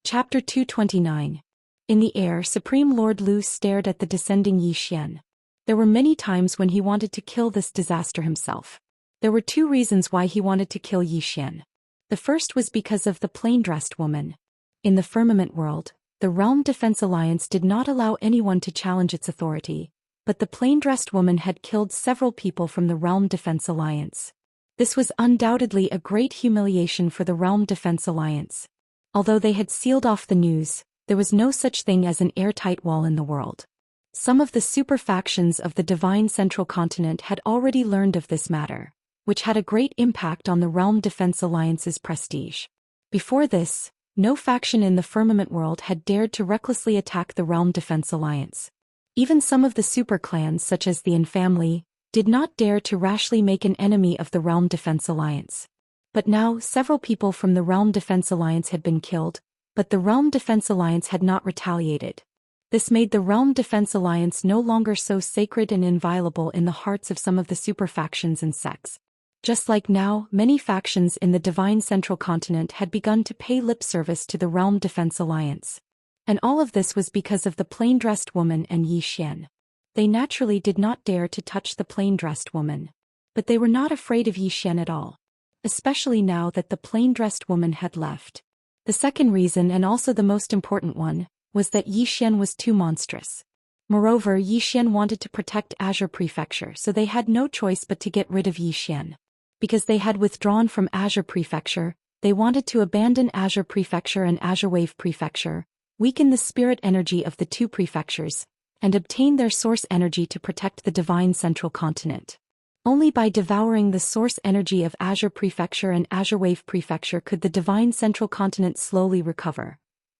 Chapter 229. In the air, Supreme Lord Lu stared at the descending Zhou Xian. There were many times when he wanted to kill this disaster himself. There were two reasons why he wanted to kill Zhou Xian. The first was because of the plain-dressed woman. In the firmament world, the Realm Defense Alliance did not allow anyone to challenge its authority, but the plain-dressed woman had killed several people from the Realm Defense Alliance. This was undoubtedly a great humiliation for the Realm Defense Alliance. Although they had sealed off the news, there was no such thing as an airtight wall in the world. Some of the super factions of the Divine Central Continent had already learned of this matter, which had a great impact on the Realm Defense Alliance's prestige. Before this, no faction in the firmament world had dared to recklessly attack the Realm Defense Alliance. Even some of the super clans such as the Yin family did not dare to rashly make an enemy of the Realm Defense Alliance. But now several people from the Realm Defense Alliance had been killed, but the Realm Defense Alliance had not retaliated. This made the Realm Defense Alliance no longer so sacred and inviolable in the hearts of some of the super factions and sects. Just like now, many factions in the Divine Central Continent had begun to pay lip service to the Realm Defense Alliance. And all of this was because of the plain-dressed woman and Zhou Xian. They naturally did not dare to touch the plain-dressed woman. But they were not afraid of Zhou Xian at all. Especially now that the plain-dressed woman had left. The second reason, and also the most important one, was that Zhou Xian was too monstrous. Moreover, Zhou Xian wanted to protect Azure Prefecture, so they had no choice but to get rid of Zhou Xian. Because they had withdrawn from Azure Prefecture, they wanted to abandon Azure Prefecture and Azure Wave Prefecture, weaken the spirit energy of the two prefectures, and obtain their source energy to protect the Divine Central Continent. Only by devouring the source energy of Azure Prefecture and Azure Wave Prefecture could the Divine Central Continent slowly recover.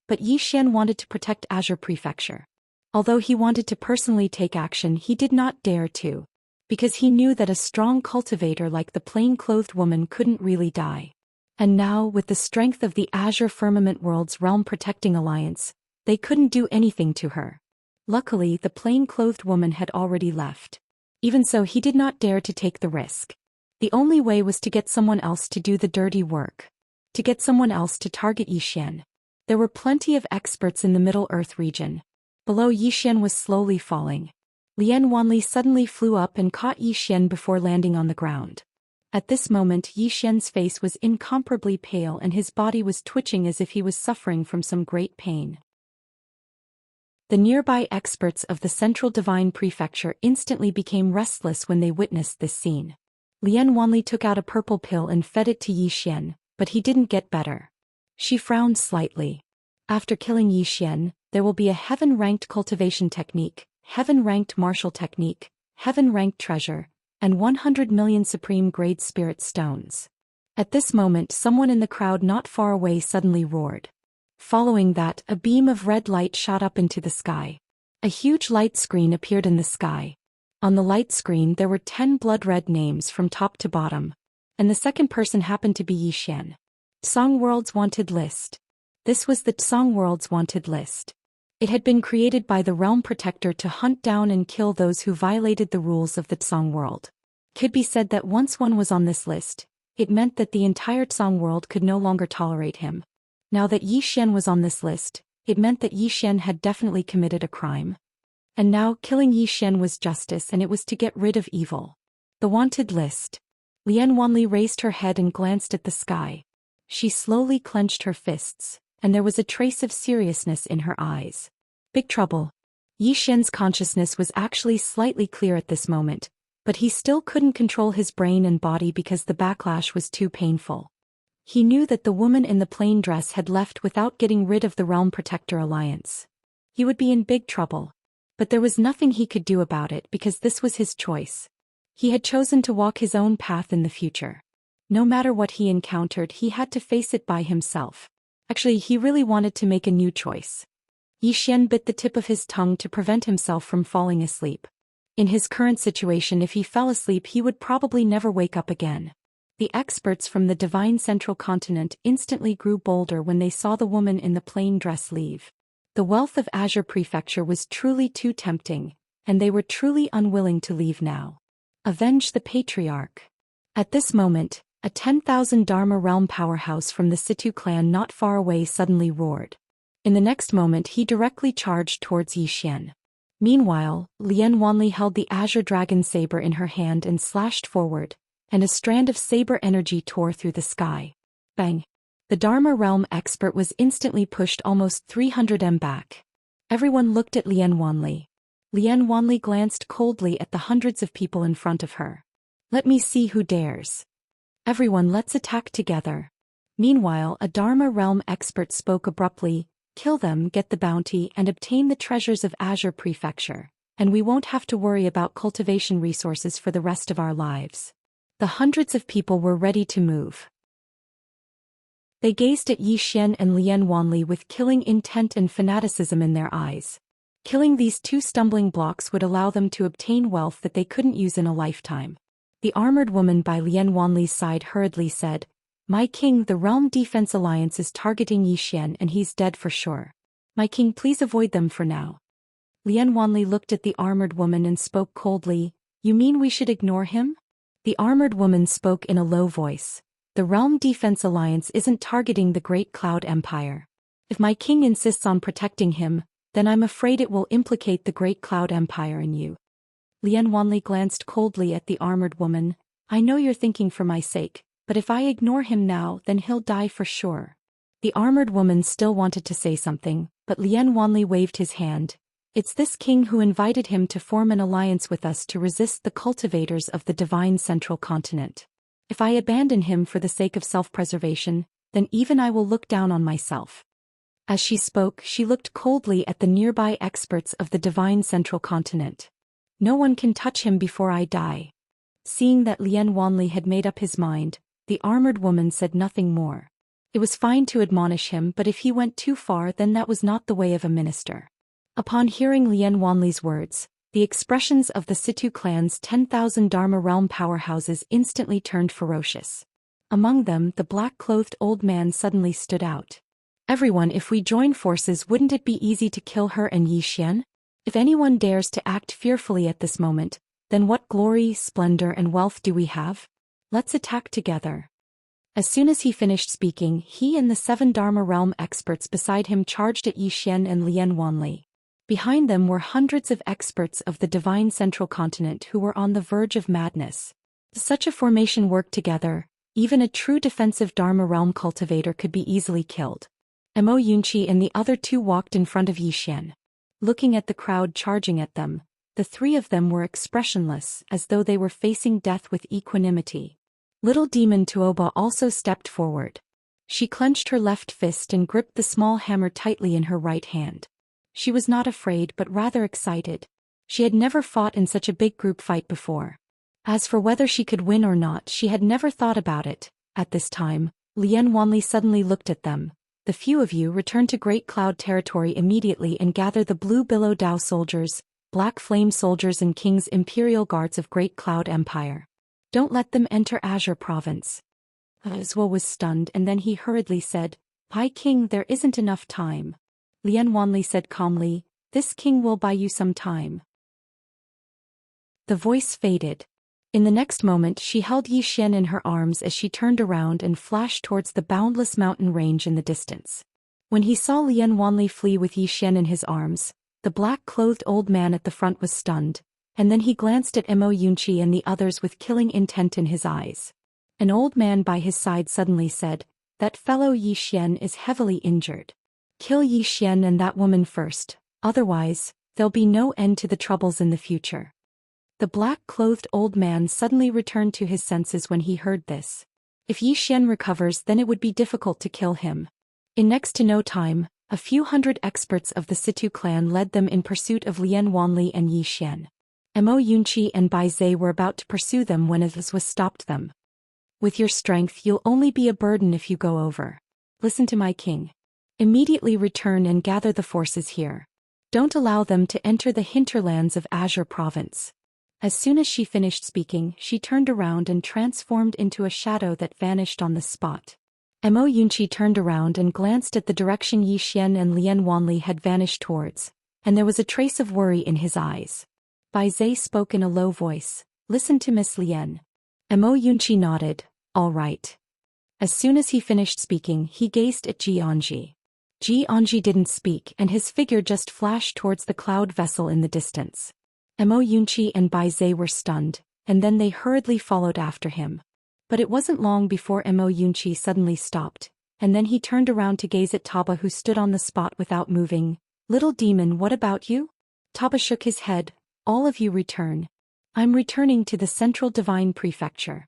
But Zhou Xian wanted to protect Azure Prefecture. Although he wanted to personally take action, he did not dare to. Because he knew that a strong cultivator like the plain-clothed woman couldn't really die. And now, with the strength of the Azure Firmament World's Realm Protecting Alliance, they couldn't do anything to her. Luckily, the plain-clothed woman had already left. Even so, he did not dare to take the risk. The only way was to get someone else to do the dirty work. To get someone else to target Zhou Xian. There were plenty of experts in the Middle Earth region. Below, Zhou Xian was slowly falling. Lian Wanli suddenly flew up and caught Zhou Xian before landing on the ground. At this moment, Zhou Xian's face was incomparably pale and his body was twitching as if he was suffering from some great pain. The nearby experts of the Central Divine Prefecture instantly became restless when they witnessed this scene. Lian Wanli took out a purple pill and fed it to Zhou Xian, but he didn't get better. She frowned slightly. After killing Zhou Xian, there will be a heaven-ranked cultivation technique, heaven-ranked martial technique, heaven-ranked treasure, and 100 million supreme-grade spirit stones. At this moment, someone in the crowd not far away suddenly roared. Following that, a beam of red light shot up into the sky. A huge light screen appeared in the sky. On the light screen there were 10 blood-red names from top to bottom. And the second person happened to be Zhou Xian. Song World's Wanted List. This was the Song World's Wanted List. It had been created by the Realm Protector to hunt down and kill those who violated the rules of the Song World. Could be said that once one was on this list, it meant that the entire Song World could no longer tolerate him. Now that Zhou Xian was on this list, it meant that Zhou Xian had definitely committed a crime. And now, killing Zhou Xian was justice and it was to get rid of evil. The wanted list. Lian Wanli raised her head and glanced at the sky. She slowly clenched her fists, and there was a trace of seriousness in her eyes. Big trouble. Zhou Xian's consciousness was actually slightly clear at this moment, but he still couldn't control his brain and body because the backlash was too painful. He knew that the woman in the plain dress had left without getting rid of the Realm Protector Alliance. He would be in big trouble. But there was nothing he could do about it because this was his choice. He had chosen to walk his own path in the future. No matter what he encountered, he had to face it by himself. Actually, he really wanted to make a new choice. Zhou Xian bit the tip of his tongue to prevent himself from falling asleep. In his current situation, if he fell asleep, he would probably never wake up again. The experts from the Divine Central Continent instantly grew bolder when they saw the woman in the plain dress leave. The wealth of Azure Prefecture was truly too tempting, and they were truly unwilling to leave now. Avenge the Patriarch. At this moment, a 10,000 Dharma realm powerhouse from the Situ clan not far away suddenly roared. In the next moment he directly charged towards Yi Xian. Meanwhile, Lian Wanli held the azure dragon saber in her hand and slashed forward, and a strand of saber energy tore through the sky. Bang! The Dharma realm expert was instantly pushed almost 300 m back. Everyone looked at Lian Wanli. Lian Wanli glanced coldly at the hundreds of people in front of her. Let me see who dares. Everyone, let's attack together. Meanwhile, a Dharma realm expert spoke abruptly, kill them, get the bounty, and obtain the treasures of Azure Prefecture, and we won't have to worry about cultivation resources for the rest of our lives. The hundreds of people were ready to move. They gazed at Yi Xian and Lian Wanli with killing intent and fanaticism in their eyes. Killing these two stumbling blocks would allow them to obtain wealth that they couldn't use in a lifetime. The armored woman by Lian Wanli's side hurriedly said, My king, the Realm Defense Alliance is targeting Yi Xian and he's dead for sure. My king, please avoid them for now. Lian Wanli looked at the armored woman and spoke coldly, You mean we should ignore him? The armored woman spoke in a low voice. The Realm Defense Alliance isn't targeting the Great Cloud Empire. If my king insists on protecting him, then I'm afraid it will implicate the Great Cloud Empire in you. Lian Wanli glanced coldly at the armored woman. I know you're thinking for my sake, but if I ignore him now, then he'll die for sure. The armored woman still wanted to say something, but Lian Wanli waved his hand. It's this king who invited him to form an alliance with us to resist the cultivators of the divine central continent. If I abandon him for the sake of self-preservation, then even I will look down on myself. As she spoke, she looked coldly at the nearby experts of the divine central continent. No one can touch him before I die. Seeing that Lian Wanli had made up his mind, the armored woman said nothing more. It was fine to admonish him, but if he went too far, then that was not the way of a minister. Upon hearing Lian Wanli's words, the expressions of the Situ clan's 10,000 Dharma realm powerhouses instantly turned ferocious. Among them, the black-clothed old man suddenly stood out. Everyone, if we join forces, wouldn't it be easy to kill her and Yi Xian? If anyone dares to act fearfully at this moment, then what glory, splendor, and wealth do we have? Let's attack together. As soon as he finished speaking, he and the 7 Dharma realm experts beside him charged at Yi Xian and Lian Wanli. Behind them were hundreds of experts of the divine central continent who were on the verge of madness. If such a formation worked together, even a true defensive Dharma realm cultivator could be easily killed. Mo Yunqi and the other 2 walked in front of Yi Xian. Looking at the crowd charging at them, the 3 of them were expressionless, as though they were facing death with equanimity. Little demon Tuoba also stepped forward. She clenched her left fist and gripped the small hammer tightly in her right hand. She was not afraid but rather excited. She had never fought in such a big group fight before. As for whether she could win or not, she had never thought about it. At this time, Lian Wanli suddenly looked at them. The few of you return to Great Cloud territory immediately and gather the Blue Billow Dao soldiers, Black Flame soldiers and King's Imperial Guards of Great Cloud Empire. Don't let them enter Azure Province. Zhou was stunned and then he hurriedly said, Pai King, there isn't enough time. Lian Wanli said calmly, This king will buy you some time. The voice faded. In the next moment she held Yi Xian in her arms as she turned around and flashed towards the boundless mountain range in the distance. When he saw Lian Wanli flee with Yi Xian in his arms, the black-clothed old man at the front was stunned, and then he glanced at Mo Yunqi and the others with killing intent in his eyes. An old man by his side suddenly said, That fellow Yi Xian is heavily injured. Kill Yi Xian and that woman first, otherwise, there'll be no end to the troubles in the future. The black-clothed old man suddenly returned to his senses when he heard this. If Yi Xian recovers, then it would be difficult to kill him. In next to no time, a few hundred experts of the Situ clan led them in pursuit of Lian Wanli and Yi Xian. Mo Yunqi and Bai Zhe were about to pursue them when Zhou stopped them. With your strength you'll only be a burden if you go over. Listen to my king. Immediately return and gather the forces here. Don't allow them to enter the hinterlands of Azure Province. As soon as she finished speaking, she turned around and transformed into a shadow that vanished on the spot. Mo Yunqi turned around and glanced at the direction Yi Xian and Lian Wanli had vanished towards, and there was a trace of worry in his eyes. Bai Zhe spoke in a low voice, Listen to Miss Lian. Mo Yunqi nodded, All right. As soon as he finished speaking, he gazed at Jianji. Ji didn't speak and his figure just flashed towards the cloud vessel in the distance. Mo Yunqi and Bai Zhe were stunned, and then they hurriedly followed after him. But it wasn't long before Mo Yunqi suddenly stopped, and then he turned around to gaze at Taba, who stood on the spot without moving. "Little demon, what about you?" Taba shook his head. "All of you return. I'm returning to the Central Divine Prefecture."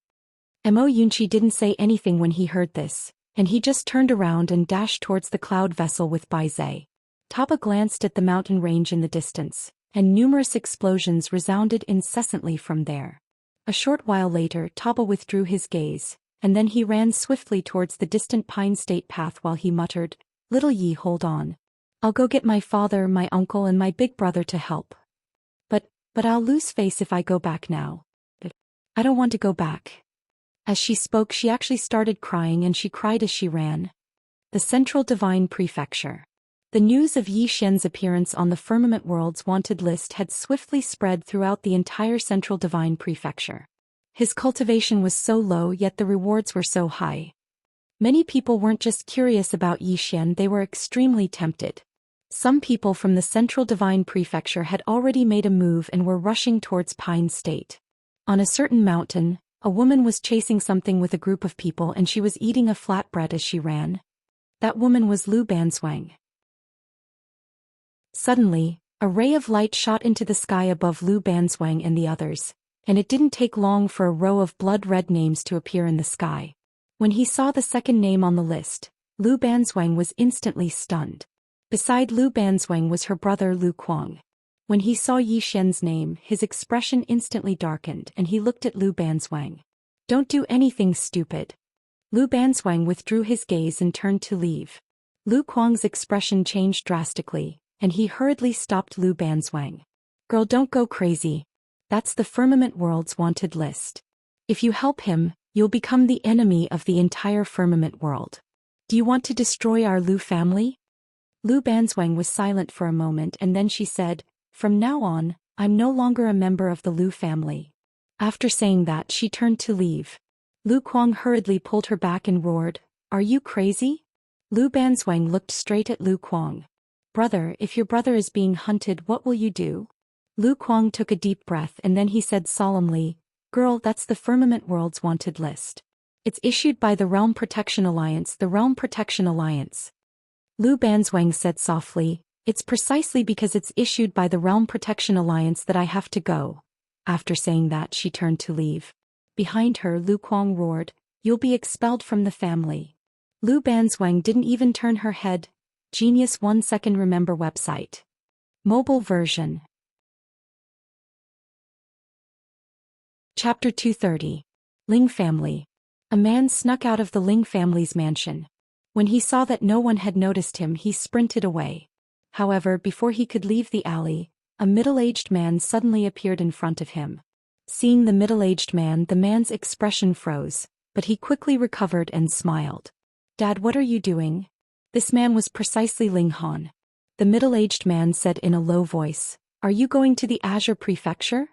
Mo Yunqi didn't say anything when he heard this, and he just turned around and dashed towards the cloud vessel with Bai Zhe. Taba glanced at the mountain range in the distance, and numerous explosions resounded incessantly from there. A short while later Taba withdrew his gaze, and then he ran swiftly towards the distant Pine State path while he muttered, "Little Yi, hold on. I'll go get my father, my uncle and my big brother to help. But I'll lose face if I go back now. I don't want to go back." As she spoke she actually started crying, and she cried as she ran. The Central Divine Prefecture. The news of Yi Xian's appearance on the Firmament World's wanted list had swiftly spread throughout the entire Central Divine Prefecture. His cultivation was so low, yet the rewards were so high. Many people weren't just curious about Yi Xian, they were extremely tempted. Some people from the Central Divine Prefecture had already made a move and were rushing towards Pine State. On a certain mountain, a woman was chasing something with a group of people, and she was eating a flatbread as she ran. That woman was Lu Banzwang. Suddenly, a ray of light shot into the sky above Lu Banzwang and the others, and it didn't take long for a row of blood-red names to appear in the sky. When he saw the second name on the list, Lu Banzwang was instantly stunned. Beside Lu Banzwang was her brother Lu Kuang. When he saw Yi Xian's name, his expression instantly darkened and he looked at Lu Banzwang. "Don't do anything stupid." Lu Banzwang withdrew his gaze and turned to leave. Lu Kuang's expression changed drastically, and he hurriedly stopped Lu Banzwang. "Girl, don't go crazy. That's the Firmament World's wanted list. If you help him, you'll become the enemy of the entire Firmament World. Do you want to destroy our Lu family?" Lu Banzwang was silent for a moment, and then she said, "From now on, I'm no longer a member of the Lu family." After saying that, she turned to leave. Lu Kuang hurriedly pulled her back and roared, "Are you crazy?" Lu Banzwang looked straight at Lu Kuang. "Brother, if your brother is being hunted, what will you do?" Lu Kuang took a deep breath and then he said solemnly, "Girl, that's the Firmament World's wanted list. It's issued by the Realm Protection Alliance, the Realm Protection Alliance." Lu Banzwang said softly, "It's precisely because it's issued by the Realm Protection Alliance that I have to go." After saying that, she turned to leave. Behind her, Lu Kuang roared, "You'll be expelled from the family." Lu Banzwang didn't even turn her head. Genius 1 Second Remember website. Mobile version. Chapter 230. Ling Family. A man snuck out of the Ling family's mansion. When he saw that no one had noticed him, he sprinted away. However, before he could leave the alley, a middle-aged man suddenly appeared in front of him. Seeing the middle-aged man, the man's expression froze, but he quickly recovered and smiled. "Dad, what are you doing?" This man was precisely Ling Han. The middle-aged man said in a low voice, "Are you going to the Azure Prefecture?"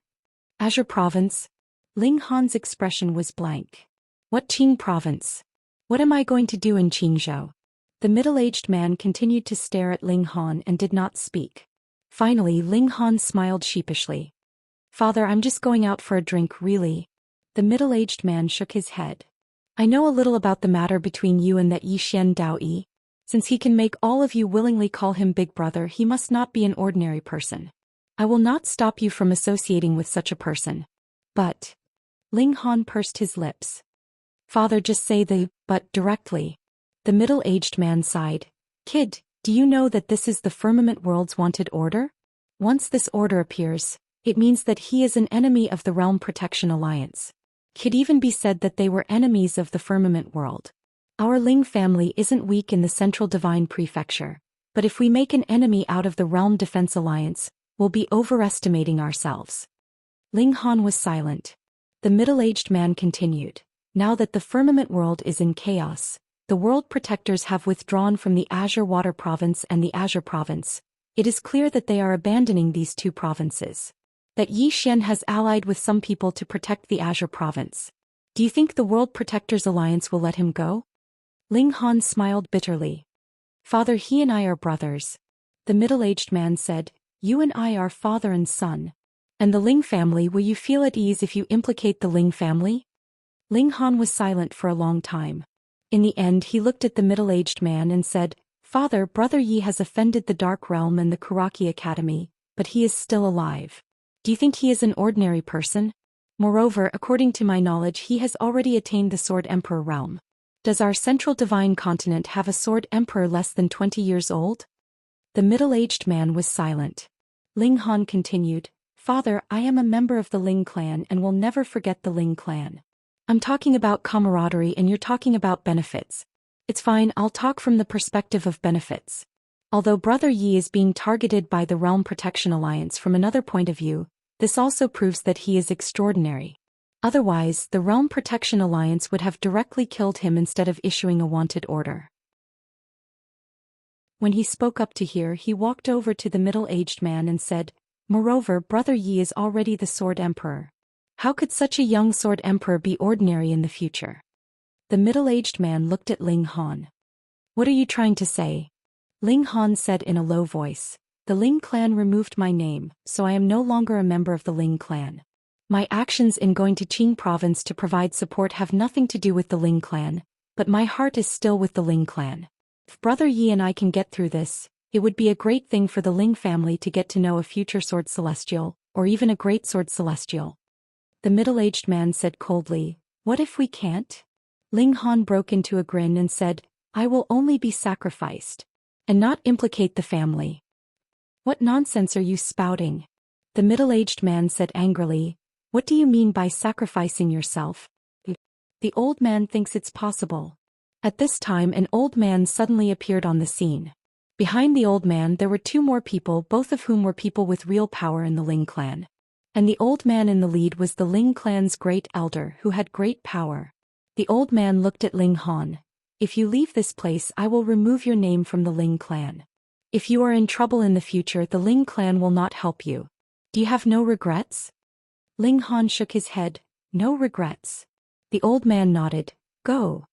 "Azure Province?" Ling Han's expression was blank. "What Qing Province? What am I going to do in Qingzhou?" The middle-aged man continued to stare at Ling Han and did not speak. Finally, Ling Han smiled sheepishly. "Father, I'm just going out for a drink, really." The middle-aged man shook his head. "I know a little about the matter between you and that Yi Xian Daoist. Since he can make all of you willingly call him Big Brother, he must not be an ordinary person. I will not stop you from associating with such a person. But..." Ling Han pursed his lips. "Father, just say the but directly." The middle-aged man sighed. "Kid, do you know that this is the Firmament World's wanted order? Once this order appears, it means that he is an enemy of the Realm Protection Alliance. Could even be said that they were enemies of the Firmament World. Our Ling family isn't weak in the Central Divine Prefecture, but if we make an enemy out of the Realm Defense Alliance, we'll be overestimating ourselves." Ling Han was silent. The middle-aged man continued. "Now that the Firmament World is in chaos, the World Protectors have withdrawn from the Azure Water Province and the Azure Province. It is clear that they are abandoning these two provinces. That Yi Xian has allied with some people to protect the Azure Province. Do you think the World Protectors Alliance will let him go?" Ling Han smiled bitterly. Father, he and I are brothers. The middle-aged man said, you and I are father and son. And the Ling family, will you feel at ease if you implicate the Ling family? Ling Han was silent for a long time. In the end he looked at the middle-aged man and said, Father, Brother Yi has offended the Dark Realm and the Kuraki Academy, but he is still alive. Do you think he is an ordinary person? Moreover, according to my knowledge, he has already attained the Sword Emperor realm. Does our central divine continent have a Sword Emperor less than 20 years old? The middle-aged man was silent. Ling Han continued, Father, I am a member of the Ling clan and will never forget the Ling clan. I'm talking about camaraderie and you're talking about benefits. It's fine, I'll talk from the perspective of benefits. Although Brother Yi is being targeted by the Realm Protection Alliance from another point of view, this also proves that he is extraordinary. Otherwise, the Realm Protection Alliance would have directly killed him instead of issuing a wanted order. When he spoke up to here, he walked over to the middle-aged man and said, Moreover, Brother Yi is already the Sword Emperor. How could such a young Sword Emperor be ordinary in the future? The middle-aged man looked at Ling Han. What are you trying to say? Ling Han said in a low voice, the Ling clan removed my name, so I am no longer a member of the Ling clan. My actions in going to Qing province to provide support have nothing to do with the Ling clan, but my heart is still with the Ling clan. If Brother Yi and I can get through this, it would be a great thing for the Ling family to get to know a future Sword Celestial, or even a great Sword Celestial. The middle-aged man said coldly, what if we can't? Ling Han broke into a grin and said, I will only be sacrificed. And not implicate the family. What nonsense are you spouting? The middle-aged man said angrily, what do you mean by sacrificing yourself? The old man thinks it's possible. At this time an old man suddenly appeared on the scene. Behind the old man there were two more people, both of whom were people with real power in the Ling clan. And the old man in the lead was the Ling clan's great elder who had great power. The old man looked at Ling Han. If you leave this place, I will remove your name from the Ling clan. If you are in trouble in the future, the Ling clan will not help you. Do you have no regrets? Ling Han shook his head. No regrets. The old man nodded. Go.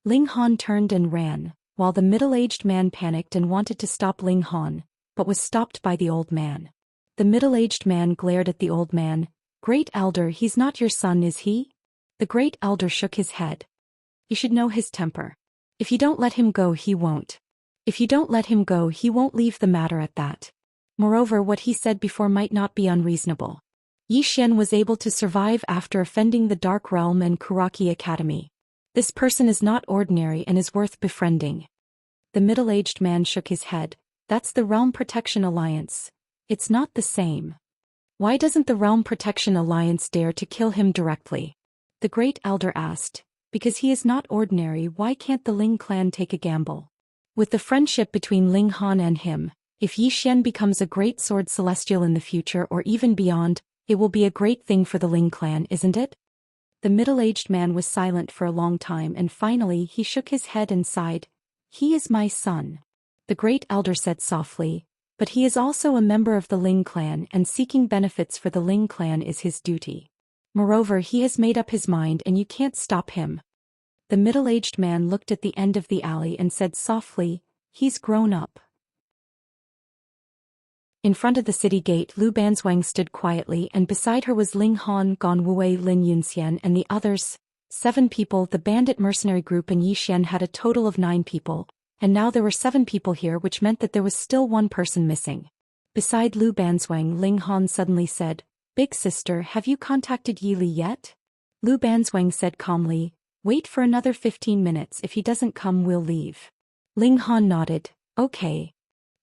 Ling Han turned and ran, while the middle-aged man panicked and wanted to stop Ling Han, but was stopped by the old man. The middle-aged man glared at the old man. Great elder, he's not your son, is he? The great elder shook his head. You should know his temper. If you don't let him go, he won't. If you don't let him go, he won't leave the matter at that. Moreover, what he said before might not be unreasonable. Yi Xian was able to survive after offending the Dark Realm and Kuraki Academy. This person is not ordinary and is worth befriending. The middle-aged man shook his head. That's the Realm Protection Alliance. It's not the same. Why doesn't the Realm Protection Alliance dare to kill him directly? The great elder asked. Because he is not ordinary, why can't the Ling clan take a gamble? With the friendship between Ling Han and him, if Yi Xian becomes a great Sword Celestial in the future or even beyond, it will be a great thing for the Ling clan, isn't it? The middle-aged man was silent for a long time and finally he shook his head and sighed. He is my son. The great elder said softly, but he is also a member of the Ling clan and seeking benefits for the Ling clan is his duty. Moreover, he has made up his mind and you can't stop him. The middle-aged man looked at the end of the alley and said softly, he's grown up. In front of the city gate, Lu Banzwang stood quietly and beside her was Ling Han, Gong Wei, Lin Yunxian and the others. 7 people, the bandit mercenary group and Yi Xian had a total of 9 people, and now there were 7 people here, which meant that there was still 1 person missing. Beside Lu Banzwang, Ling Han suddenly said, Big sister, have you contacted Yi Li yet? Lu Banzwang said calmly, wait for another 15 minutes, if he doesn't come we'll leave. Ling Han nodded, okay.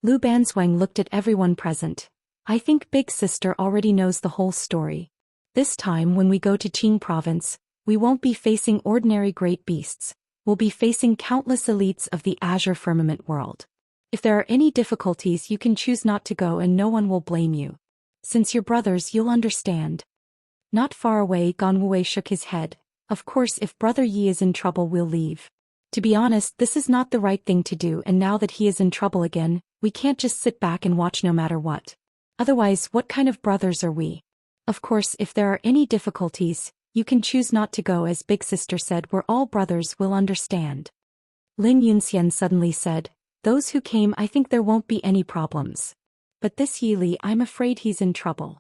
Lu Banzwang looked at everyone present. I think big sister already knows the whole story. This time when we go to Qing province, we won't be facing ordinary great beasts, we'll be facing countless elites of the Azure Firmament world. If there are any difficulties you can choose not to go and no one will blame you. Since you're brothers you'll understand. Not far away, Gong Wei shook his head. Of course, if Brother Yi is in trouble we'll leave. To be honest, this is not the right thing to do, and now that he is in trouble again, we can't just sit back and watch no matter what. Otherwise, what kind of brothers are we? Of course, if there are any difficulties, you can choose not to go, as Big Sister said, we're all brothers, we'll understand. Lin Yunxian suddenly said, Those who came, I think there won't be any problems. But this Yi Li, I'm afraid he's in trouble.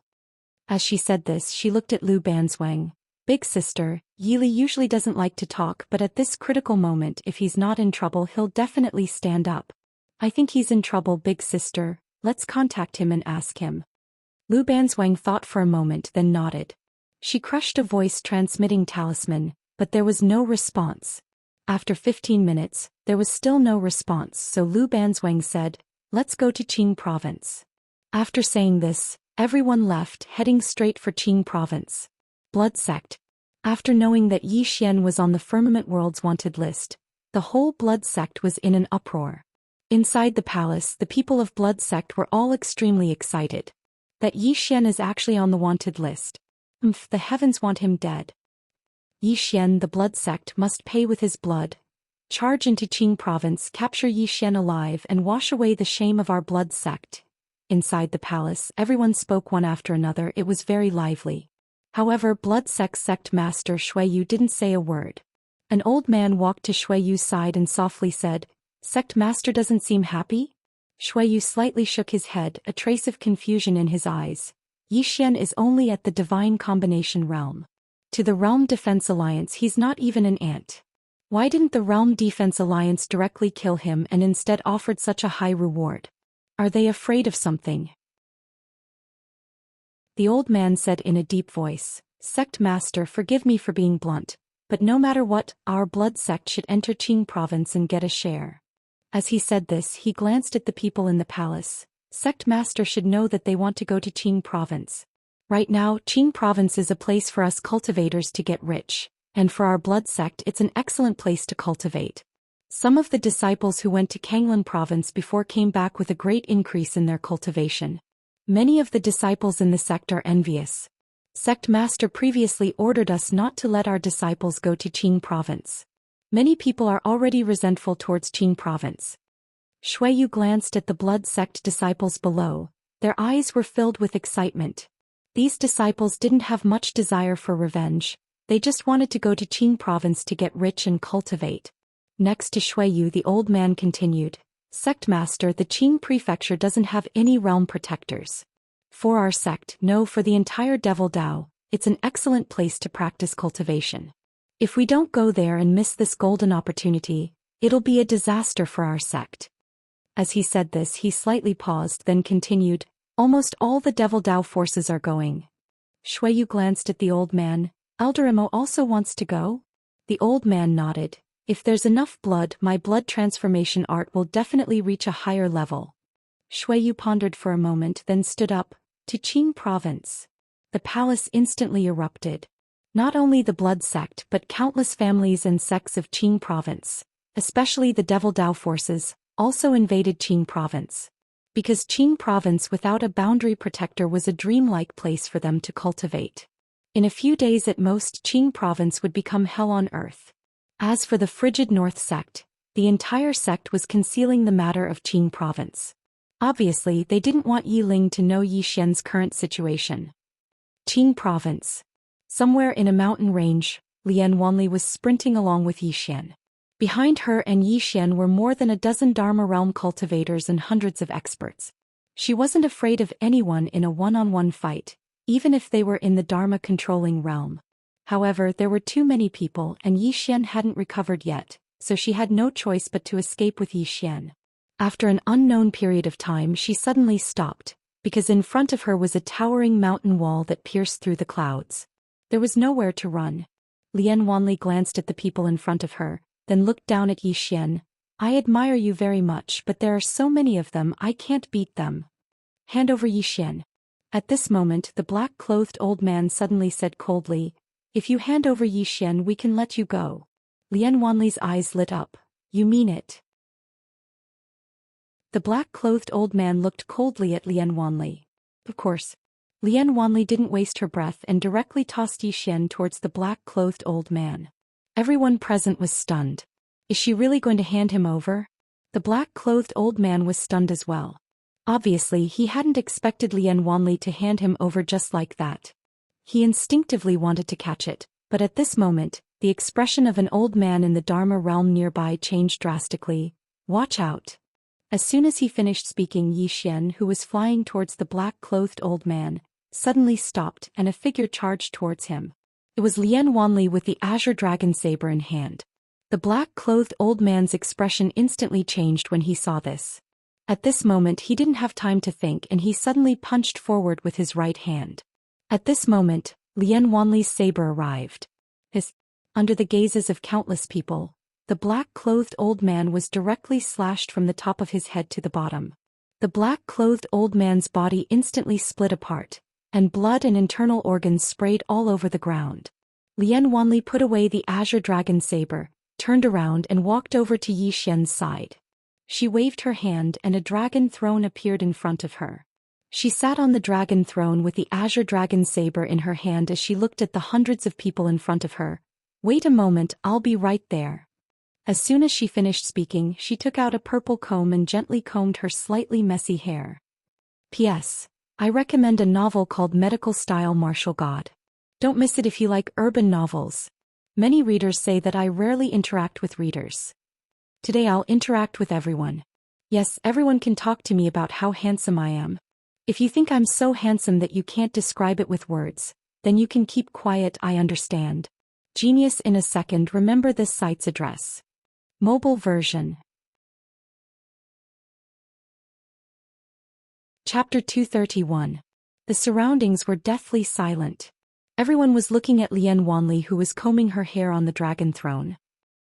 As she said this, she looked at Lu Banzwang. Big sister, Yi Li usually doesn't like to talk, but at this critical moment, if he's not in trouble, he'll definitely stand up. I think he's in trouble, big sister. Let's contact him and ask him. Lu Banzwang thought for a moment, then nodded. She crushed a voice transmitting talisman, but there was no response. After 15 minutes, there was still no response, so Lu Banzwang said, "Let's go to Qing province." After saying this, everyone left, heading straight for Qing province. Blood sect. After knowing that Yi Xian was on the Firmament World's wanted list, the whole blood sect was in an uproar. Inside the palace, the people of blood sect were all extremely excited. That Yi Xian is actually on the wanted list. The heavens want him dead. Yi Xian, the blood sect, must pay with his blood. Charge into Qing province, capture Yi Xian alive and wash away the shame of our blood sect. Inside the palace, everyone spoke one after another. It was very lively. However, blood sect master Shuiyu didn't say a word. An old man walked to Shuiyu's side and softly said, "Sect master doesn't seem happy?" Shuiyu slightly shook his head, a trace of confusion in his eyes. Yi Xian is only at the Divine Combination realm. To the Realm Defense Alliance he's not even an ant. Why didn't the Realm Defense Alliance directly kill him and instead offered such a high reward? Are they afraid of something? The old man said in a deep voice, "Sect master, forgive me for being blunt, but no matter what, our blood sect should enter Qing province and get a share." As he said this, he glanced at the people in the palace. Sect master should know that they want to go to Qing province. Right now, Qing province is a place for us cultivators to get rich, and for our blood sect it's an excellent place to cultivate. Some of the disciples who went to Kanglan province before came back with a great increase in their cultivation. Many of the disciples in the sect are envious. Sect master previously ordered us not to let our disciples go to Qing province. Many people are already resentful towards Qing province. Shuiyu glanced at the blood sect disciples below. Their eyes were filled with excitement. These disciples didn't have much desire for revenge. They just wanted to go to Qing province to get rich and cultivate. Next to Shuiyu, the old man continued, "Sect master, the Qing prefecture doesn't have any realm protectors. For our sect, no, for the entire Devil Dao, it's an excellent place to practice cultivation. If we don't go there and miss this golden opportunity, it'll be a disaster for our sect." As he said this, he slightly paused, then continued, "Almost all the Devil Dao forces are going." Shuiyu glanced at the old man. "Elder Imo also wants to go?" The old man nodded. "If there's enough blood, my blood transformation art will definitely reach a higher level." Shuiyu pondered for a moment, then stood up. "To Qing province." The palace instantly erupted. Not only the blood sect but countless families and sects of Qing province, especially the Devil Dao forces, also invaded Qing province. Because Qing province without a boundary protector was a dreamlike place for them to cultivate. In a few days at most, Qing province would become hell on earth. As for the frigid North sect, the entire sect was concealing the matter of Qing province. Obviously, they didn't want Yi Ling to know Yi Xian's current situation. Qing province. Somewhere in a mountain range, Lian Wanli was sprinting along with Yi Xian. Behind her and Yi Xian were more than a dozen Dharma realm cultivators and hundreds of experts. She wasn't afraid of anyone in a one-on-one fight, even if they were in the Dharma controlling realm. However, there were too many people and Yi Xian hadn't recovered yet, so she had no choice but to escape with Yi Xian. After an unknown period of time, she suddenly stopped, because in front of her was a towering mountain wall that pierced through the clouds. There was nowhere to run. Lian Wanli glanced at the people in front of her, then looked down at Yi Xian. "I admire you very much, but there are so many of them, I can't beat them. Hand over Yi Xian." At this moment, the black-clothed old man suddenly said coldly, "If you hand over Yi Xian, we can let you go." Lian Wanli's eyes lit up. "You mean it?" The black-clothed old man looked coldly at Lian Wanli. Of course. Lian Wanli didn't waste her breath and directly tossed Yi Xian towards the black-clothed old man. Everyone present was stunned. Is she really going to hand him over? The black-clothed old man was stunned as well. Obviously, he hadn't expected Lian Wanli to hand him over just like that. He instinctively wanted to catch it, but at this moment, the expression of an old man in the Dharma realm nearby changed drastically. "Watch out." As soon as he finished speaking, Yi Xian, who was flying towards the black-clothed old man, suddenly stopped and a figure charged towards him. It was Lian Wanli with the azure dragon saber in hand. The black-clothed old man's expression instantly changed when he saw this. At this moment he didn't have time to think and he suddenly punched forward with his right hand. At this moment, Lian Wanli's saber arrived. Under the gazes of countless people, the black-clothed old man was directly slashed from the top of his head to the bottom. The black-clothed old man's body instantly split apart, and blood and internal organs sprayed all over the ground. Lian Wanli put away the azure dragon saber, turned around and walked over to Yi Xian's side. She waved her hand and a dragon throne appeared in front of her. She sat on the dragon throne with the azure dragon saber in her hand as she looked at the hundreds of people in front of her. "Wait a moment, I'll be right there." As soon as she finished speaking, she took out a purple comb and gently combed her slightly messy hair. P.S. I recommend a novel called Medical Style Martial God. Don't miss it if you like urban novels. Many readers say that I rarely interact with readers. Today I'll interact with everyone. Yes, everyone can talk to me about how handsome I am. If you think I'm so handsome that you can't describe it with words, then you can keep quiet, I understand. Genius in a second. Remember this site's address. Mobile version. Chapter 231. The surroundings were deathly silent. Everyone was looking at Lian Wanli, who was combing her hair on the dragon throne.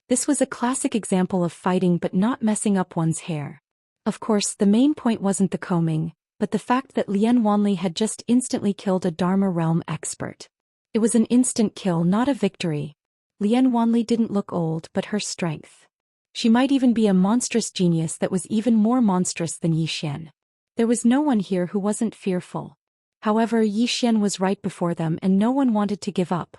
This was a classic example of fighting but not messing up one's hair. Of course, the main point wasn't the combing, but the fact that Lian Wanli had just instantly killed a Dharma realm expert. It was an instant kill, not a victory. Lian Wanli didn't look old, but her strength. She might even be a monstrous genius that was even more monstrous than Yi Xian. There was no one here who wasn't fearful. However, Yi Xian was right before them and no one wanted to give up.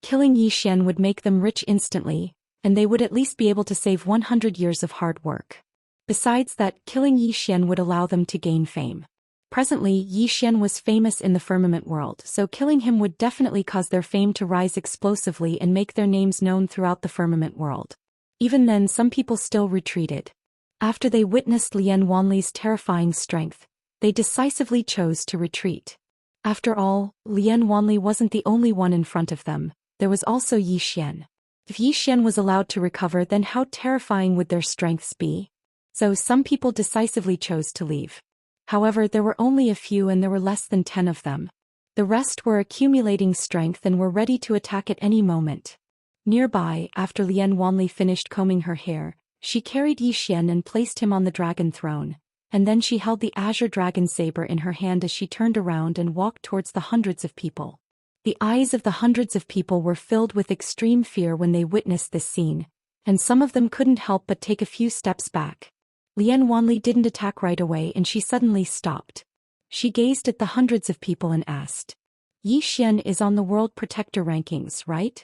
Killing Yi Xian would make them rich instantly, and they would at least be able to save 100 years of hard work. Besides that, killing Yi Xian would allow them to gain fame. Presently, Yi Xian was famous in the firmament world, so killing him would definitely cause their fame to rise explosively and make their names known throughout the firmament world. Even then, some people still retreated. After they witnessed Lian Wanli's terrifying strength, they decisively chose to retreat. After all, Lian Wanli wasn't the only one in front of them, there was also Yi Xian. If Yi Xian was allowed to recover, then how terrifying would their strengths be? So some people decisively chose to leave. However, there were only a few and there were less than 10 of them. The rest were accumulating strength and were ready to attack at any moment. Nearby, after Lian Wanli finished combing her hair, she carried Yi Xian and placed him on the dragon throne, and then she held the azure dragon saber in her hand as she turned around and walked towards the hundreds of people. The eyes of the hundreds of people were filled with extreme fear when they witnessed this scene, and some of them couldn't help but take a few steps back. Lian Wanli didn't attack right away and she suddenly stopped. She gazed at the hundreds of people and asked, "Yi Xian is on the World Protector rankings, right?"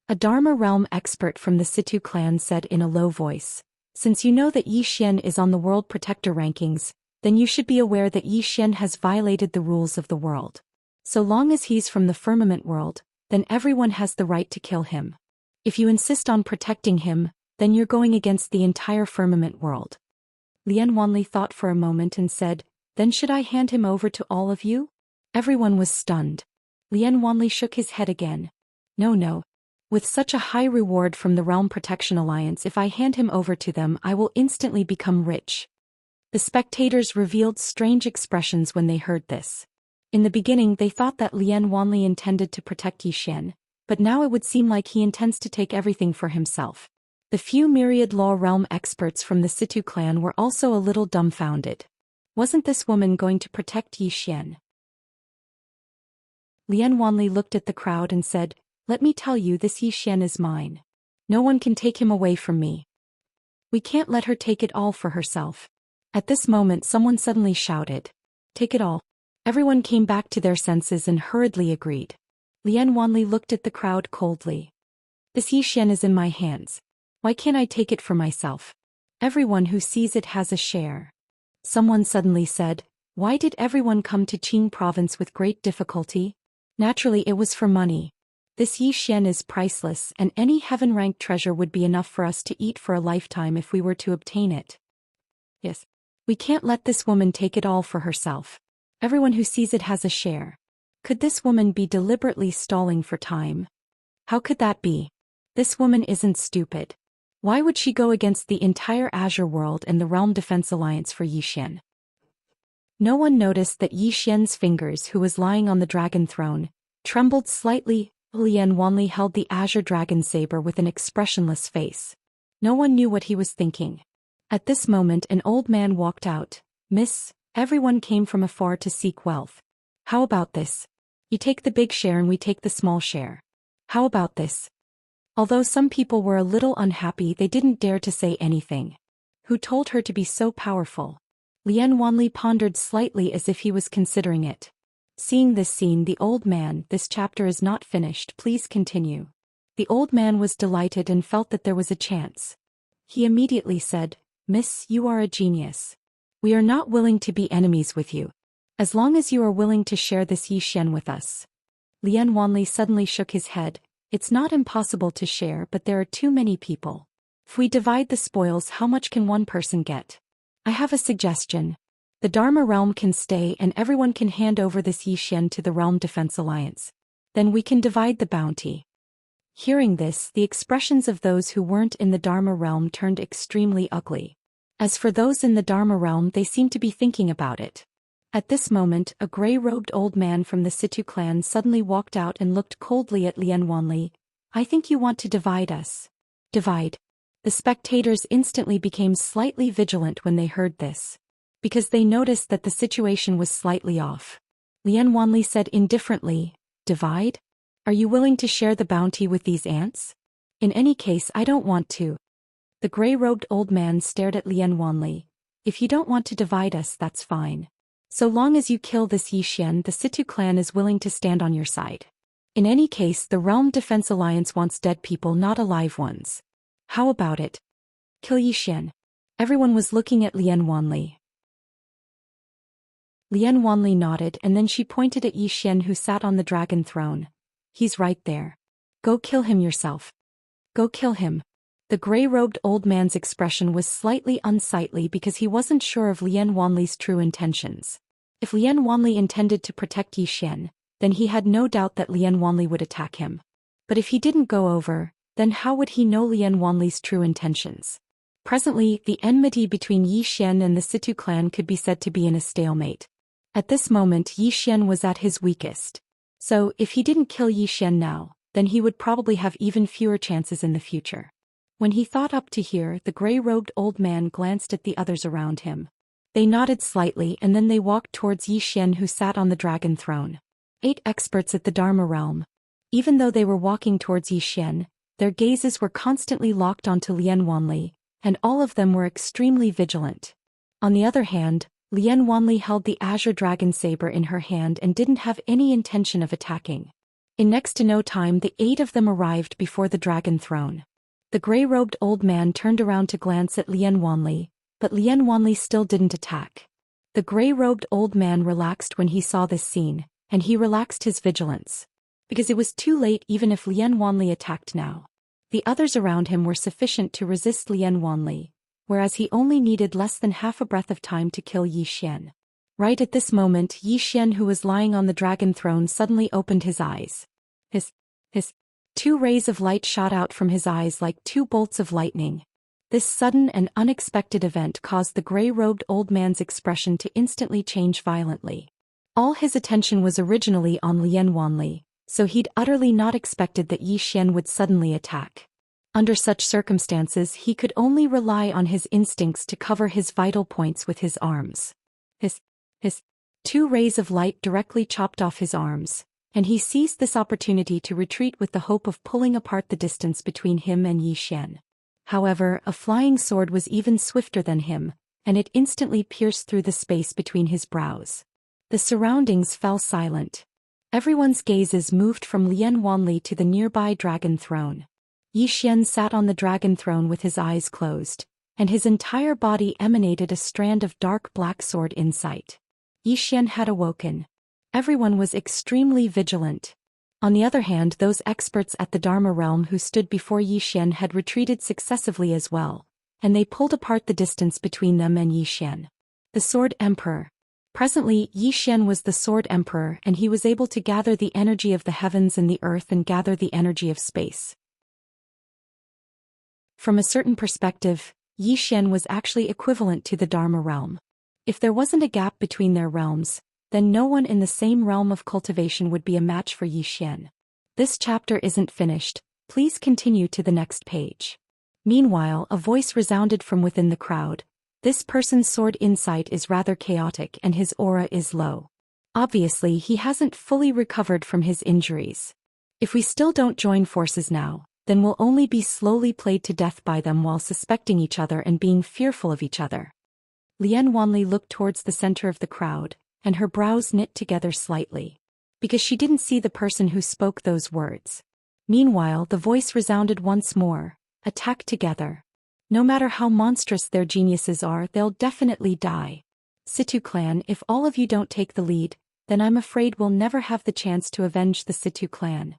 A Dharma realm expert from the Situ clan said in a low voice, "Since you know that Yi Xian is on the World Protector rankings, then you should be aware that Yi Xian has violated the rules of the world. So long as he's from the firmament world, then everyone has the right to kill him. If you insist on protecting him, then you're going against the entire firmament world." Lian Wanli thought for a moment and said, "Then should I hand him over to all of you?" Everyone was stunned. Lian Wanli shook his head again. No. With such a high reward from the Realm Protection Alliance, if I hand him over to them, I will instantly become rich. The spectators revealed strange expressions when they heard this. In the beginning they thought that Lian Wanli intended to protect Yi Xian, but now it would seem like he intends to take everything for himself. The few myriad law realm experts from the Situ clan were also a little dumbfounded. Wasn't this woman going to protect Yi Xian? Lian Wanli looked at the crowd and said, "Let me tell you, this Yi Xian is mine. No one can take him away from me. We can't let her take it all for herself." At this moment someone suddenly shouted, "Take it all." Everyone came back to their senses and hurriedly agreed. Lian Wanli looked at the crowd coldly. "This Yi Xian is in my hands. Why can't I take it for myself? Everyone who sees it has a share." Someone suddenly said, "Why did everyone come to Qing province with great difficulty?" Naturally it was for money. This Yi Xian is priceless, and any heaven-ranked treasure would be enough for us to eat for a lifetime if we were to obtain it. Yes. We can't let this woman take it all for herself. Everyone who sees it has a share. Could this woman be deliberately stalling for time? How could that be? This woman isn't stupid. Why would she go against the entire Azure world and the Realm Defense Alliance for Zhou Xian? No one noticed that Zhou Xian's fingers, who was lying on the dragon throne, trembled slightly. Lian Wanli held the Azure Dragon Saber with an expressionless face. No one knew what he was thinking. At this moment an old man walked out. Miss, everyone came from afar to seek wealth. How about this? You take the big share and we take the small share. How about this? Although some people were a little unhappy, they didn't dare to say anything. Who told her to be so powerful? Lian Wanli pondered slightly as if he was considering it. Seeing this scene, the old man, this chapter is not finished, please continue. The old man was delighted and felt that there was a chance. He immediately said, Miss, you are a genius. We are not willing to be enemies with you. As long as you are willing to share this Zhou Xian with us. Lian Wanli suddenly shook his head. It's not impossible to share, but there are too many people. If we divide the spoils, how much can one person get? I have a suggestion. The Dharma realm can stay and everyone can hand over this Zhou Xian to the Realm Defense Alliance. Then we can divide the bounty. Hearing this, the expressions of those who weren't in the Dharma realm turned extremely ugly. As for those in the Dharma realm, they seemed to be thinking about it. At this moment, a grey-robed old man from the Situ clan suddenly walked out and looked coldly at Lian Wanli. I think you want to divide us. Divide. The spectators instantly became slightly vigilant when they heard this. Because they noticed that the situation was slightly off. Lian Wanli said indifferently, Divide? Are you willing to share the bounty with these ants? In any case, I don't want to. The grey-robed old man stared at Lian Wanli. If you don't want to divide us, that's fine. So long as you kill this Zhou Xian, the Situ clan is willing to stand on your side. In any case, the Realm Defense Alliance wants dead people, not alive ones. How about it? Kill Zhou Xian. Everyone was looking at Lian Wanli. Lian Wanli nodded and then she pointed at Zhou Xian, who sat on the dragon throne. He's right there. Go kill him yourself. Go kill him. The grey-robed old man's expression was slightly unsightly because he wasn't sure of Lian Wanli's true intentions. If Lian Wanli intended to protect Zhou Xian, then he had no doubt that Lian Wanli would attack him. But if he didn't go over, then how would he know Lian Wanli's true intentions? Presently, the enmity between Zhou Xian and the Situ clan could be said to be in a stalemate. At this moment, Zhou Xian was at his weakest. So, if he didn't kill Zhou Xian now, then he would probably have even fewer chances in the future. When he thought up to here, the grey-robed old man glanced at the others around him. They nodded slightly and then they walked towards Zhou Xian, who sat on the dragon throne. 8 experts at the Dharma realm. Even though they were walking towards Zhou Xian, their gazes were constantly locked onto Lian Wanli, and all of them were extremely vigilant. On the other hand, Lian Wanli held the Azure Dragon Saber in her hand and didn't have any intention of attacking. In next to no time, the 8 of them arrived before the dragon throne. The grey-robed old man turned around to glance at Lian Wanli, but Lian Wanli still didn't attack. The grey-robed old man relaxed when he saw this scene, and he relaxed his vigilance. Because it was too late even if Lian Wanli attacked now. The others around him were sufficient to resist Lian Wanli, whereas he only needed less than half a breath of time to kill Zhou Xian. Right at this moment, Zhou Xian, who was lying on the dragon throne, suddenly opened his eyes. His 2 rays of light shot out from his eyes like 2 bolts of lightning. This sudden and unexpected event caused the grey-robed old man's expression to instantly change violently. All his attention was originally on Lian Wanli, so he'd utterly not expected that Zhou Xian would suddenly attack. Under such circumstances, he could only rely on his instincts to cover his vital points with his arms. His 2 rays of light directly chopped off his arms, and he seized this opportunity to retreat with the hope of pulling apart the distance between him and Zhou Xian. However, a flying sword was even swifter than him, and it instantly pierced through the space between his brows. The surroundings fell silent. Everyone's gazes moved from Lian Wanli to the nearby dragon throne. Zhou Xian sat on the dragon throne with his eyes closed, and his entire body emanated a strand of dark black sword insight. Zhou Xian had awoken. Everyone was extremely vigilant. On the other hand, those experts at the Dharma realm who stood before Zhou Xian had retreated successively as well, and they pulled apart the distance between them and Zhou Xian. The Sword Emperor. Presently, Yi Xian was the Sword Emperor, and he was able to gather the energy of the heavens and the earth and gather the energy of space. From a certain perspective, Yi Xian was actually equivalent to the Dharma realm. If there wasn't a gap between their realms, then no one in the same realm of cultivation would be a match for Yi Xian. This chapter isn't finished, please continue to the next page. Meanwhile, a voice resounded from within the crowd. This person's sword insight is rather chaotic and his aura is low. Obviously, he hasn't fully recovered from his injuries. If we still don't join forces now, then we'll only be slowly played to death by them while suspecting each other and being fearful of each other. Lian Wanli looked towards the center of the crowd, and her brows knit together slightly. Because she didn't see the person who spoke those words. Meanwhile, the voice resounded once more, attack together. No matter how monstrous their geniuses are, they'll definitely die. Situ clan, if all of you don't take the lead, then I'm afraid we'll never have the chance to avenge the Situ clan.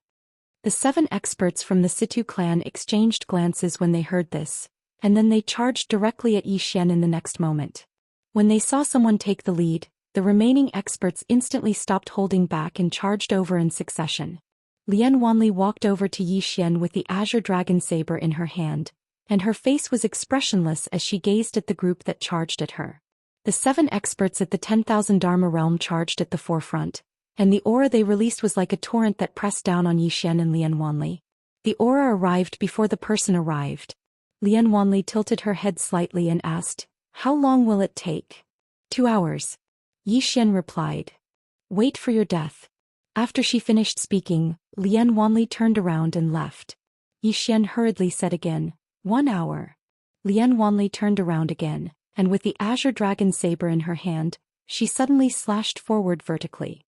The 7 experts from the Situ clan exchanged glances when they heard this, and then they charged directly at Yi Xian in the next moment. When they saw someone take the lead, the remaining experts instantly stopped holding back and charged over in succession. Lian Wanli walked over to Yi Xian with the Azure Dragon Saber in her hand, and her face was expressionless as she gazed at the group that charged at her. The 7 experts at the 10,000 Dharma realm charged at the forefront, and the aura they released was like a torrent that pressed down on Yi Xian and Lian Wanli. The aura arrived before the person arrived. Lian Wanli tilted her head slightly and asked, "How long will it take?" 2 hours. Yi Xian replied. "Wait for your death." After she finished speaking, Lian Wanli turned around and left. Yi Xian hurriedly said again, 1 hour. Lian Wanli turned around again, and with the Azure Dragon Saber in her hand, she suddenly slashed forward vertically.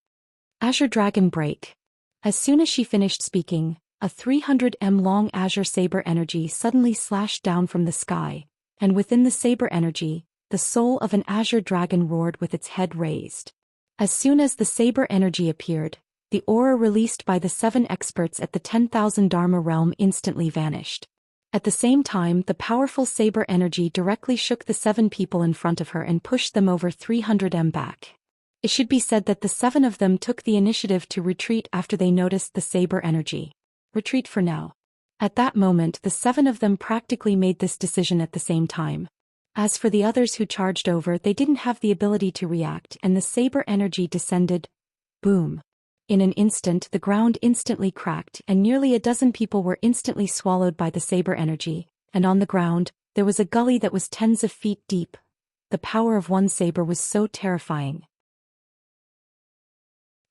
Azure Dragon Break. As soon as she finished speaking, a 300 m long Azure Saber energy suddenly slashed down from the sky, and within the saber energy, the soul of an Azure Dragon roared with its head raised. As soon as the saber energy appeared, the aura released by the 7 experts at the 10,000 Dharma realm instantly vanished. At the same time, the powerful saber energy directly shook the 7 people in front of her and pushed them over 300 m back. It should be said that the 7 of them took the initiative to retreat after they noticed the saber energy. Retreat for now. At that moment, the 7 of them practically made this decision at the same time. As for the others who charged over, they didn't have the ability to react, and the saber energy descended. Boom. In an instant, the ground instantly cracked, and nearly a dozen people were instantly swallowed by the saber energy, and on the ground, there was a gully that was tens of feet deep. The power of one saber was so terrifying.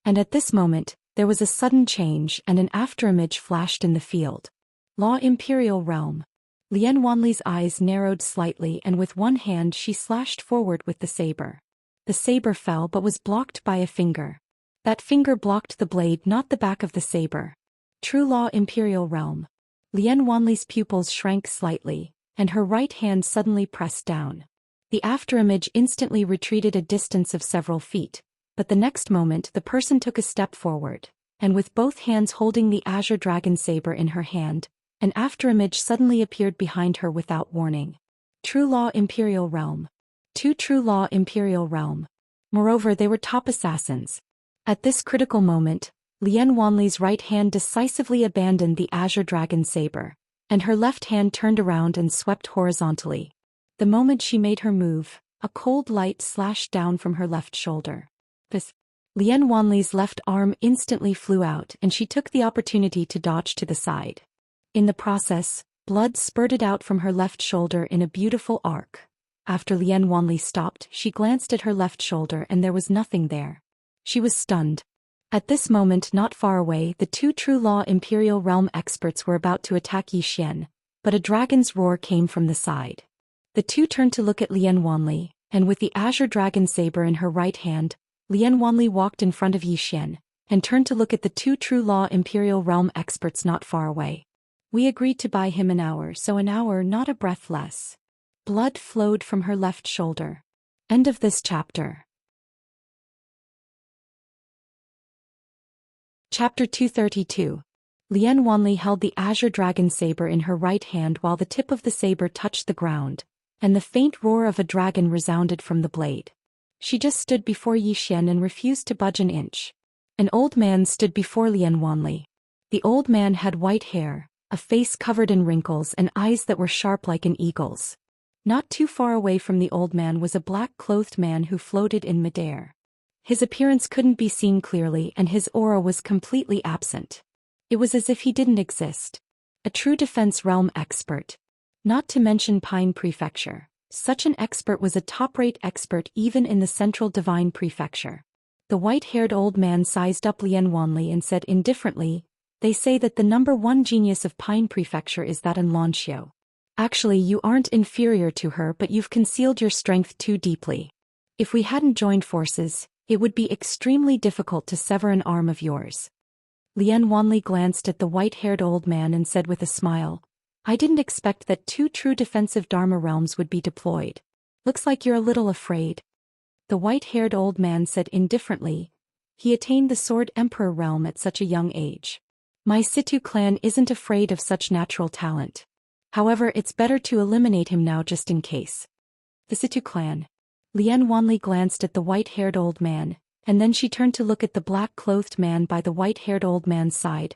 And at this moment, there was a sudden change and an afterimage flashed in the field. Law Imperial Realm. Lian Wanli's eyes narrowed slightly, and with one hand she slashed forward with the saber. The saber fell but was blocked by a finger. That finger blocked the blade, not the back of the saber. True Law Imperial Realm. Lian Wanli's pupils shrank slightly, and her right hand suddenly pressed down. The afterimage instantly retreated a distance of several feet, but the next moment the person took a step forward, and with both hands holding the Azure Dragon Saber in her hand, an afterimage suddenly appeared behind her without warning. True Law Imperial Realm. 2 True Law Imperial Realm. Moreover, they were top assassins. At this critical moment, Lian Wanli's right hand decisively abandoned the Azure Dragon Saber, and her left hand turned around and swept horizontally. The moment she made her move, a cold light slashed down from her left shoulder. Lian Wanli's left arm instantly flew out, and she took the opportunity to dodge to the side. In the process, blood spurted out from her left shoulder in a beautiful arc. After Lian Wanli stopped, she glanced at her left shoulder and there was nothing there. She was stunned. At this moment, not far away, the 2 True Law Imperial Realm experts were about to attack Yi Xian, but a dragon's roar came from the side. The 2 turned to look at Lian Wanli, and with the Azure Dragon Saber in her right hand, Lian Wanli walked in front of Yi Xian, and turned to look at the 2 True Law Imperial Realm experts not far away. We agreed to buy him an hour, so an hour, not a breath less. Blood flowed from her left shoulder. End of this chapter. Chapter 232. Lian Wanli held the Azure Dragon Saber in her right hand while the tip of the saber touched the ground, and the faint roar of a dragon resounded from the blade. She just stood before Yi Xian and refused to budge an inch. An old man stood before Lian Wanli. The old man had white hair, a face covered in wrinkles and eyes that were sharp like an eagle's. Not too far away from the old man was a black-clothed man who floated in midair. His appearance couldn't be seen clearly and his aura was completely absent. It was as if he didn't exist. A true defense realm expert. Not to mention Pine Prefecture. Such an expert was a top-rate expert even in the Central Divine Prefecture. The white-haired old man sized up Lian Wanli and said indifferently, "They say that the #1 genius of Pine Prefecture is that in Xianxia. Actually, you aren't inferior to her, but you've concealed your strength too deeply. If we hadn't joined forces, it would be extremely difficult to sever an arm of yours." Lian Wanli glanced at the white-haired old man and said with a smile, "I didn't expect that 2 true defensive Dharma realms would be deployed. Looks like you're a little afraid." The white-haired old man said indifferently, "He attained the Sword Emperor realm at such a young age. My Situ clan isn't afraid of such natural talent. However, it's better to eliminate him now just in case." The Situ clan. Lian Wanli glanced at the white-haired old man, and then she turned to look at the black-clothed man by the white-haired old man's side.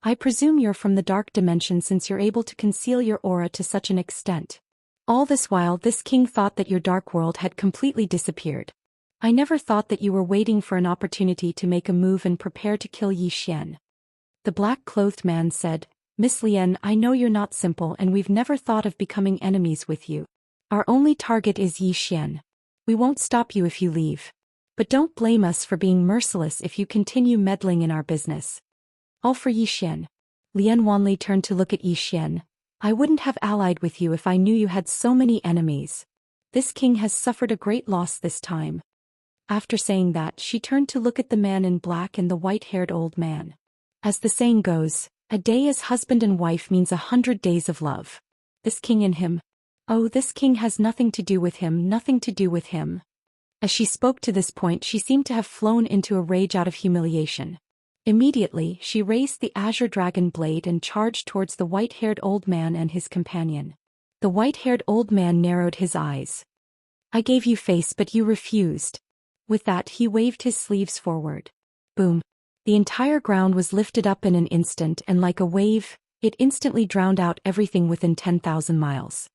"I presume you're from the dark dimension since you're able to conceal your aura to such an extent." All this while this king thought that your dark world had completely disappeared. "I never thought that you were waiting for an opportunity to make a move and prepare to kill Yi Xian." The black-clothed man said, "Miss Lian, I know you're not simple and we've never thought of becoming enemies with you. Our only target is Yi Xian. We won't stop you if you leave. But don't blame us for being merciless if you continue meddling in our business." All for Yi Xian. Lian Wanli turned to look at Yi Xian. "I wouldn't have allied with you if I knew you had so many enemies. This king has suffered a great loss this time." After saying that, she turned to look at the man in black and the white-haired old man. As the saying goes, a day as husband and wife means 100 days of love. This king and him. Oh, this king has nothing to do with him, nothing to do with him. As she spoke to this point, she seemed to have flown into a rage out of humiliation. Immediately, she raised the azure dragon blade and charged towards the white-haired old man and his companion. The white-haired old man narrowed his eyes. "I gave you face but you refused." With that he waved his sleeves forward. Boom. The entire ground was lifted up in an instant and like a wave, it instantly drowned out everything within 10,000 miles.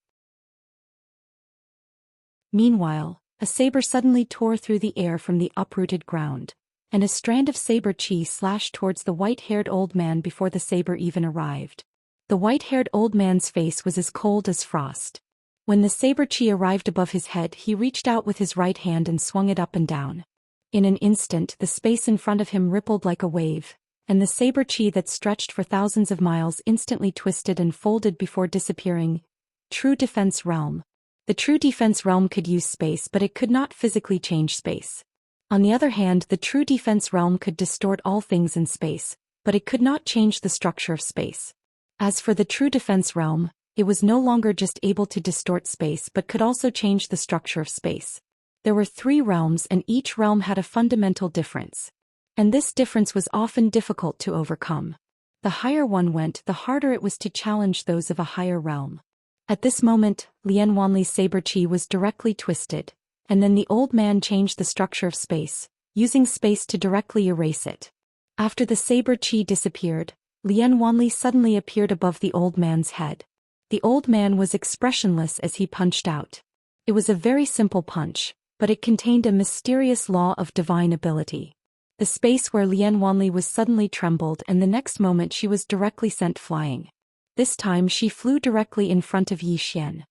Meanwhile, a saber suddenly tore through the air from the uprooted ground, and a strand of saber chi slashed towards the white-haired old man before the saber even arrived. The white-haired old man's face was as cold as frost. When the saber chi arrived above his head, he reached out with his right hand and swung it up and down. In an instant, the space in front of him rippled like a wave, and the saber chi that stretched for thousands of miles instantly twisted and folded before disappearing. True Defense Realm. The True Defense Realm could use space, but it could not physically change space. On the other hand, the True Defense Realm could distort all things in space, but it could not change the structure of space. As for the True Defense Realm, it was no longer just able to distort space but could also change the structure of space. There were 3 realms and each realm had a fundamental difference. And this difference was often difficult to overcome. The higher one went, the harder it was to challenge those of a higher realm. At this moment, Lian Wanli's saber chi was directly twisted, and then the old man changed the structure of space, using space to directly erase it. After the saber chi disappeared, Lian Wanli suddenly appeared above the old man's head. The old man was expressionless as he punched out. It was a very simple punch, but it contained a mysterious law of divine ability. The space where Lian Wanli was suddenly trembled, and the next moment she was directly sent flying. This time she flew directly in front of Yi Xian.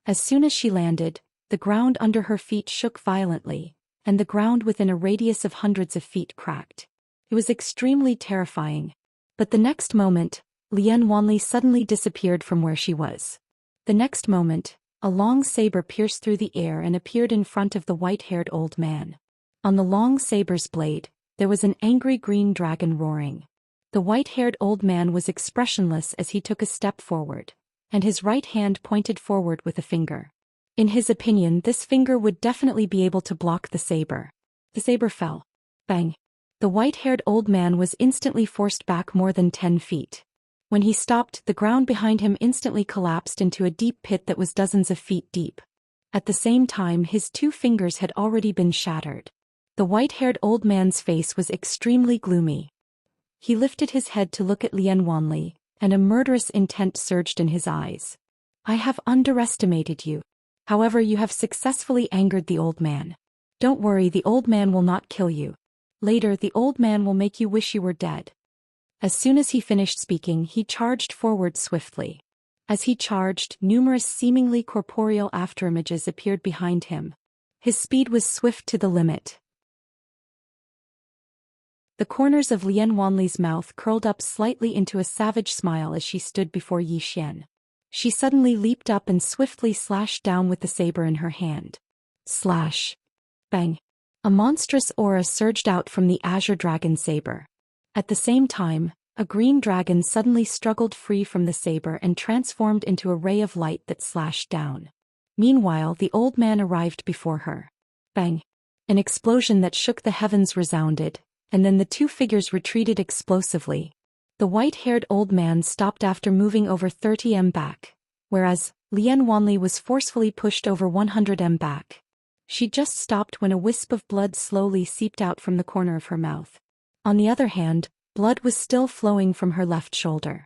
As soon as she landed, the ground under her feet shook violently, and the ground within a radius of hundreds of feet cracked. It was extremely terrifying. But the next moment, Lian Wanli suddenly disappeared from where she was. The next moment, a long saber pierced through the air and appeared in front of the white-haired old man. On the long saber's blade, there was an angry green dragon roaring. The white-haired old man was expressionless as he took a step forward, and his right hand pointed forward with a finger. In his opinion, this finger would definitely be able to block the saber. The saber fell. Bang! The white-haired old man was instantly forced back more than 10 feet. When he stopped, the ground behind him instantly collapsed into a deep pit that was dozens of feet deep. At the same time his 2 fingers had already been shattered. The white-haired old man's face was extremely gloomy. He lifted his head to look at Lian Wanli, and a murderous intent surged in his eyes. I have underestimated you. However, you have successfully angered the old man. Don't worry, the old man will not kill you. Later the old man will make you wish you were dead. As soon as he finished speaking, he charged forward swiftly. As he charged, numerous seemingly corporeal afterimages appeared behind him. His speed was swift to the limit. The corners of Lian Wanli's mouth curled up slightly into a savage smile as she stood before Zhou Xian. She suddenly leaped up and swiftly slashed down with the saber in her hand. Slash. Bang. A monstrous aura surged out from the azure dragon saber. At the same time, a green dragon suddenly struggled free from the saber and transformed into a ray of light that slashed down. Meanwhile, the old man arrived before her. Bang. An explosion that shook the heavens resounded, and then the 2 figures retreated explosively. The white-haired old man stopped after moving over 30 m back, whereas Lian Wanli was forcefully pushed over 100 m back. She just stopped when a wisp of blood slowly seeped out from the corner of her mouth. On the other hand, blood was still flowing from her left shoulder.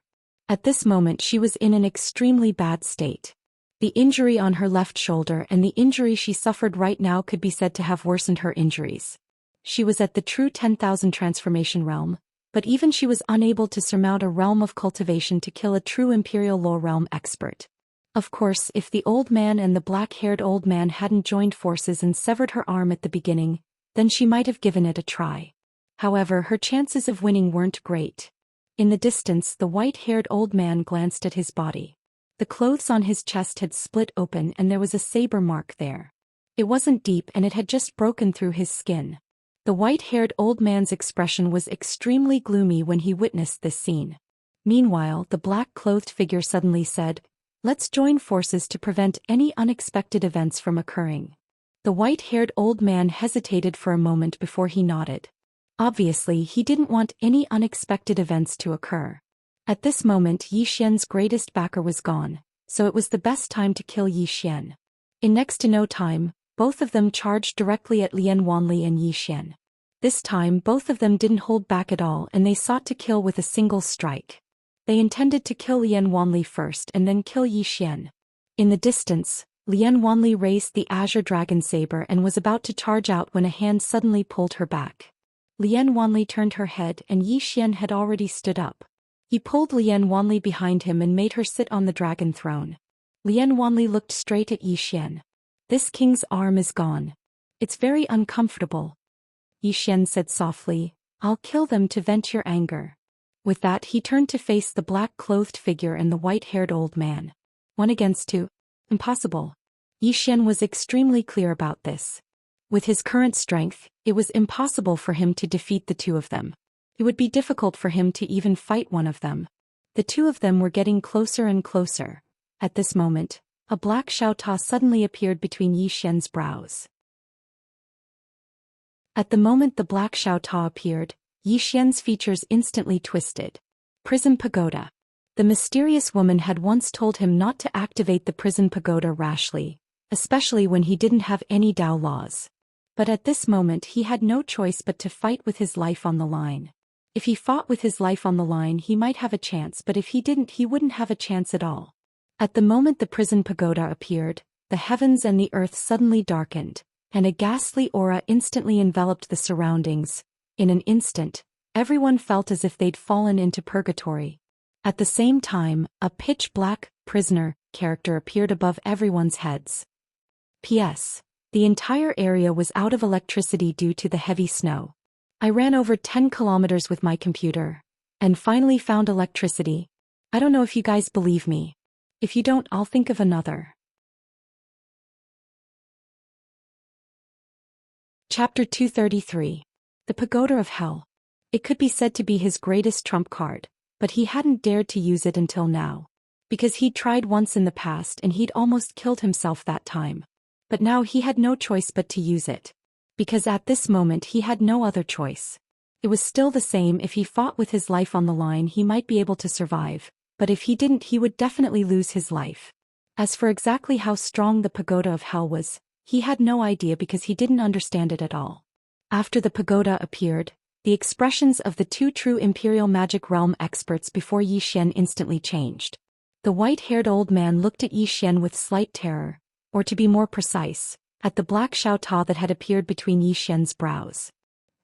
At this moment she was in an extremely bad state. The injury on her left shoulder and the injury she suffered right now could be said to have worsened her injuries. She was at the true 10,000 transformation realm, but even she was unable to surmount a realm of cultivation to kill a true Imperial Law realm expert. Of course, if the old man and the black-haired old man hadn't joined forces and severed her arm at the beginning, then she might have given it a try. However, her chances of winning weren't great. In the distance, the white-haired old man glanced at his body. The clothes on his chest had split open and there was a saber mark there. It wasn't deep and it had just broken through his skin. The white-haired old man's expression was extremely gloomy when he witnessed this scene. Meanwhile, the black-clothed figure suddenly said, "Let's join forces to prevent any unexpected events from occurring." The white-haired old man hesitated for a moment before he nodded. Obviously, he didn't want any unexpected events to occur. At this moment, Zhou Xian's greatest backer was gone, so it was the best time to kill Zhou Xian. In next to no time, both of them charged directly at Lian Wanli and Zhou Xian. This time both of them didn't hold back at all and they sought to kill with a single strike. They intended to kill Lian Wanli first and then kill Zhou Xian. In the distance, Lian Wanli raised the azure dragon saber and was about to charge out when a hand suddenly pulled her back. Lian Wanli turned her head and Zhou Xian had already stood up. He pulled Lian Wanli behind him and made her sit on the dragon throne. Lian Wanli looked straight at Zhou Xian. "This king's arm is gone. It's very uncomfortable." Zhou Xian said softly, "I'll kill them to vent your anger." With that he turned to face the black-clothed figure and the white-haired old man. 1 against 2. Impossible. Zhou Xian was extremely clear about this. With his current strength, it was impossible for him to defeat the 2 of them. It would be difficult for him to even fight one of them. The 2 of them were getting closer and closer. At this moment, a black xiaota suddenly appeared between Zhou Xian's brows. At the moment the black xiaota appeared, Zhou Xian's features instantly twisted. Prison Pagoda. The mysterious woman had once told him not to activate the prison pagoda rashly, especially when he didn't have any Dao laws. But at this moment he had no choice but to fight with his life on the line. If he fought with his life on the line he might have a chance, but if he didn't he wouldn't have a chance at all. At the moment the prison pagoda appeared, the heavens and the earth suddenly darkened, and a ghastly aura instantly enveloped the surroundings. In an instant, everyone felt as if they'd fallen into purgatory. At the same time, a pitch-black prisoner character appeared above everyone's heads. P.S. The entire area was out of electricity due to the heavy snow. I ran over 10 kilometers with my computer, and finally found electricity. I don't know if you guys believe me. If you don't, I'll think of another. Chapter 233. The Pagoda of Hell. It could be said to be his greatest trump card, but he hadn't dared to use it until now. Because he'd tried once in the past and he'd almost killed himself that time. But now he had no choice but to use it. Because at this moment he had no other choice. It was still the same: if he fought with his life on the line he might be able to survive, but if he didn't he would definitely lose his life. As for exactly how strong the pagoda of hell was, he had no idea because he didn't understand it at all. After the pagoda appeared, the expressions of the two true Imperial Magic Realm experts before Yi Xian instantly changed. The white-haired old man looked at Yi Xian with slight terror, or to be more precise, at the black xiaota that had appeared between Yi Xian's brows.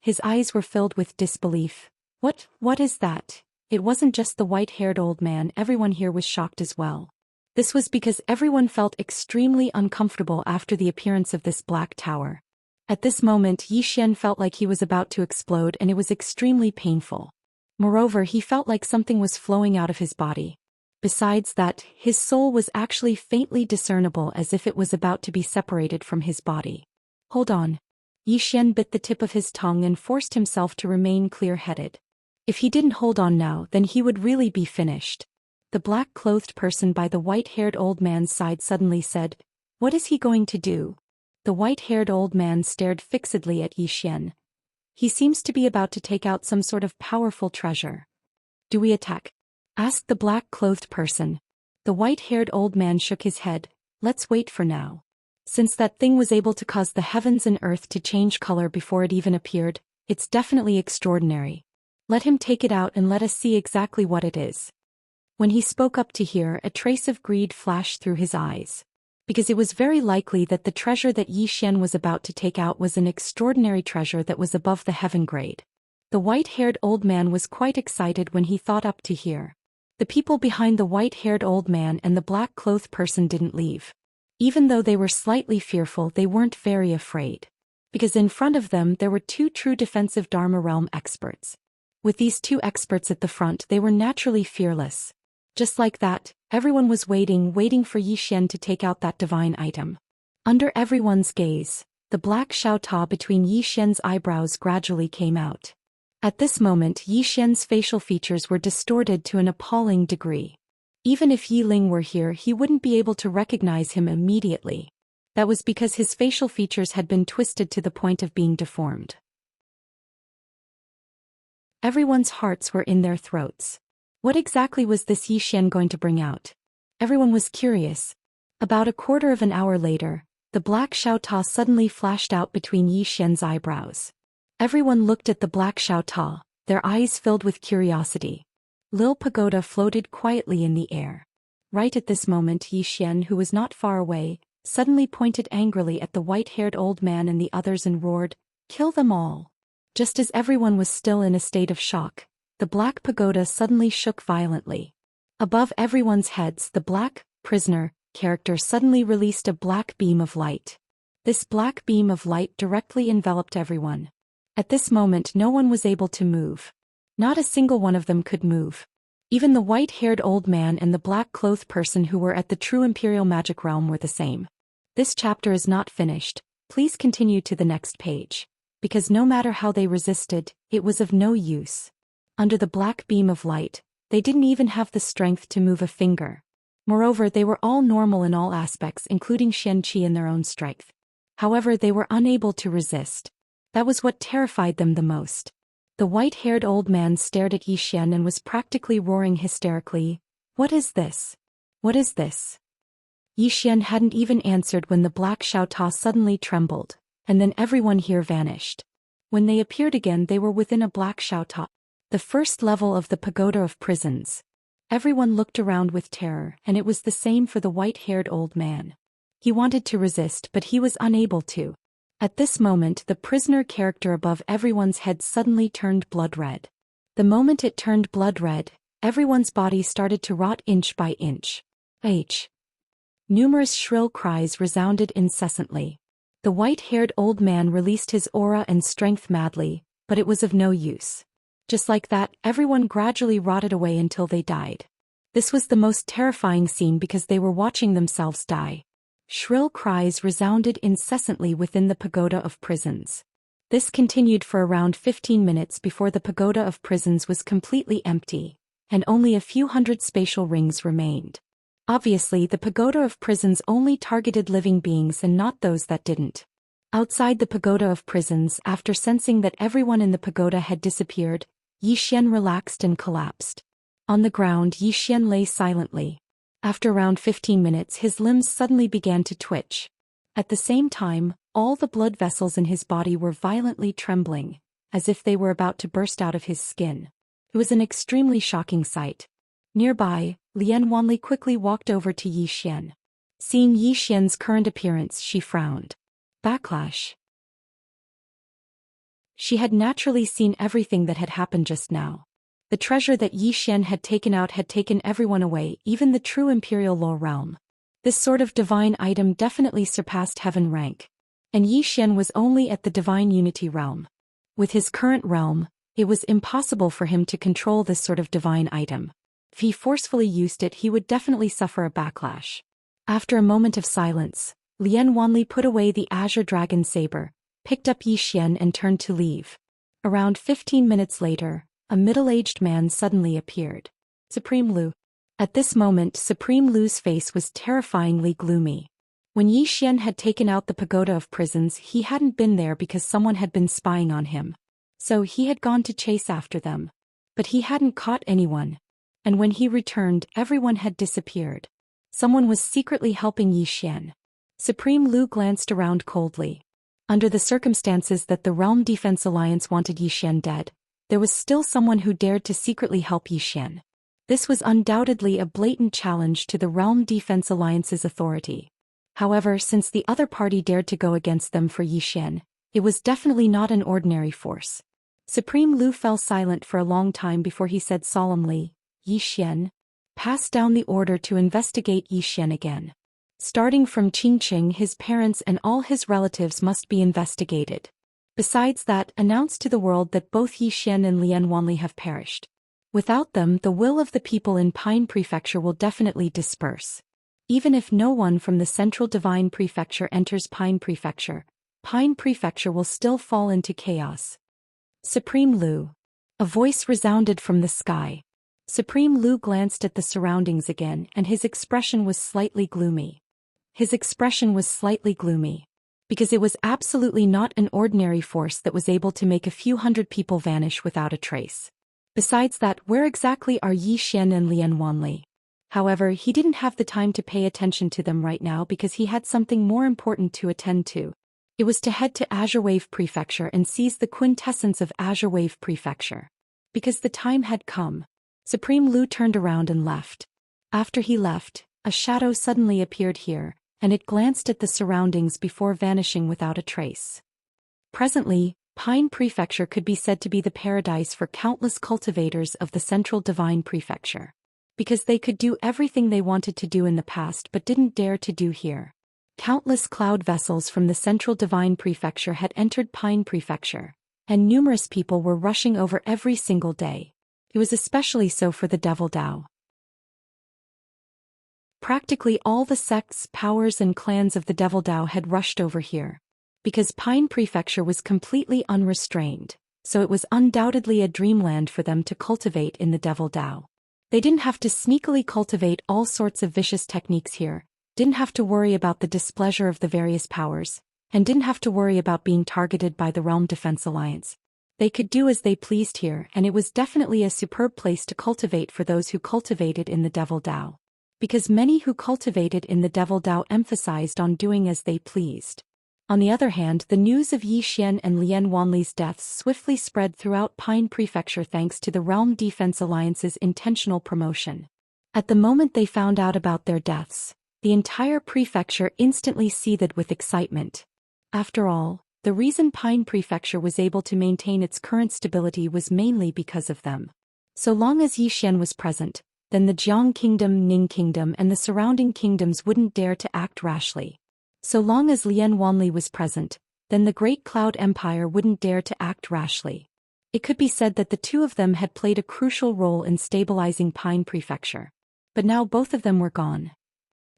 His eyes were filled with disbelief. What is that? It wasn't just the white-haired old man, everyone here was shocked as well. This was because everyone felt extremely uncomfortable after the appearance of this black tower. At this moment Yi Xian felt like he was about to explode and it was extremely painful. Moreover, he felt like something was flowing out of his body. Besides that, his soul was actually faintly discernible as if it was about to be separated from his body. Hold on. Yi Xian bit the tip of his tongue and forced himself to remain clear-headed. If he didn't hold on now, then he would really be finished. The black-clothed person by the white-haired old man's side suddenly said, "What is he going to do?" The white-haired old man stared fixedly at Yi Xian. He seems to be about to take out some sort of powerful treasure. "Do we attack?" asked the black-clothed person. The white-haired old man shook his head. "Let's wait for now. Since that thing was able to cause the heavens and earth to change color before it even appeared, it's definitely extraordinary. Let him take it out and let us see exactly what it is." When he spoke up to hear, a trace of greed flashed through his eyes. Because it was very likely that the treasure that Yi Xian was about to take out was an extraordinary treasure that was above the heaven grade. The white-haired old man was quite excited when he thought up to hear. The people behind the white-haired old man and the black-clothed person didn't leave. Even though they were slightly fearful, they weren't very afraid. Because in front of them there were two true defensive Dharma realm experts. With these two experts at the front, they were naturally fearless. Just like that, everyone was waiting for Yi Xian to take out that divine item. Under everyone's gaze, the black xiaota between Yi Xian's eyebrows gradually came out. At this moment Yi Xian's facial features were distorted to an appalling degree. Even if Yi Ling were here, he wouldn't be able to recognize him immediately. That was because his facial features had been twisted to the point of being deformed. Everyone's hearts were in their throats. What exactly was this Yi Xian going to bring out? Everyone was curious. About a quarter of an hour later, the black xiaota suddenly flashed out between Yi Xian's eyebrows. Everyone looked at the black xiaota, their eyes filled with curiosity. Lil Pagoda floated quietly in the air. Right at this moment Yi Xian, who was not far away, suddenly pointed angrily at the white-haired old man and the others and roared, "Kill them all!" Just as everyone was still in a state of shock, the black pagoda suddenly shook violently. Above everyone's heads, the black prisoner character suddenly released a black beam of light. This black beam of light directly enveloped everyone. At this moment no one was able to move. Not a single one of them could move. Even the white-haired old man and the black-clothed person who were at the true Imperial Magic Realm were the same. This chapter is not finished. Please continue to the next page. Because no matter how they resisted, it was of no use. Under the black beam of light, they didn't even have the strength to move a finger. Moreover, they were all normal in all aspects, including Xianxia in their own strength. However, they were unable to resist. That was what terrified them the most. The white-haired old man stared at Yi Xian and was practically roaring hysterically, "What is this? What is this?" Yi Xian hadn't even answered when the black xiaota suddenly trembled, and then everyone here vanished. When they appeared again, they were within a black xiaota, the first level of the pagoda of prisons. Everyone looked around with terror, and it was the same for the white-haired old man. He wanted to resist, but he was unable to. At this moment, the prisoner character above everyone's head suddenly turned blood red. The moment it turned blood red, everyone's body started to rot inch by inch. Numerous shrill cries resounded incessantly. The white-haired old man released his aura and strength madly, but it was of no use. Just like that, everyone gradually rotted away until they died. This was the most terrifying scene because they were watching themselves die. Shrill cries resounded incessantly within the pagoda of prisons. This continued for around 15 minutes before the pagoda of prisons was completely empty, and only a few hundred spatial rings remained. Obviously, the pagoda of prisons only targeted living beings and not those that didn't. Outside the pagoda of prisons, after sensing that everyone in the pagoda had disappeared, Yi Xian relaxed and collapsed. On the ground, Yi Xian lay silently. After around 15 minutes his limbs suddenly began to twitch. At the same time, all the blood vessels in his body were violently trembling, as if they were about to burst out of his skin. It was an extremely shocking sight. Nearby, Lian Wanli quickly walked over to Yi Xian. Seeing Yi Xian's current appearance, she frowned. Backlash. She had naturally seen everything that had happened just now. The treasure that Yi Xian had taken out had taken everyone away, even the true imperial law realm. This sort of divine item definitely surpassed heaven rank. And Yi Xian was only at the divine unity realm. With his current realm, it was impossible for him to control this sort of divine item. If he forcefully used it, he would definitely suffer a backlash. After a moment of silence, Lian Wanli put away the azure dragon saber, picked up Yi Xian and turned to leave. Around 15 minutes later, a middle-aged man suddenly appeared. Supreme Lu. At this moment Supreme Lu's face was terrifyingly gloomy. When Yi Xian had taken out the pagoda of prisons, he hadn't been there because someone had been spying on him. So he had gone to chase after them. But he hadn't caught anyone. And when he returned, everyone had disappeared. Someone was secretly helping Yi Xian. Supreme Lu glanced around coldly. Under the circumstances that the Realm Defense Alliance wanted Yi Xian dead, there was still someone who dared to secretly help Yi Xian. This was undoubtedly a blatant challenge to the Realm Defense Alliance's authority. However, since the other party dared to go against them for Yi Xian, it was definitely not an ordinary force. Supreme Lu fell silent for a long time before he said solemnly, Yi Xian, pass down the order to investigate Yi Xian again. Starting from Qingqing, his parents and all his relatives must be investigated. Besides that, announce to the world that both Yi Xian and Lian Wanli have perished. Without them, the will of the people in Pine Prefecture will definitely disperse. Even if no one from the Central Divine Prefecture enters Pine Prefecture will still fall into chaos. Supreme Lu. A voice resounded from the sky. Supreme Lu glanced at the surroundings again and his expression was slightly gloomy. Because it was absolutely not an ordinary force that was able to make a few hundred people vanish without a trace. Besides that, where exactly are Yi Xian and Lian Wanli? However, he didn't have the time to pay attention to them right now because he had something more important to attend to. It was to head to Azure Wave Prefecture and seize the quintessence of Azure Wave Prefecture. Because the time had come. Supreme Lu turned around and left. After he left, a shadow suddenly appeared here, and it glanced at the surroundings before vanishing without a trace. Presently, Pine Prefecture could be said to be the paradise for countless cultivators of the Central Divine Prefecture. Because they could do everything they wanted to do in the past but didn't dare to do here. Countless cloud vessels from the Central Divine Prefecture had entered Pine Prefecture, and numerous people were rushing over every single day. It was especially so for the Devil Dao. Practically all the sects, powers and clans of the Devil Dao had rushed over here. Because Pine Prefecture was completely unrestrained, so it was undoubtedly a dreamland for them to cultivate in the Devil Dao. They didn't have to sneakily cultivate all sorts of vicious techniques here, didn't have to worry about the displeasure of the various powers, and didn't have to worry about being targeted by the Realm Defense Alliance. They could do as they pleased here, and it was definitely a superb place to cultivate for those who cultivated in the Devil Dao. Because many who cultivated in the Devil Dao emphasized on doing as they pleased. On the other hand, the news of Yi Xian and Lian Wanli's deaths swiftly spread throughout Pine Prefecture thanks to the Realm Defense Alliance's intentional promotion. At the moment they found out about their deaths, the entire prefecture instantly seethed with excitement. After all, the reason Pine Prefecture was able to maintain its current stability was mainly because of them. So long as Yi Xian was present, then the Jiang Kingdom, Ning Kingdom and the surrounding kingdoms wouldn't dare to act rashly. So long as Lian Wanli was present, then the Great Cloud Empire wouldn't dare to act rashly. It could be said that the two of them had played a crucial role in stabilizing Pine Prefecture. But now both of them were gone.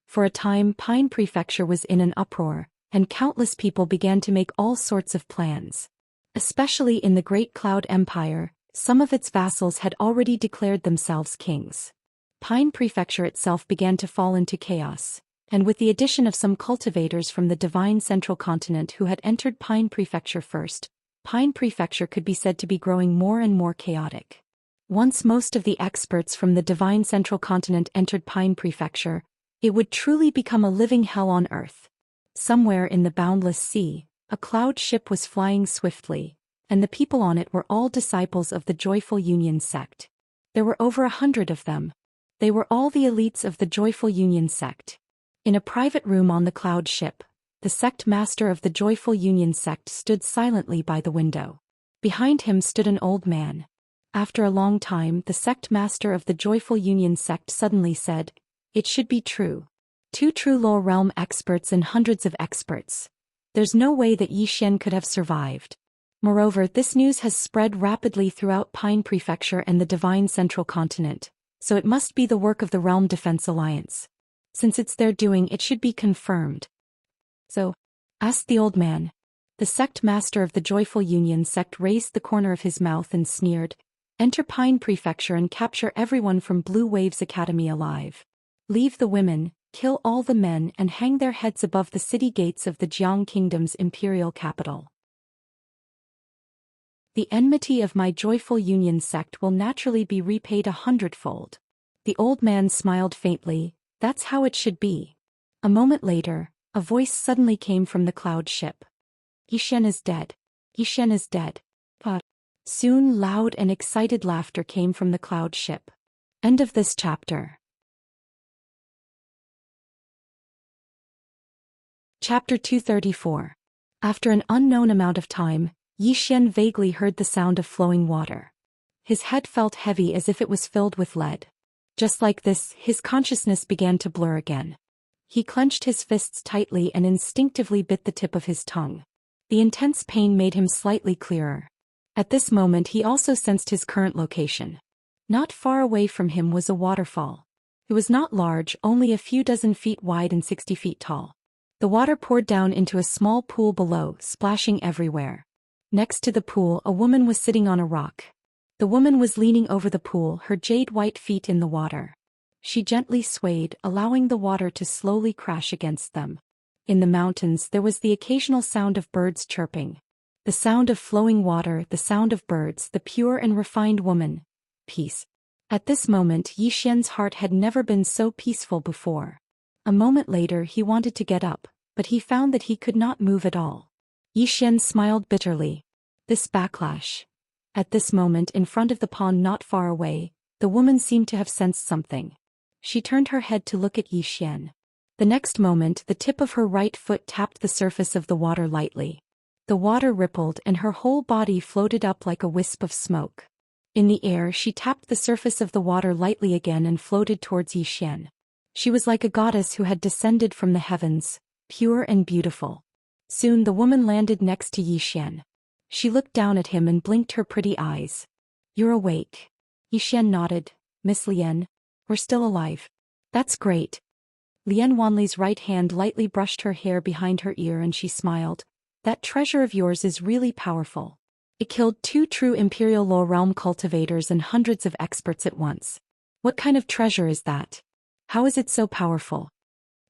For a time Pine Prefecture was in an uproar, and countless people began to make all sorts of plans. Especially in the Great Cloud Empire, some of its vassals had already declared themselves kings. Pine Prefecture itself began to fall into chaos. And with the addition of some cultivators from the Divine Central Continent who had entered Pine Prefecture first, Pine Prefecture could be said to be growing more and more chaotic. Once most of the experts from the divine central continent entered Pine Prefecture, it would truly become a living hell on earth. Somewhere in the boundless sea, a cloud ship was flying swiftly, and the people on it were all disciples of the Joyful Union sect. There were over 100 of them. They were all the elites of the Joyful Union sect. In a private room on the cloud ship, the sect master of the Joyful Union sect stood silently by the window. Behind him stood an old man. After a long time, the sect master of the Joyful Union sect suddenly said, "It should be true. 2 true lower realm experts and hundreds of experts. There's no way that Zhou Xian could have survived." Moreover, this news has spread rapidly throughout Pine Prefecture and the Divine Central Continent, so it must be the work of the Realm Defense Alliance. Since it's their doing, it should be confirmed. "So?" asked the old man. The sect master of the Joyful Union sect raised the corner of his mouth and sneered, "Enter Pine Prefecture and capture everyone from Blue Waves Academy alive. Leave the women, kill all the men and hang their heads above the city gates of the Jiang Kingdom's imperial capital. The enmity of my Joyful Union sect will naturally be repaid 100-fold. The old man smiled faintly. "That's how it should be." A moment later, a voice suddenly came from the cloud ship. "Zhou Xian is dead. Zhou Xian is dead." Soon loud and excited laughter came from the cloud ship. End of this chapter. Chapter 234. After an unknown amount of time, Zhou Xian vaguely heard the sound of flowing water. His head felt heavy as if it was filled with lead. Just like this, his consciousness began to blur again. He clenched his fists tightly and instinctively bit the tip of his tongue. The intense pain made him slightly clearer. At this moment he also sensed his current location. Not far away from him was a waterfall. It was not large, only a few dozen feet wide and 60 feet tall. The water poured down into a small pool below, splashing everywhere. Next to the pool, a woman was sitting on a rock. The woman was leaning over the pool, her jade-white feet in the water. She gently swayed, allowing the water to slowly crash against them. In the mountains there was the occasional sound of birds chirping. The sound of flowing water, the sound of birds, the pure and refined woman. Peace. At this moment Zhou Xian's heart had never been so peaceful before. A moment later he wanted to get up, but he found that he could not move at all. Zhou Xian smiled bitterly. This backlash. At this moment in front of the pond not far away, the woman seemed to have sensed something. She turned her head to look at Zhou Xian. The next moment the tip of her right foot tapped the surface of the water lightly. The water rippled and her whole body floated up like a wisp of smoke. In the air she tapped the surface of the water lightly again and floated towards Zhou Xian. She was like a goddess who had descended from the heavens, pure and beautiful. Soon the woman landed next to Zhou Xian. She looked down at him and blinked her pretty eyes. "You're awake." Zhou Xian nodded. "Miss Lian, we're still alive." "That's great." Lian Wanli's right hand lightly brushed her hair behind her ear and she smiled. "That treasure of yours is really powerful. It killed 2 true Imperial Low Realm cultivators and hundreds of experts at once. What kind of treasure is that? How is it so powerful?"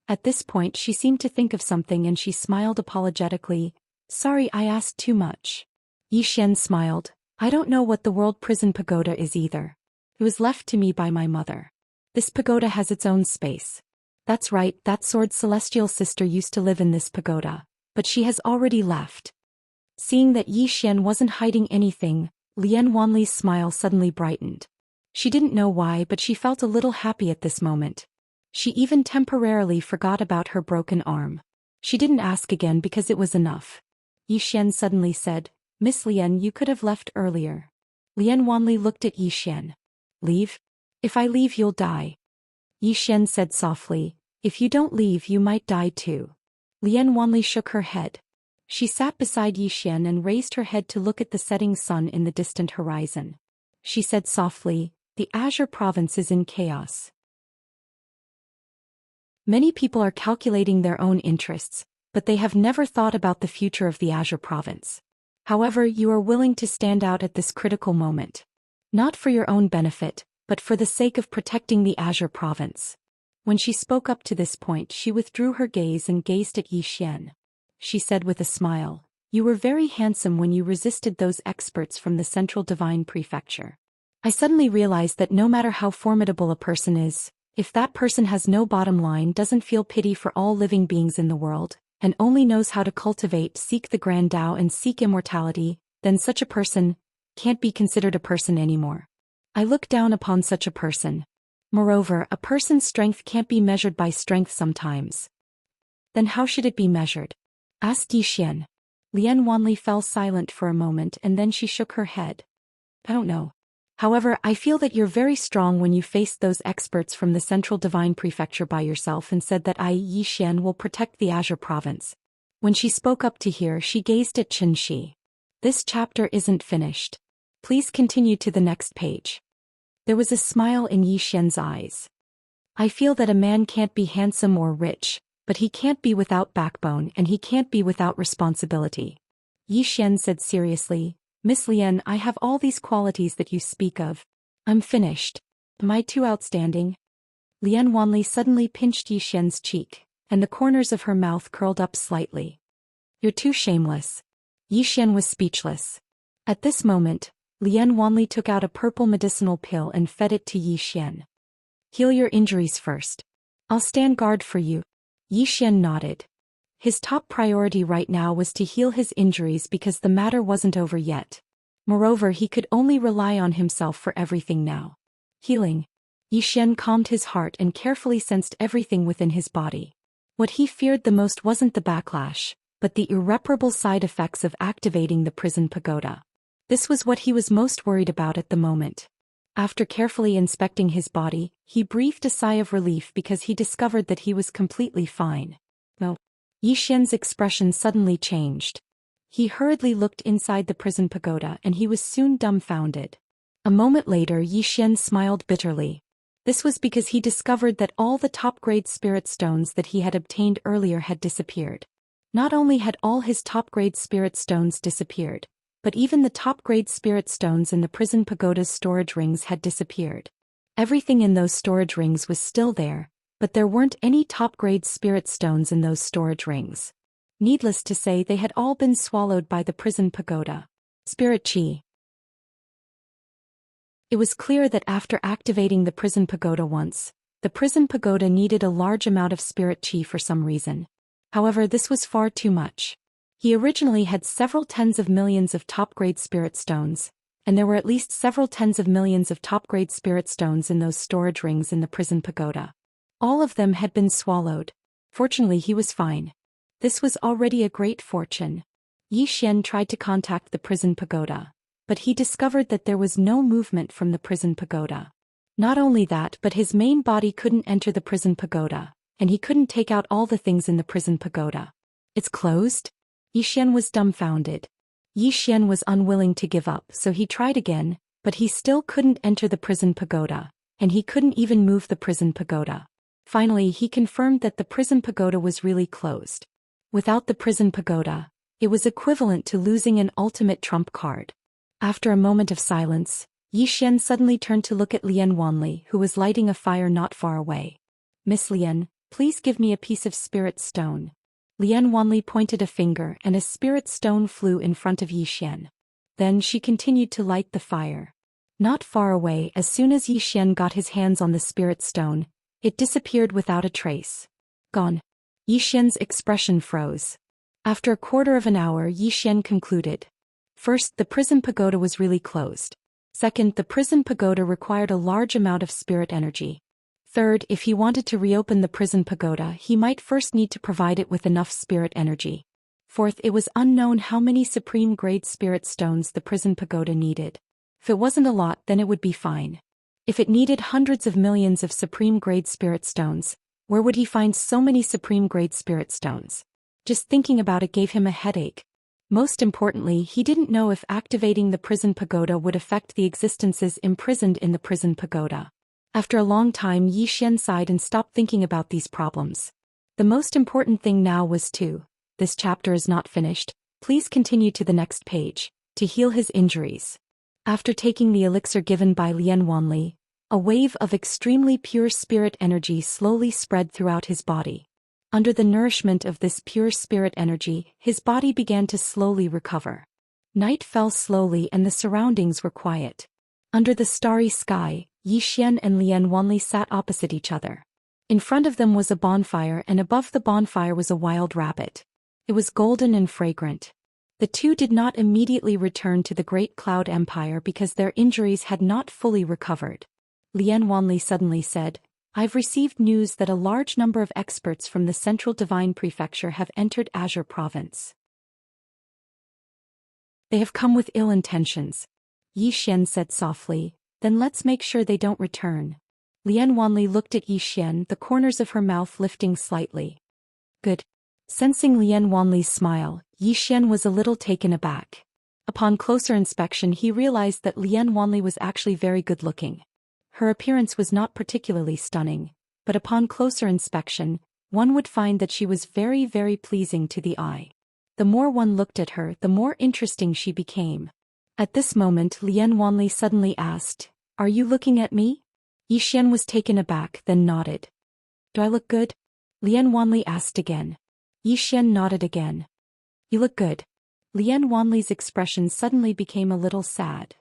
At this point she seemed to think of something and she smiled apologetically. "Sorry, I asked too much." Zhou Xian smiled. "I don't know what the World Prison Pagoda is either. It was left to me by my mother. This pagoda has its own space." "That's right, that Sword's celestial sister used to live in this pagoda, but she has already left." Seeing that Zhou Xian wasn't hiding anything, Lian Wanli's smile suddenly brightened. She didn't know why, but she felt a little happy at this moment. She even temporarily forgot about her broken arm. She didn't ask again because it was enough. Zhou Xian suddenly said, "Miss Lian, you could have left earlier." Lian Wanli looked at Zhou Xian. "Leave? If I leave you'll die." Zhou Xian said softly, "If you don't leave you might die too." Lian Wanli shook her head. She sat beside Zhou Xian and raised her head to look at the setting sun in the distant horizon. She said softly, "The Azure Province is in chaos. Many people are calculating their own interests, but they have never thought about the future of the Azure Province. However, you are willing to stand out at this critical moment. Not for your own benefit, but for the sake of protecting the Azure Province." When she spoke up to this point she withdrew her gaze and gazed at Zhou Xian. She said with a smile, "You were very handsome when you resisted those experts from the Central Divine Prefecture. I suddenly realized that no matter how formidable a person is, if that person has no bottom line, doesn't feel pity for all living beings in the world, and only knows how to cultivate, seek the grand Tao and seek immortality, then such a person can't be considered a person anymore. I look down upon such a person. Moreover, a person's strength can't be measured by strength sometimes. Then how should it be measured? Asked Zhou Xian. Lian Wanli fell silent for a moment and then she shook her head. I don't know. However, I feel that you're very strong when you faced those experts from the Central Divine Prefecture by yourself and said that I, Zhou Xian, will protect the Azure Province. When she spoke up to hear, she gazed at Xianxia. This chapter isn't finished. Please continue to the next page. There was a smile in Zhou Xian's eyes. I feel that a man can't be handsome or rich, but he can't be without backbone and he can't be without responsibility. Zhou Xian said seriously, Miss Lian, I have all these qualities that you speak of. I'm finished. Am I too outstanding? Lian Wanli suddenly pinched Zhou Xian's cheek, and the corners of her mouth curled up slightly. You're too shameless. Zhou Xian was speechless. At this moment, Lian Wanli took out a purple medicinal pill and fed it to Zhou Xian. Heal your injuries first. I'll stand guard for you. Zhou Xian nodded. His top priority right now was to heal his injuries because the matter wasn't over yet. Moreover, he could only rely on himself for everything now. Healing. Zhou Xian calmed his heart and carefully sensed everything within his body. What he feared the most wasn't the backlash, but the irreparable side effects of activating the prison pagoda. This was what he was most worried about at the moment. After carefully inspecting his body, he breathed a sigh of relief because he discovered that he was completely fine. No. Zhou Xian's expression suddenly changed. He hurriedly looked inside the prison pagoda and he was soon dumbfounded. A moment later, Zhou Xian smiled bitterly. This was because he discovered that all the top-grade spirit stones that he had obtained earlier had disappeared. Not only had all his top-grade spirit stones disappeared, but even the top-grade spirit stones in the prison pagoda's storage rings had disappeared. Everything in those storage rings was still there, but there weren't any top-grade spirit stones in those storage rings. Needless to say, they had all been swallowed by the prison pagoda. Spirit Qi. It was clear that after activating the prison pagoda once, the prison pagoda needed a large amount of spirit Qi for some reason. However, this was far too much. He originally had several tens of millions of top-grade spirit stones, and there were at least several tens of millions of top-grade spirit stones in those storage rings in the prison pagoda. All of them had been swallowed. Fortunately, he was fine. This was already a great fortune. Zhou Xian tried to contact the prison pagoda, but he discovered that there was no movement from the prison pagoda. Not only that, but his main body couldn't enter the prison pagoda, and he couldn't take out all the things in the prison pagoda. It's closed? Zhou Xian was dumbfounded. Zhou Xian was unwilling to give up, so he tried again, but he still couldn't enter the prison pagoda, and he couldn't even move the prison pagoda. Finally, he confirmed that the prison pagoda was really closed. Without the prison pagoda, it was equivalent to losing an ultimate trump card. After a moment of silence, Zhou Xian suddenly turned to look at Lian Wanli, who was lighting a fire not far away. Miss Lian, please give me a piece of spirit stone. Lian Wanli pointed a finger and a spirit stone flew in front of Zhou Xian. Then she continued to light the fire. Not far away, as soon as Zhou Xian got his hands on the spirit stone, it disappeared without a trace. Gone. Zhou Xian's expression froze. After a quarter of an hour, Zhou Xian concluded. First, the prison pagoda was really closed. Second, the prison pagoda required a large amount of spirit energy. Third, if he wanted to reopen the prison pagoda, he might first need to provide it with enough spirit energy. Fourth, it was unknown how many supreme-grade spirit stones the prison pagoda needed. If it wasn't a lot, then it would be fine. If it needed hundreds of millions of supreme-grade spirit stones, where would he find so many supreme-grade spirit stones? Just thinking about it gave him a headache. Most importantly, he didn't know if activating the prison pagoda would affect the existences imprisoned in the prison pagoda. After a long time, Zhou Xian sighed and stopped thinking about these problems. The most important thing now was to, this chapter is not finished, please continue to the next page, to heal his injuries. After taking the elixir given by Lian Wanli, a wave of extremely pure spirit energy slowly spread throughout his body. Under the nourishment of this pure spirit energy, his body began to slowly recover. Night fell slowly and the surroundings were quiet. Under the starry sky, Yi Xian and Lian Wanli sat opposite each other. In front of them was a bonfire, and above the bonfire was a wild rabbit. It was golden and fragrant. The two did not immediately return to the Great Cloud Empire because their injuries had not fully recovered. Lian Wanli suddenly said, "I've received news that a large number of experts from the Central Divine Prefecture have entered Azure Province. They have come with ill intentions." Yi Xian said softly, "Then let's make sure they don't return." Lian Wanli looked at Yi Xian, the corners of her mouth lifting slightly. "Good." Sensing Lian Wanli's smile, Yi Xian was a little taken aback. Upon closer inspection he realized that Lian Wanli was actually very good-looking. Her appearance was not particularly stunning, but upon closer inspection, one would find that she was very, very pleasing to the eye. The more one looked at her, the more interesting she became. At this moment Lian Wanli suddenly asked, "Are you looking at me?" Yi Xian was taken aback, then nodded. "Do I look good?" Lian Wanli asked again. Yi Xian nodded again. "You look good." Lian Wanli's expression suddenly became a little sad.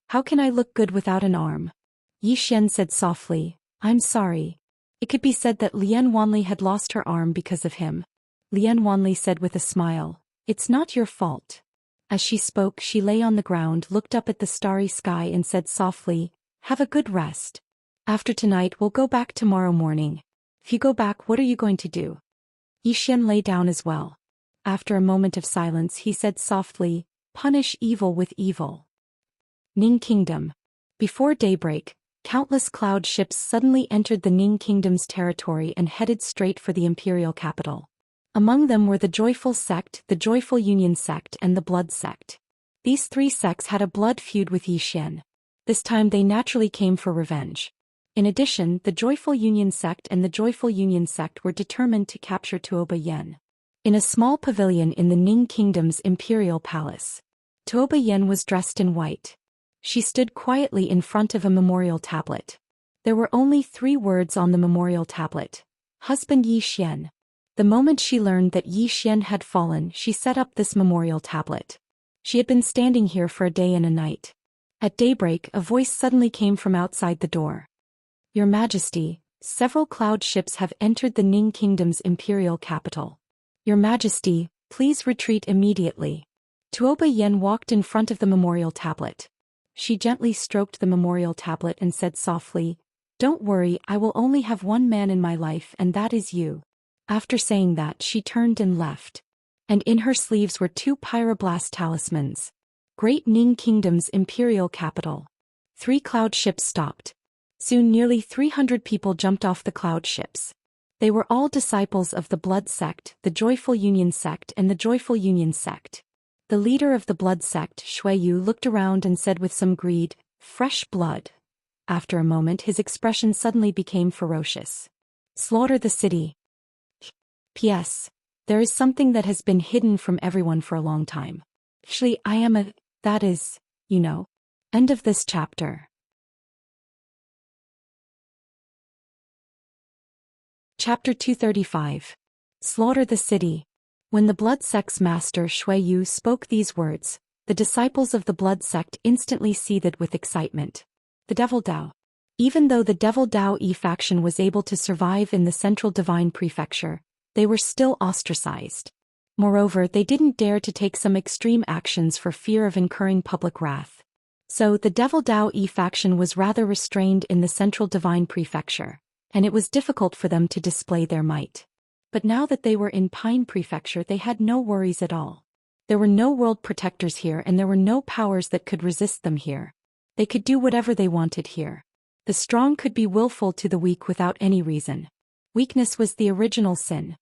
"How can I look good without an arm?" Yi Xian said softly, "I'm sorry." It could be said that Lian Wanli had lost her arm because of him. Lian Wanli said with a smile, "It's not your fault." As she spoke, she lay on the ground, looked up at the starry sky and said softly, "Have a good rest. After tonight we'll go back tomorrow morning. If you go back, what are you going to do?" Yi Xian lay down as well. After a moment of silence he said softly, "Punish evil with evil." Ning Kingdom. Before daybreak, countless cloud ships suddenly entered the Ning Kingdom's territory and headed straight for the imperial capital. Among them were the Joyful Sect, the Joyful Union Sect and the Blood Sect. These three sects had a blood feud with Yi Xian. This time they naturally came for revenge. In addition, the Joyful Union Sect and the Joyful Union Sect were determined to capture Tuoba Yen. In a small pavilion in the Ning Kingdom's imperial palace, Tuoba Yen was dressed in white. She stood quietly in front of a memorial tablet. There were only 3 words on the memorial tablet: "Husband Yi Xian." The moment she learned that Yi Xian had fallen, she set up this memorial tablet. She had been standing here for a day and a night. At daybreak, a voice suddenly came from outside the door. "Your Majesty, several cloud ships have entered the Ning Kingdom's imperial capital. Your Majesty, please retreat immediately." Tuoba Yen walked in front of the memorial tablet. She gently stroked the memorial tablet and said softly, "Don't worry, I will only have one man in my life, and that is you." After saying that, she turned and left. And in her sleeves were 2 pyroblast talismans. Great Ning Kingdom's imperial capital. 3 cloud ships stopped. Soon nearly 300 people jumped off the cloud ships. They were all disciples of the Blood Sect, the Joyful Union Sect and the Joyful Union Sect. The leader of the Blood Sect, Shuiyu, looked around and said with some greed, "Fresh blood." After a moment his expression suddenly became ferocious. "Slaughter the city." P.S. There is something that has been hidden from everyone for a long time. Actually, that is, you know. End of this chapter. Chapter 235. Slaughter the City. When the Blood Sect's master Shuiyu spoke these words, the disciples of the Blood Sect instantly seethed with excitement. The Devil Dao. Even though the Devil Dao faction was able to survive in the Central Divine Prefecture, they were still ostracized. Moreover, they didn't dare to take some extreme actions for fear of incurring public wrath. So the Devil Dao faction was rather restrained in the Central Divine Prefecture, and it was difficult for them to display their might. But now that they were in Pine Prefecture, they had no worries at all. There were no world protectors here, and there were no powers that could resist them here. They could do whatever they wanted here. The strong could be willful to the weak without any reason. Weakness was the original sin.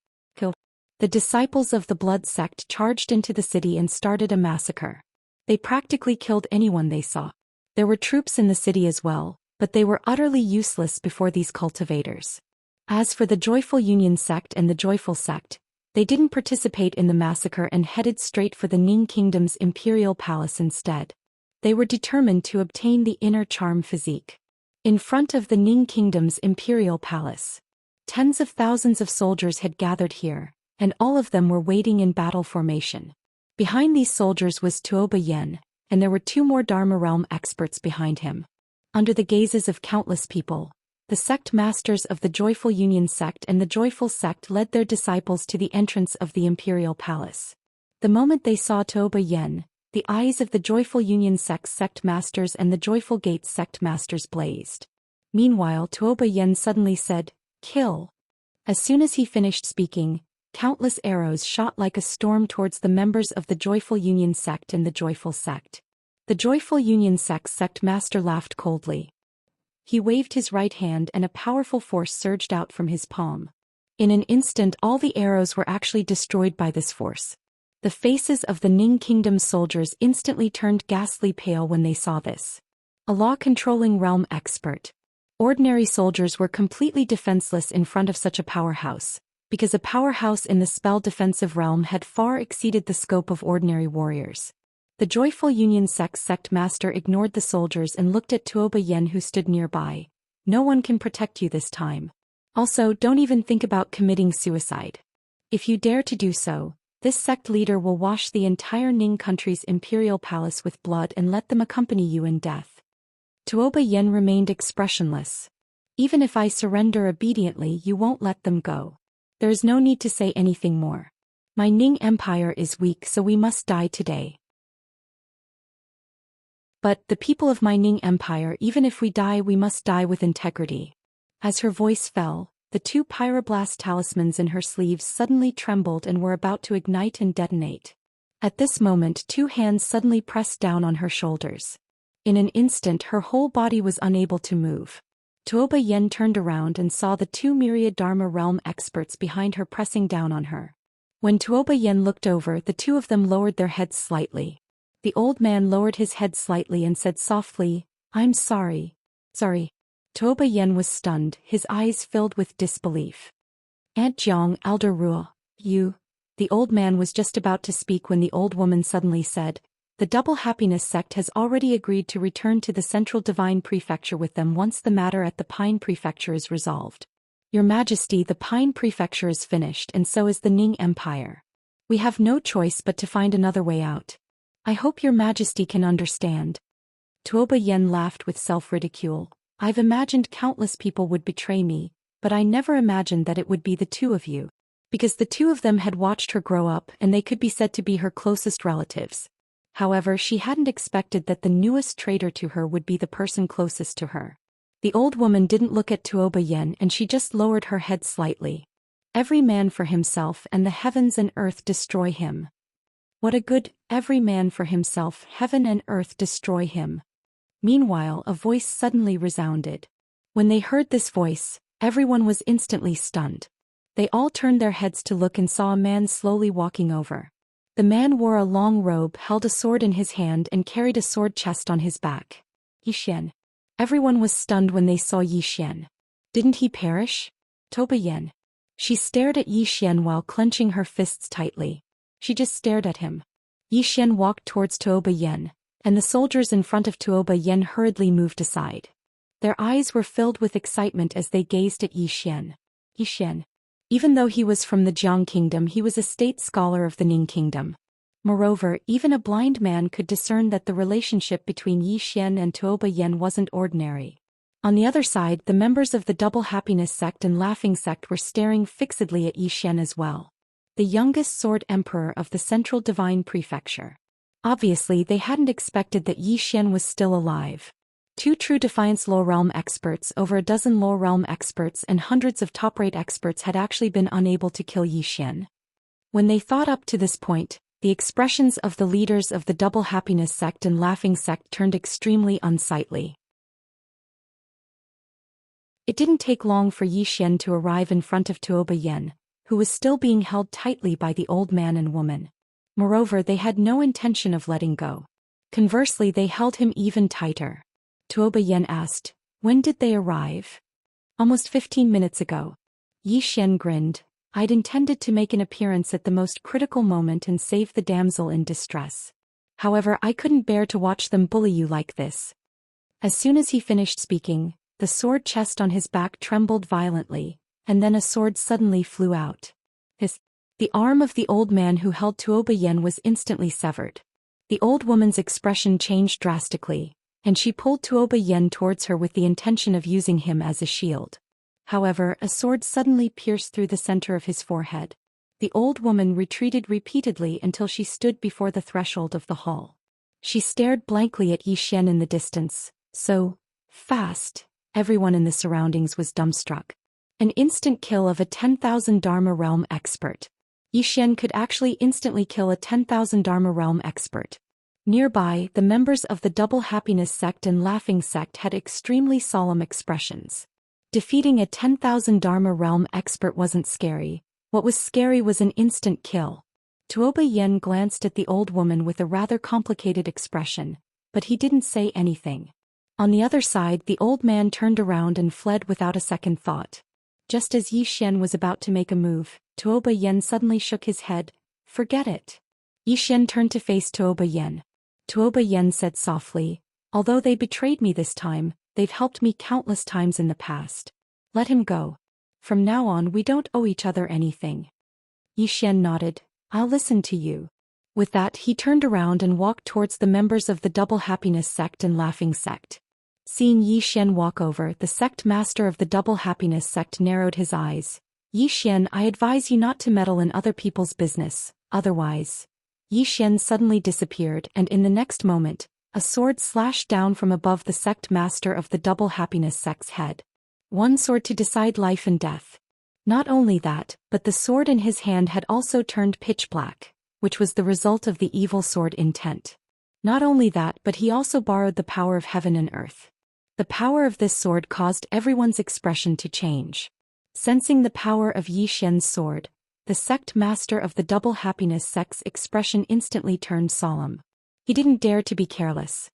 The disciples of the Blood Sect charged into the city and started a massacre. They practically killed anyone they saw. There were troops in the city as well, but they were utterly useless before these cultivators. As for the Joyful Union Sect and the Joyful Sect, they didn't participate in the massacre and headed straight for the Ning Kingdom's imperial palace instead. They were determined to obtain the inner charm physique. In front of the Ning Kingdom's imperial palace, tens of thousands of soldiers had gathered here, and all of them were waiting in battle formation. Behind these soldiers was Tuoba Yen, and there were 2 more Dharma realm experts behind him. Under the gazes of countless people, the sect masters of the Joyful Union sect and the Joyful sect led their disciples to the entrance of the imperial palace. The moment they saw Tuoba Yen, the eyes of the Joyful Union sect masters and the Joyful Gate sect masters blazed. Meanwhile, Tuoba Yen suddenly said, "Kill." As soon as he finished speaking, countless arrows shot like a storm towards the members of the Joyful Union sect and the Joyful sect. The Joyful Union sect master laughed coldly. He waved his right hand and a powerful force surged out from his palm. In an instant all the arrows were actually destroyed by this force. The faces of the Ning Kingdom soldiers instantly turned ghastly pale when they saw this. A law-controlling realm expert. Ordinary soldiers were completely defenseless in front of such a powerhouse, because a powerhouse in the spell defensive realm had far exceeded the scope of ordinary warriors. The Joyful Union sect master ignored the soldiers and looked at Tuoba Yen who stood nearby. "No one can protect you this time. Also, don't even think about committing suicide. If you dare to do so, this sect leader will wash the entire Ning country's imperial palace with blood and let them accompany you in death." Tuoba Yen remained expressionless. "Even if I surrender obediently, you won't let them go. There is no need to say anything more. My Ning Empire is weak, so we must die today. But the people of my Ning Empire, even if we die, we must die with integrity." As her voice fell, the two pyroblast talismans in her sleeves suddenly trembled and were about to ignite and detonate. At this moment, two hands suddenly pressed down on her shoulders. In an instant, her whole body was unable to move. Tuoba Yen turned around and saw the two myriad Dharma realm experts behind her pressing down on her. When Tuoba Yen looked over, the two of them lowered their heads slightly. The old man lowered his head slightly and said softly, "I'm sorry." "Sorry." Tuoba Yen was stunned, his eyes filled with disbelief. "Aunt Jiang, Elder Ruo, you..." The old man was just about to speak when the old woman suddenly said, "The Double Happiness sect has already agreed to return to the Central Divine Prefecture with them once the matter at the Pine Prefecture is resolved. Your Majesty, the Pine Prefecture is finished and so is the Ning Empire. We have no choice but to find another way out. I hope your Majesty can understand." Tuoba Yen laughed with self-ridicule. "I've imagined countless people would betray me, but I never imagined that it would be the two of you. Because the two of them had watched her grow up and they could be said to be her closest relatives. However, she hadn't expected that the newest traitor to her would be the person closest to her." The old woman didn't look at Tuoba Yen and she just lowered her head slightly. "Every man for himself and the heavens and earth destroy him." What a good, "every man for himself, heaven and earth destroy him." Meanwhile, a voice suddenly resounded. When they heard this voice, everyone was instantly stunned. They all turned their heads to look and saw a man slowly walking over. The man wore a long robe, held a sword in his hand and carried a sword chest on his back. Yi Xian. Everyone was stunned when they saw Yi Xian. Didn't he perish? Tuoba Yen. She stared at Yi Xian while clenching her fists tightly. She just stared at him. Yi Xian walked towards Tuoba Yen, and the soldiers in front of Tuoba Yen hurriedly moved aside. Their eyes were filled with excitement as they gazed at Yi Xian. Yi Xian. Even though he was from the Jiang Kingdom, he was a state scholar of the Ning Kingdom. Moreover, even a blind man could discern that the relationship between Yi Xian and Tuoba Yen wasn't ordinary. On the other side, the members of the Double Happiness sect and Laughing sect were staring fixedly at Yi Xian as well. The youngest Sword Emperor of the Central Divine Prefecture. Obviously, they hadn't expected that Yi Xian was still alive. 2 true Defiance Law Realm experts, over a dozen Law Realm experts and hundreds of top-rate experts had actually been unable to kill Yi Xian. When they thought up to this point, the expressions of the leaders of the Double Happiness sect and Laughing sect turned extremely unsightly. It didn't take long for Yi Xian to arrive in front of Tuoba Yen, who was still being held tightly by the old man and woman. Moreover, they had no intention of letting go. Conversely, they held him even tighter. Tuoba Yen asked, "When did they arrive?" "Almost 15 minutes ago." Yi Xian grinned. "I'd intended to make an appearance at the most critical moment and save the damsel in distress. However, I couldn't bear to watch them bully you like this." As soon as he finished speaking, the sword chest on his back trembled violently, and then a sword suddenly flew out. The arm of the old man who held Tuoba Yen was instantly severed. The old woman's expression changed drastically, and she pulled Tuoba Yen towards her with the intention of using him as a shield. However, a sword suddenly pierced through the center of his forehead. The old woman retreated repeatedly until she stood before the threshold of the hall. She stared blankly at Zhou Xian in the distance, so fast, everyone in the surroundings was dumbstruck. An instant kill of a 10,000 Dharma realm expert. Zhou Xian could actually instantly kill a 10,000 Dharma realm expert. Nearby, the members of the Double Happiness sect and Laughing sect had extremely solemn expressions. Defeating a 10,000 Dharma realm expert wasn't scary. What was scary was an instant kill. Tuoba Yen glanced at the old woman with a rather complicated expression, but he didn't say anything. On the other side, the old man turned around and fled without a second thought. Just as Zhou Xian was about to make a move, Tuoba Yen suddenly shook his head. Forget it. Zhou Xian turned to face Tuoba Yen. Tuoba Yen said softly, although they betrayed me this time, they've helped me countless times in the past. Let him go. From now on we don't owe each other anything. Zhou Xian nodded. I'll listen to you. With that he turned around and walked towards the members of the Double Happiness sect and Laughing sect. Seeing Zhou Xian walk over, the sect master of the Double Happiness sect narrowed his eyes. Zhou Xian, I advise you not to meddle in other people's business, otherwise. Zhou Xian suddenly disappeared, and in the next moment, a sword slashed down from above the sect master of the Double Happiness sect's head. One sword to decide life and death. Not only that, but the sword in his hand had also turned pitch black, which was the result of the evil sword intent. Not only that, but he also borrowed the power of heaven and earth. The power of this sword caused everyone's expression to change. Sensing the power of Zhou Xian's sword, the sect master of the Double Happiness sect's expression instantly turned solemn. He didn't dare to be careless.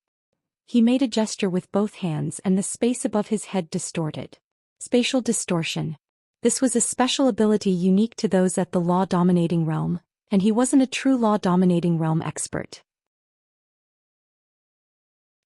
He made a gesture with both hands and the space above his head distorted. Spatial distortion. This was a special ability unique to those at the law-dominating realm, and he wasn't a true law-dominating realm expert.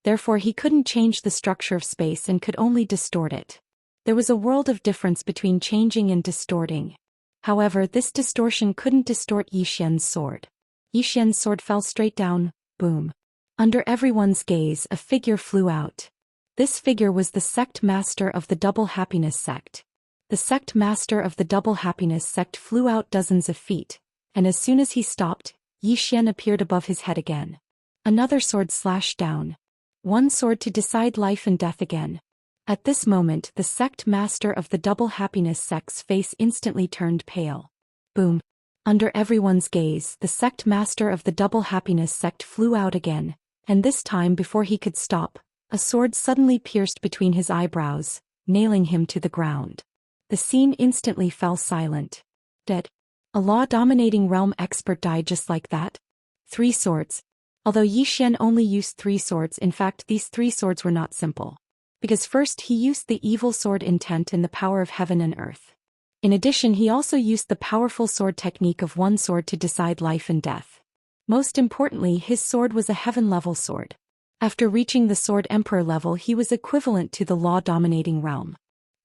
Therefore he couldn't change the structure of space and could only distort it. There was a world of difference between changing and distorting. However, this distortion couldn't distort Zhou Xian's sword. Zhou Xian's sword fell straight down, boom. Under everyone's gaze, a figure flew out. This figure was the sect master of the Double Happiness sect. The sect master of the Double Happiness sect flew out dozens of feet, and as soon as he stopped, Zhou Xian appeared above his head again. Another sword slashed down. One sword to decide life and death again. At this moment, the sect master of the Double Happiness sect's face instantly turned pale. Boom. Under everyone's gaze, the sect master of the Double Happiness sect flew out again, and this time before he could stop, a sword suddenly pierced between his eyebrows, nailing him to the ground. The scene instantly fell silent. Dead. A law-dominating realm expert died just like that? 3 swords. Although Zhou Xian only used 3 swords, in fact these 3 swords were not simple. Because first he used the evil sword intent and the power of heaven and earth. In addition he also used the powerful sword technique of one sword to decide life and death. Most importantly, his sword was a heaven-level sword. After reaching the sword emperor level he was equivalent to the law-dominating realm.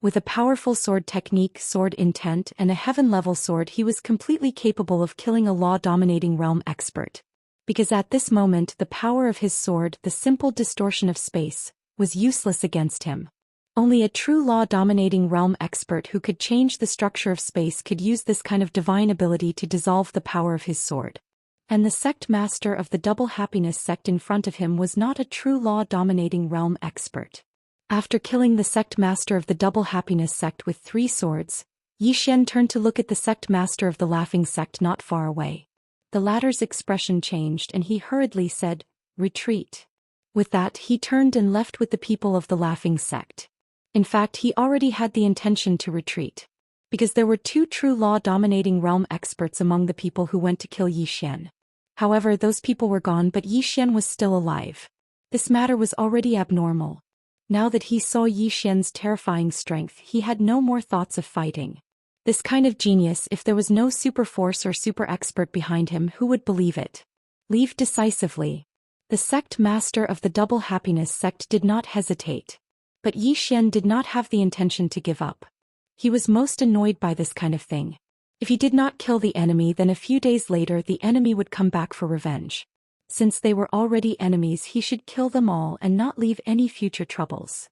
With a powerful sword technique, sword intent, and a heaven-level sword he was completely capable of killing a law-dominating realm expert. Because at this moment the power of his sword, the simple distortion of space, was useless against him. Only a true law-dominating realm expert who could change the structure of space could use this kind of divine ability to dissolve the power of his sword. And the sect master of the Double Happiness sect in front of him was not a true law-dominating realm expert. After killing the sect master of the Double Happiness sect with 3 swords, Zhou Xian turned to look at the sect master of the Laughing sect not far away. The latter's expression changed and he hurriedly said, "Retreat." With that he turned and left with the people of the Laughing sect. In fact he already had the intention to retreat. Because there were 2 true law-dominating realm experts among the people who went to kill Zhou Xian. However, those people were gone but Zhou Xian was still alive. This matter was already abnormal. Now that he saw Zhou Xian's terrifying strength, he had no more thoughts of fighting. This kind of genius, if there was no super force or super expert behind him, who would believe it? Leave decisively. The sect master of the Double Happiness sect did not hesitate. But Zhou Xian did not have the intention to give up. He was most annoyed by this kind of thing. If he did not kill the enemy, then a few days later the enemy would come back for revenge. Since they were already enemies, he should kill them all and not leave any future troubles.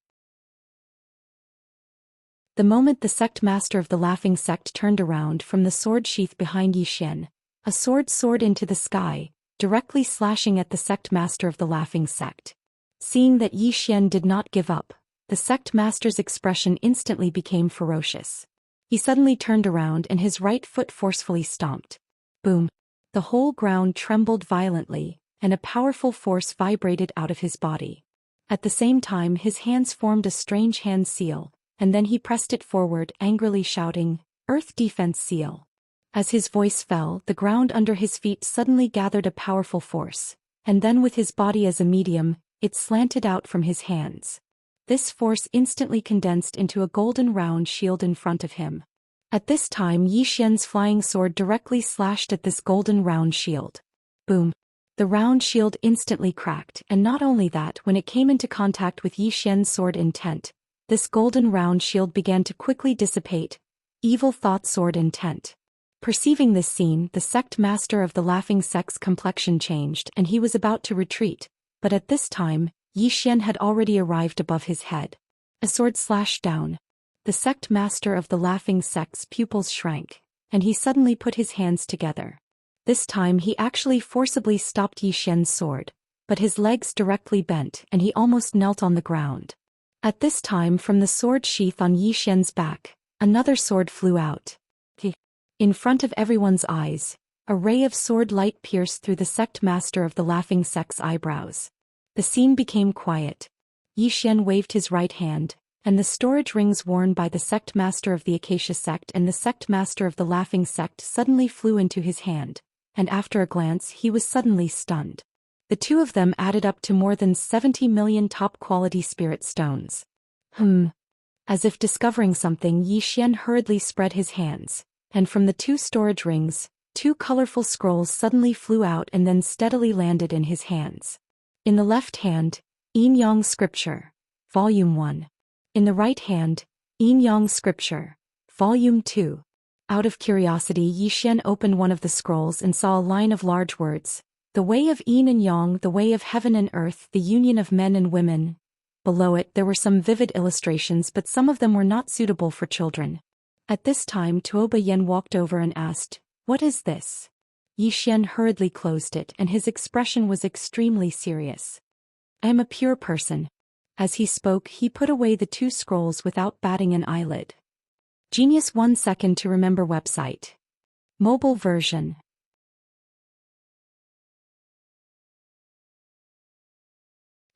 The moment the sect master of the Laughing Sect turned around from the sword sheath behind Zhou Xian, a sword soared into the sky, directly slashing at the sect master of the Laughing Sect. Seeing that Zhou Xian did not give up, the sect master's expression instantly became ferocious. He suddenly turned around and his right foot forcefully stomped. Boom! The whole ground trembled violently, and a powerful force vibrated out of his body. At the same time, his hands formed a strange hand seal, and then he pressed it forward, angrily shouting, "Earth Defense Seal." As his voice fell, the ground under his feet suddenly gathered a powerful force, and then with his body as a medium, it slanted out from his hands. This force instantly condensed into a golden round shield in front of him. At this time, Zhou Xian's flying sword directly slashed at this golden round shield. Boom! The round shield instantly cracked, and not only that, when it came into contact with Zhou Xian's sword intent, this golden round shield began to quickly dissipate. Evil thought, sword intent. Perceiving this scene, the sect master of the Laughing Sect's complexion changed and he was about to retreat, but at this time, Zhou Xian had already arrived above his head. A sword slashed down. The sect master of the Laughing Sect's pupils shrank, and he suddenly put his hands together. This time he actually forcibly stopped Zhou Xian's sword, but his legs directly bent and he almost knelt on the ground. At this time, from the sword sheath on Zhou Xian's back, another sword flew out. In front of everyone's eyes, a ray of sword light pierced through the sect master of the Laughing Sect's eyebrows. The scene became quiet. Zhou Xian waved his right hand, and the storage rings worn by the sect master of the Acacia Sect and the sect master of the Laughing Sect suddenly flew into his hand, and after a glance he was suddenly stunned. The two of them added up to more than 70 million top-quality spirit stones. As if discovering something, Zhou Xian hurriedly spread his hands, and from the two storage rings, two colorful scrolls suddenly flew out and then steadily landed in his hands. In the left hand, Yin Yang Scripture, Volume 1. In the right hand, Yin Yang Scripture, Volume 2. Out of curiosity, Zhou Xian opened one of the scrolls and saw a line of large words: "The way of Yin and Yang, the way of heaven and earth, the union of men and women." Below it there were some vivid illustrations, but some of them were not suitable for children. At this time, Zhou Xian walked over and asked, "What is this?" Zhou Xian hurriedly closed it and his expression was extremely serious. "I am a pure person." As he spoke, he put away the two scrolls without batting an eyelid. Genius 1 second to remember website. Mobile version.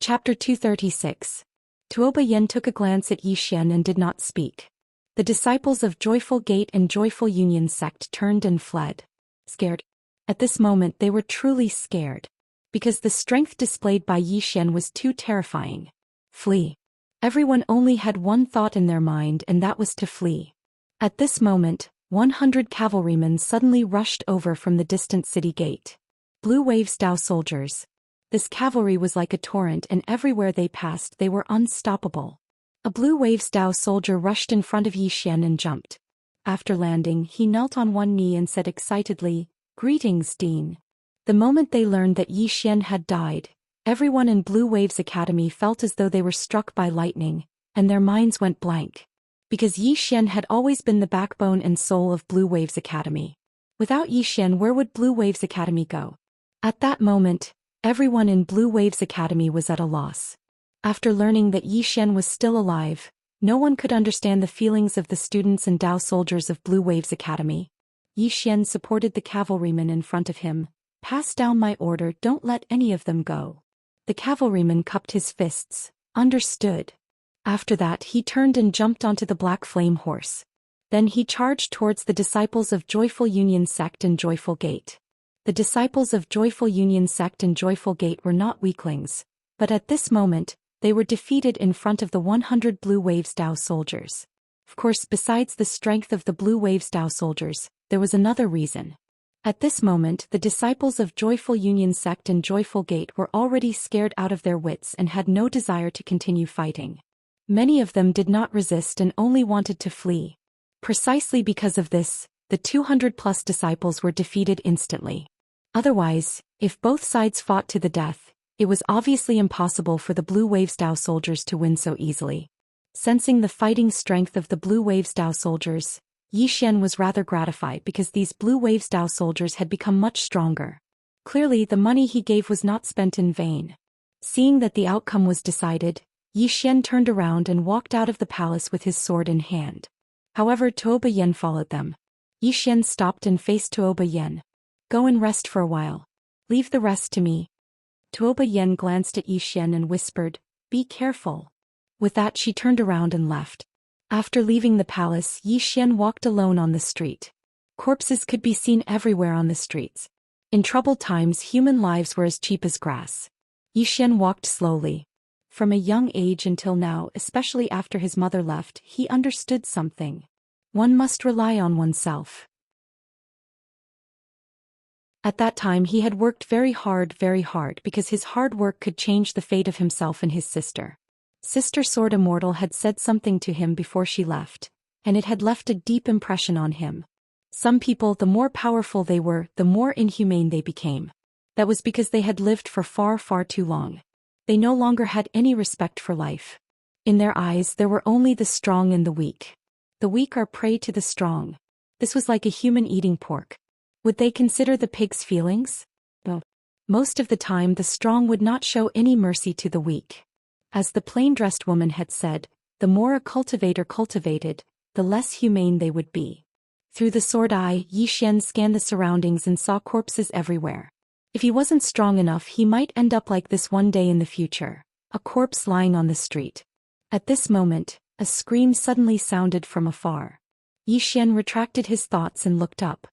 Chapter 236. Zhou Xian took a glance at Zhou Xian and did not speak. The disciples of Joyful Gate and Joyful Union Sect turned and fled. Scared. At this moment they were truly scared. Because the strength displayed by Zhou Xian was too terrifying. Flee. Everyone only had one thought in their mind, and that was to flee. At this moment, 100 cavalrymen suddenly rushed over from the distant city gate. Blue Waves Dao soldiers. This cavalry was like a torrent, and everywhere they passed they were unstoppable. A Blue Waves Dao soldier rushed in front of Zhou Xian and jumped. After landing, he knelt on one knee and said excitedly, "Greetings, Dean." The moment they learned that Zhou Xian had died, everyone in Blue Waves Academy felt as though they were struck by lightning, and their minds went blank. Because Zhou Xian had always been the backbone and soul of Blue Waves Academy. Without Zhou Xian, where would Blue Waves Academy go? At that moment, everyone in Blue Waves Academy was at a loss. After learning that Zhou Xian was still alive, no one could understand the feelings of the students and Dao soldiers of Blue Waves Academy. Zhou Xian supported the cavalrymen in front of him. "Pass down my order, don't let any of them go." The cavalryman cupped his fists. "Understood." After that he turned and jumped onto the black flame horse. Then he charged towards the disciples of Joyful Union Sect and Joyful Gate. The disciples of Joyful Union Sect and Joyful Gate were not weaklings, but at this moment, they were defeated in front of the 100 Blue Waves Dao soldiers. Of course, besides the strength of the Blue Waves Dao soldiers, there was another reason. At this moment, the disciples of Joyful Union Sect and Joyful Gate were already scared out of their wits and had no desire to continue fighting. Many of them did not resist and only wanted to flee. Precisely because of this, the 200-plus disciples were defeated instantly. Otherwise, if both sides fought to the death, it was obviously impossible for the Blue Waves Dao soldiers to win so easily. Sensing the fighting strength of the Blue Waves Dao soldiers, Yi Xian was rather gratified because these Blue Waves Dao soldiers had become much stronger. Clearly, the money he gave was not spent in vain. Seeing that the outcome was decided, Yi Xian turned around and walked out of the palace with his sword in hand. However, Tuo Yen followed them. Yi Xian stopped and faced Tuo Yen. "Go and rest for a while. Leave the rest to me." Tuo Yen glanced at Yi Xian and whispered, "Be careful." With that, she turned around and left. After leaving the palace, Yi Xian walked alone on the street. Corpses could be seen everywhere on the streets. In troubled times, human lives were as cheap as grass. Yi Xian walked slowly. From a young age until now, especially after his mother left, he understood something. One must rely on oneself. At that time he had worked very hard because his hard work could change the fate of himself and his sister. Sister Sword Immortal had said something to him before she left, and it had left a deep impression on him. Some people, the more powerful they were, the more inhumane they became. That was because they had lived for far too long. They no longer had any respect for life. In their eyes there were only the strong and the weak. The weak are prey to the strong. This was like a human eating pork. Would they consider the pig's feelings? No. Most of the time the strong would not show any mercy to the weak. As the plain-dressed woman had said, the more a cultivator cultivated, the less humane they would be. Through the sword eye, Yi Xian scanned the surroundings and saw corpses everywhere. If he wasn't strong enough, he might end up like this one day in the future, a corpse lying on the street. At this moment, a scream suddenly sounded from afar. Yi Xian retracted his thoughts and looked up.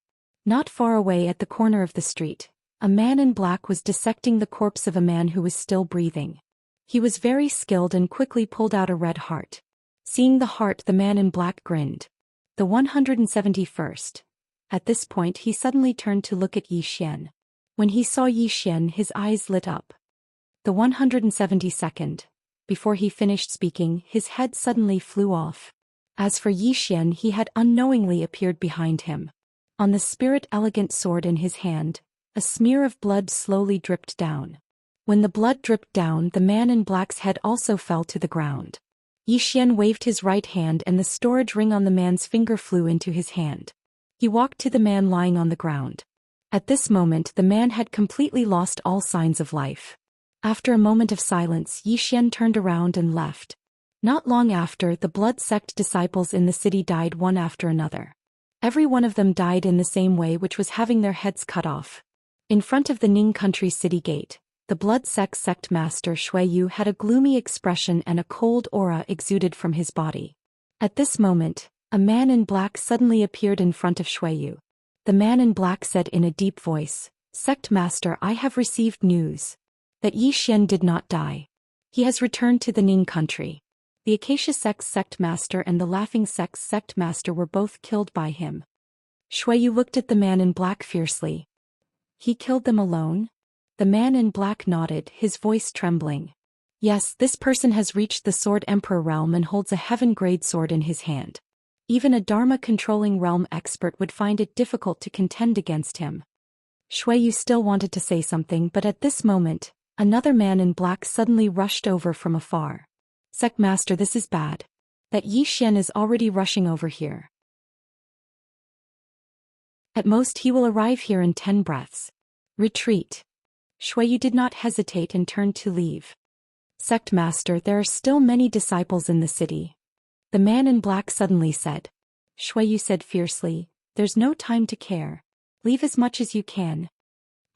Not far away at the corner of the street, a man in black was dissecting the corpse of a man who was still breathing. He was very skilled and quickly pulled out a red heart. Seeing the heart, the man in black grinned. The 171st. At this point he suddenly turned to look at Yi Xian. When he saw Yi Xian, his eyes lit up. The 172nd. Before he finished speaking, his head suddenly flew off. As for Yi Xian, he had unknowingly appeared behind him. On the spirit elegant sword in his hand, a smear of blood slowly dripped down. When the blood dripped down, the man in black's head also fell to the ground. Yi Xian waved his right hand and the storage ring on the man's finger flew into his hand. He walked to the man lying on the ground. At this moment the man had completely lost all signs of life. After a moment of silence, Yi Xian turned around and left. Not long after, the blood sect disciples in the city died one after another. Every one of them died in the same way, which was having their heads cut off. In front of the Ning country city gate, the blood sect master Shui Yu had a gloomy expression and a cold aura exuded from his body. At this moment, a man in black suddenly appeared in front of Shui Yu. The man in black said in a deep voice, "Sect master, I have received news that Yi Xian did not die. He has returned to the Ning country. The Acacia sect master and the Laughing sect master were both killed by him." Shui Yu looked at the man in black fiercely. "He killed them alone?" The man in black nodded, his voice trembling. "Yes, this person has reached the Sword Emperor realm and holds a heaven-grade sword in his hand. Even a Dharma-controlling realm expert would find it difficult to contend against him." Shui Yu still wanted to say something, but at this moment, another man in black suddenly rushed over from afar. "Sect master, this is bad. That Yi Xian is already rushing over here. At most he will arrive here in 10 breaths. Retreat." Shui Yu did not hesitate and turned to leave. "Sect master, there are still many disciples in the city," the man in black suddenly said. Shui Yu said fiercely, "There's no time to care. Leave as much as you can."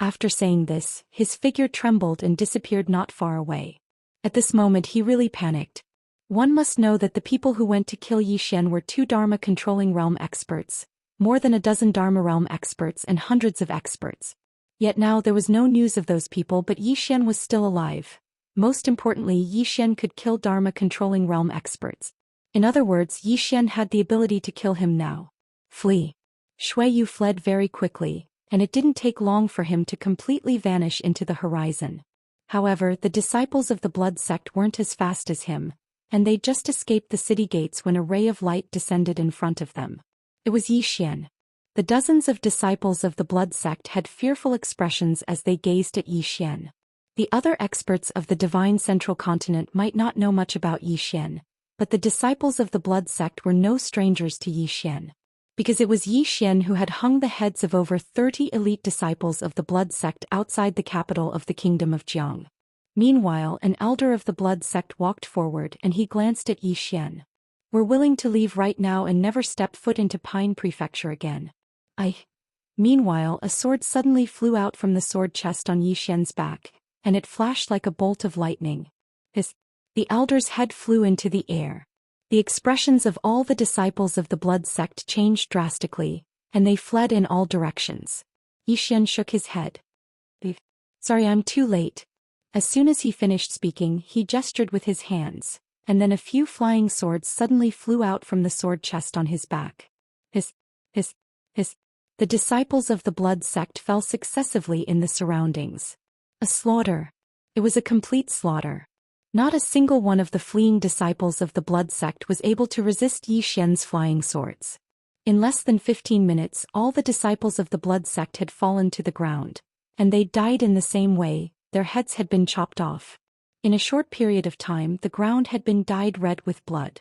After saying this, his figure trembled and disappeared not far away. At this moment he really panicked. One must know that the people who went to kill Yi Xian were 2 Dharma-controlling realm experts, more than a dozen Dharma realm experts and hundreds of experts. Yet now there was no news of those people, but Yi Xian was still alive. Most importantly, Yi Xian could kill Dharma-controlling realm experts. In other words, Yi Xian had the ability to kill him now. Flee. Shui Yu fled very quickly, and it didn't take long for him to completely vanish into the horizon. However, the disciples of the blood sect weren't as fast as him, and they just escaped the city gates when a ray of light descended in front of them. It was Yi Xian. The dozens of disciples of the blood sect had fearful expressions as they gazed at Zhou Xian. The other experts of the divine central continent might not know much about Zhou Xian, but the disciples of the blood sect were no strangers to Zhou Xian. Because it was Zhou Xian who had hung the heads of over 30 elite disciples of the blood sect outside the capital of the kingdom of Jiang. Meanwhile, an elder of the blood sect walked forward and he glanced at Zhou Xian. "We're willing to leave right now and never step foot into Pine Prefecture again." Meanwhile, a sword suddenly flew out from the sword chest on Zhou Xian's back, and it flashed like a bolt of lightning. The elder's head flew into the air. The expressions of all the disciples of the blood sect changed drastically, and they fled in all directions. Zhou Xian shook his head. "Sorry, I'm too late." As soon as he finished speaking, he gestured with his hands, and then a few flying swords suddenly flew out from the sword chest on his back. The disciples of the blood sect fell successively in the surroundings. A slaughter. It was a complete slaughter. Not a single one of the fleeing disciples of the blood sect was able to resist Zhou Xian's flying swords. In less than 15 minutes, all the disciples of the blood sect had fallen to the ground, and they died in the same way. Their heads had been chopped off. In a short period of time, the ground had been dyed red with blood.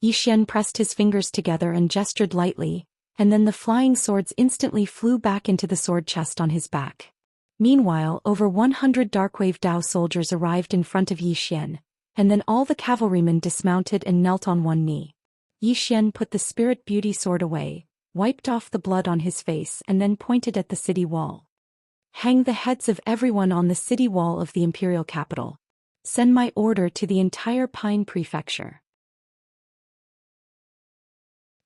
Zhou Xian pressed his fingers together and gestured lightly, and then the flying swords instantly flew back into the sword chest on his back. Meanwhile, over 100 Darkwave Dao soldiers arrived in front of Zhou Xian, and then all the cavalrymen dismounted and knelt on one knee. Zhou Xian put the Spirit Beauty sword away, wiped off the blood on his face and then pointed at the city wall. "Hang the heads of everyone on the city wall of the imperial capital. Send my order to the entire Pine Prefecture.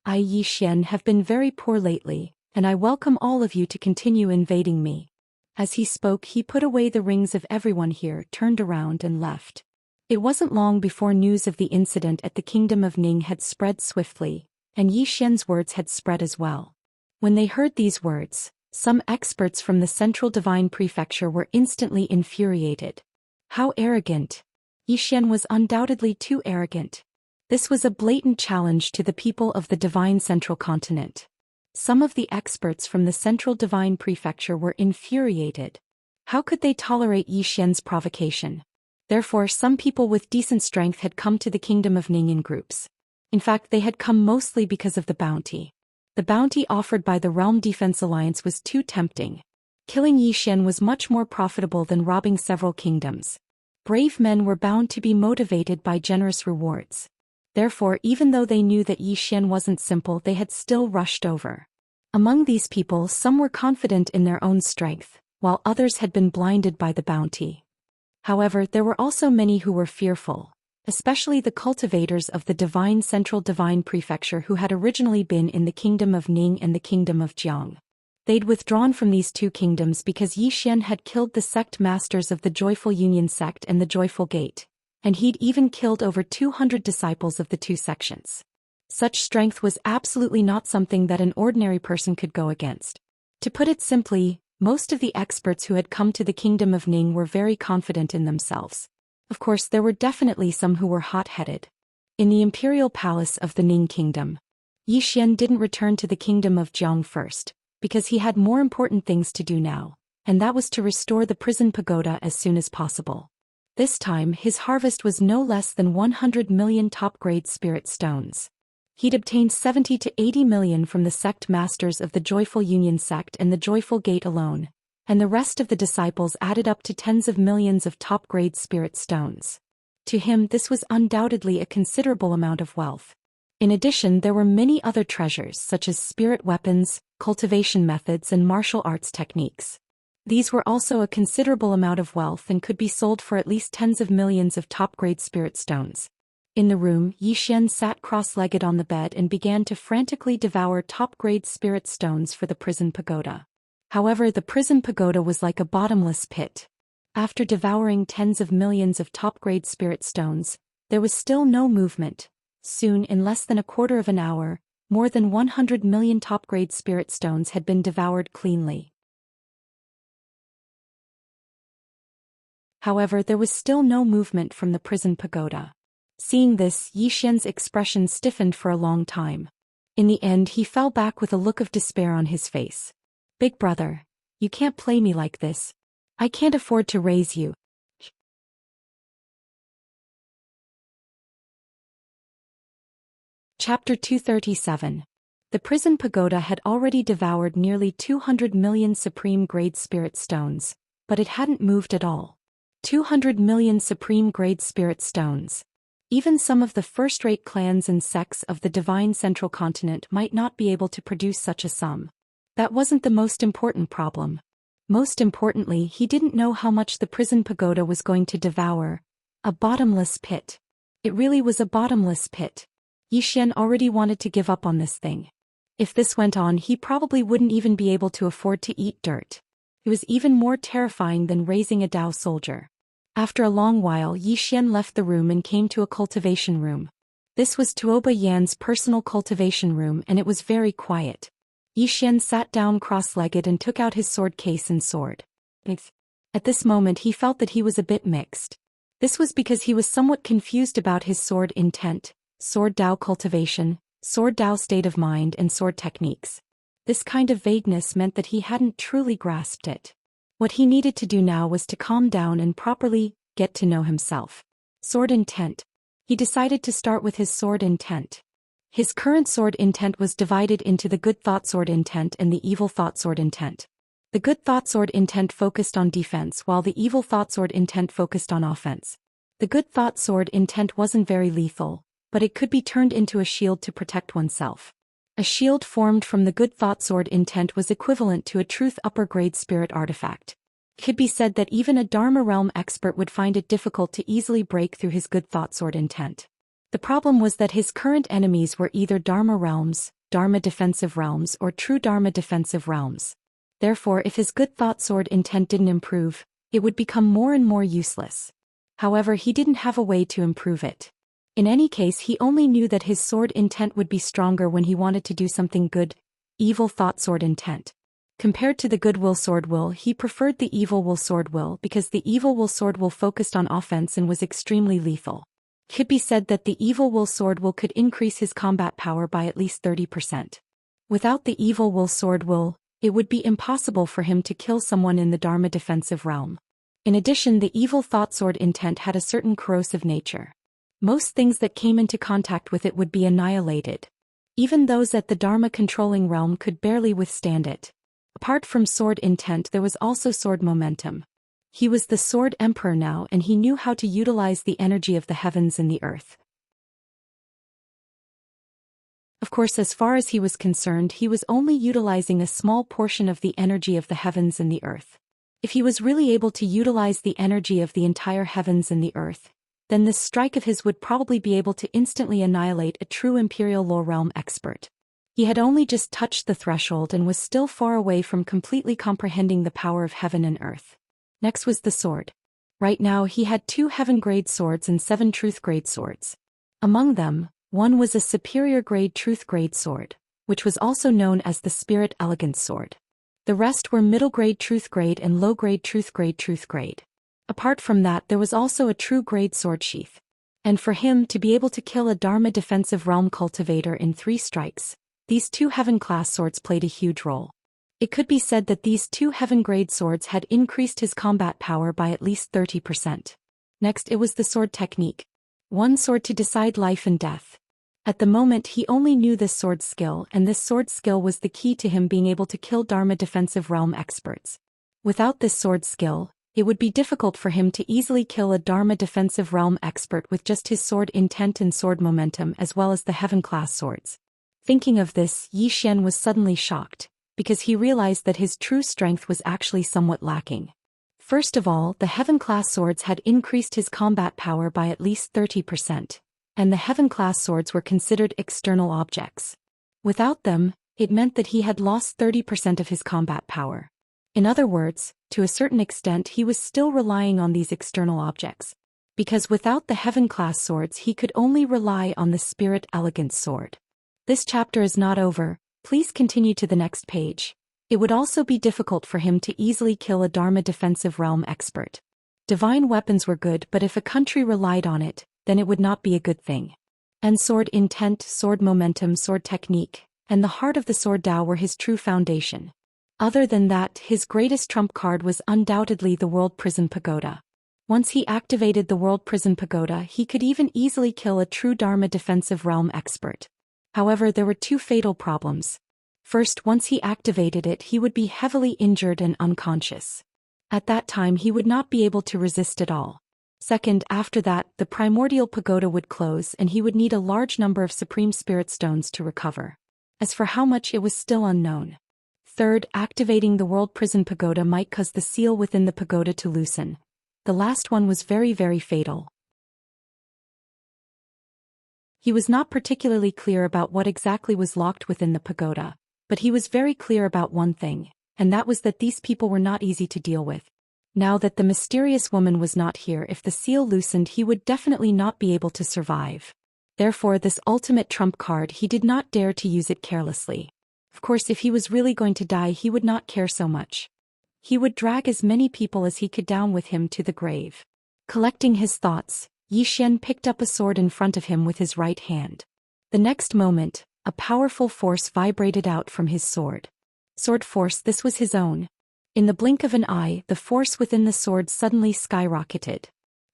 I, Zhou Xian, have been very poor lately, and I welcome all of you to continue invading me." As he spoke, he put away the rings of everyone here, turned around and left. It wasn't long before news of the incident at the kingdom of Ning had spread swiftly, and Zhou Xian's words had spread as well. When they heard these words, some experts from the Central Divine Prefecture were instantly infuriated. How arrogant! Zhou Xian was undoubtedly too arrogant. This was a blatant challenge to the people of the Divine Central Continent. Some of the experts from the Central Divine Prefecture were infuriated. How could they tolerate Zhou Xian's provocation? Therefore, some people with decent strength had come to the kingdom of Ning in groups. In fact, they had come mostly because of the bounty. The bounty offered by the Realm Defense Alliance was too tempting. Killing Zhou Xian was much more profitable than robbing several kingdoms. Brave men were bound to be motivated by generous rewards. Therefore, even though they knew that Zhou Xian wasn't simple, they had still rushed over. Among these people, some were confident in their own strength, while others had been blinded by the bounty. However, there were also many who were fearful, especially the cultivators of the Divine Central Divine Prefecture who had originally been in the kingdom of Ning and the kingdom of Jiang. They'd withdrawn from these two kingdoms because Zhou Xian had killed the sect masters of the Joyful Union sect and the Joyful Gate, and he'd even killed over 200 disciples of the two sections. Such strength was absolutely not something that an ordinary person could go against. To put it simply, most of the experts who had come to the kingdom of Ning were very confident in themselves. Of course, there were definitely some who were hot-headed. In the imperial palace of the Ning kingdom, Zhou Xian didn't return to the kingdom of Jiang first, because he had more important things to do now, and that was to restore the prison pagoda as soon as possible. This time, his harvest was no less than 100 million top-grade spirit stones. He'd obtained 70 to 80 million from the sect masters of the Joyful Union sect and the Joyful Gate alone, and the rest of the disciples added up to tens of millions of top-grade spirit stones. To him, this was undoubtedly a considerable amount of wealth. In addition, there were many other treasures such as spirit weapons, cultivation methods and martial arts techniques. These were also a considerable amount of wealth and could be sold for at least tens of millions of top-grade spirit stones. In the room, Zhou Xian sat cross-legged on the bed and began to frantically devour top-grade spirit stones for the prison pagoda. However, the prison pagoda was like a bottomless pit. After devouring tens of millions of top-grade spirit stones, there was still no movement. Soon, in less than a quarter of an hour, more than 100 million top-grade spirit stones had been devoured cleanly. However, there was still no movement from the prison pagoda. Seeing this, Zhou Xian's expression stiffened for a long time. In the end he fell back with a look of despair on his face. Big brother, you can't play me like this. I can't afford to raise you. Chapter 237. The prison pagoda had already devoured nearly 200 million supreme-grade spirit stones, but it hadn't moved at all. 200 million supreme-grade spirit stones. Even some of the first-rate clans and sects of the divine central continent might not be able to produce such a sum. That wasn't the most important problem. Most importantly, he didn't know how much the prison pagoda was going to devour. A bottomless pit. It really was a bottomless pit. Zhou Xian already wanted to give up on this thing. If this went on, he probably wouldn't even be able to afford to eat dirt. It was even more terrifying than raising a Dao soldier. After a long while, Zhou Xian left the room and came to a cultivation room. This was Tuoba Yan's personal cultivation room and it was very quiet. Zhou Xian sat down cross-legged and took out his sword case and sword. At this moment he felt that he was a bit mixed. This was because he was somewhat confused about his sword intent, sword Dao cultivation, sword Dao state of mind and sword techniques. This kind of vagueness meant that he hadn't truly grasped it. What he needed to do now was to calm down and properly get to know himself. Sword intent. He decided to start with his sword intent. His current sword intent was divided into the good thought sword intent and the evil thought sword intent. The good thought sword intent focused on defense while the evil thought sword intent focused on offense. The good thought sword intent wasn't very lethal, but it could be turned into a shield to protect oneself. A shield formed from the good thought sword intent was equivalent to a truth upper grade spirit artifact. It could be said that even a Dharma realm expert would find it difficult to easily break through his good thought sword intent. The problem was that his current enemies were either Dharma realms, Dharma defensive realms or true Dharma defensive realms. Therefore, if his good thought sword intent didn't improve, it would become more and more useless. However, he didn't have a way to improve it. In any case, he only knew that his sword intent would be stronger when he wanted to do something good. Evil thought sword intent. Compared to the good will sword will, he preferred the evil will sword will because the evil will sword will focused on offense and was extremely lethal. It could be said that the evil will sword will could increase his combat power by at least 30%. Without the evil will sword will, it would be impossible for him to kill someone in the Dharma defensive realm. In addition, the evil thought sword intent had a certain corrosive nature. Most things that came into contact with it would be annihilated. Even those at the Dharma controlling realm could barely withstand it. Apart from sword intent, there was also sword momentum. He was the sword emperor now and he knew how to utilize the energy of the heavens and the earth. Of course, as far as he was concerned, he was only utilizing a small portion of the energy of the heavens and the earth. If he was really able to utilize the energy of the entire heavens and the earth, then this strike of his would probably be able to instantly annihilate a true Imperial Law Realm expert. He had only just touched the threshold and was still far away from completely comprehending the power of heaven and earth. Next was the sword. Right now he had 2 heaven-grade swords and 7 truth-grade swords. Among them, one was a superior-grade truth-grade sword, which was also known as the Spirit Elegance Sword. The rest were middle-grade truth-grade and low-grade truth-grade. Apart from that, there was also a true-grade sword sheath. And for him to be able to kill a Dharma defensive realm cultivator in 3 strikes, these 2 heaven-class swords played a huge role. It could be said that these 2 heaven-grade swords had increased his combat power by at least 30%. Next, it was the sword technique. One sword to decide life and death. At the moment, he only knew this sword skill, and this sword skill was the key to him being able to kill Dharma defensive realm experts. Without this sword skill, it would be difficult for him to easily kill a Dharma defensive realm expert with just his sword intent and sword momentum as well as the heaven-class swords. Thinking of this, Zhou Xian was suddenly shocked, because he realized that his true strength was actually somewhat lacking. First of all, the heaven-class swords had increased his combat power by at least 30%, and the heaven-class swords were considered external objects. Without them, it meant that he had lost 30% of his combat power. In other words, to a certain extent he was still relying on these external objects. Because without the heaven-class swords he could only rely on the Spirit Elegance Sword. This chapter is not over, please continue to the next page. It would also be difficult for him to easily kill a Dharma defensive realm expert. Divine weapons were good, but if a country relied on it, then it would not be a good thing. And sword intent, sword momentum, sword technique, and the heart of the sword Dao were his true foundation. Other than that, his greatest trump card was undoubtedly the World Prison Pagoda. Once he activated the World Prison Pagoda, he could even easily kill a true Dharma defensive realm expert. However, there were two fatal problems. First, once he activated it, he would be heavily injured and unconscious. At that time, he would not be able to resist at all. Second, after that, the primordial pagoda would close and he would need a large number of Supreme Spirit Stones to recover. As for how much, it was still unknown. Third, activating the World Prison Pagoda might cause the seal within the pagoda to loosen. The last one was very, very fatal. He was not particularly clear about what exactly was locked within the pagoda, but he was very clear about one thing, and that was that these people were not easy to deal with. Now that the mysterious woman was not here, if the seal loosened, he would definitely not be able to survive. Therefore, this ultimate trump card, he did not dare to use it carelessly. Of course, if he was really going to die, he would not care so much. He would drag as many people as he could down with him to the grave. Collecting his thoughts, Zhou Xian picked up a sword in front of him with his right hand. The next moment, a powerful force vibrated out from his sword. Sword force, this was his own. In the blink of an eye, the force within the sword suddenly skyrocketed.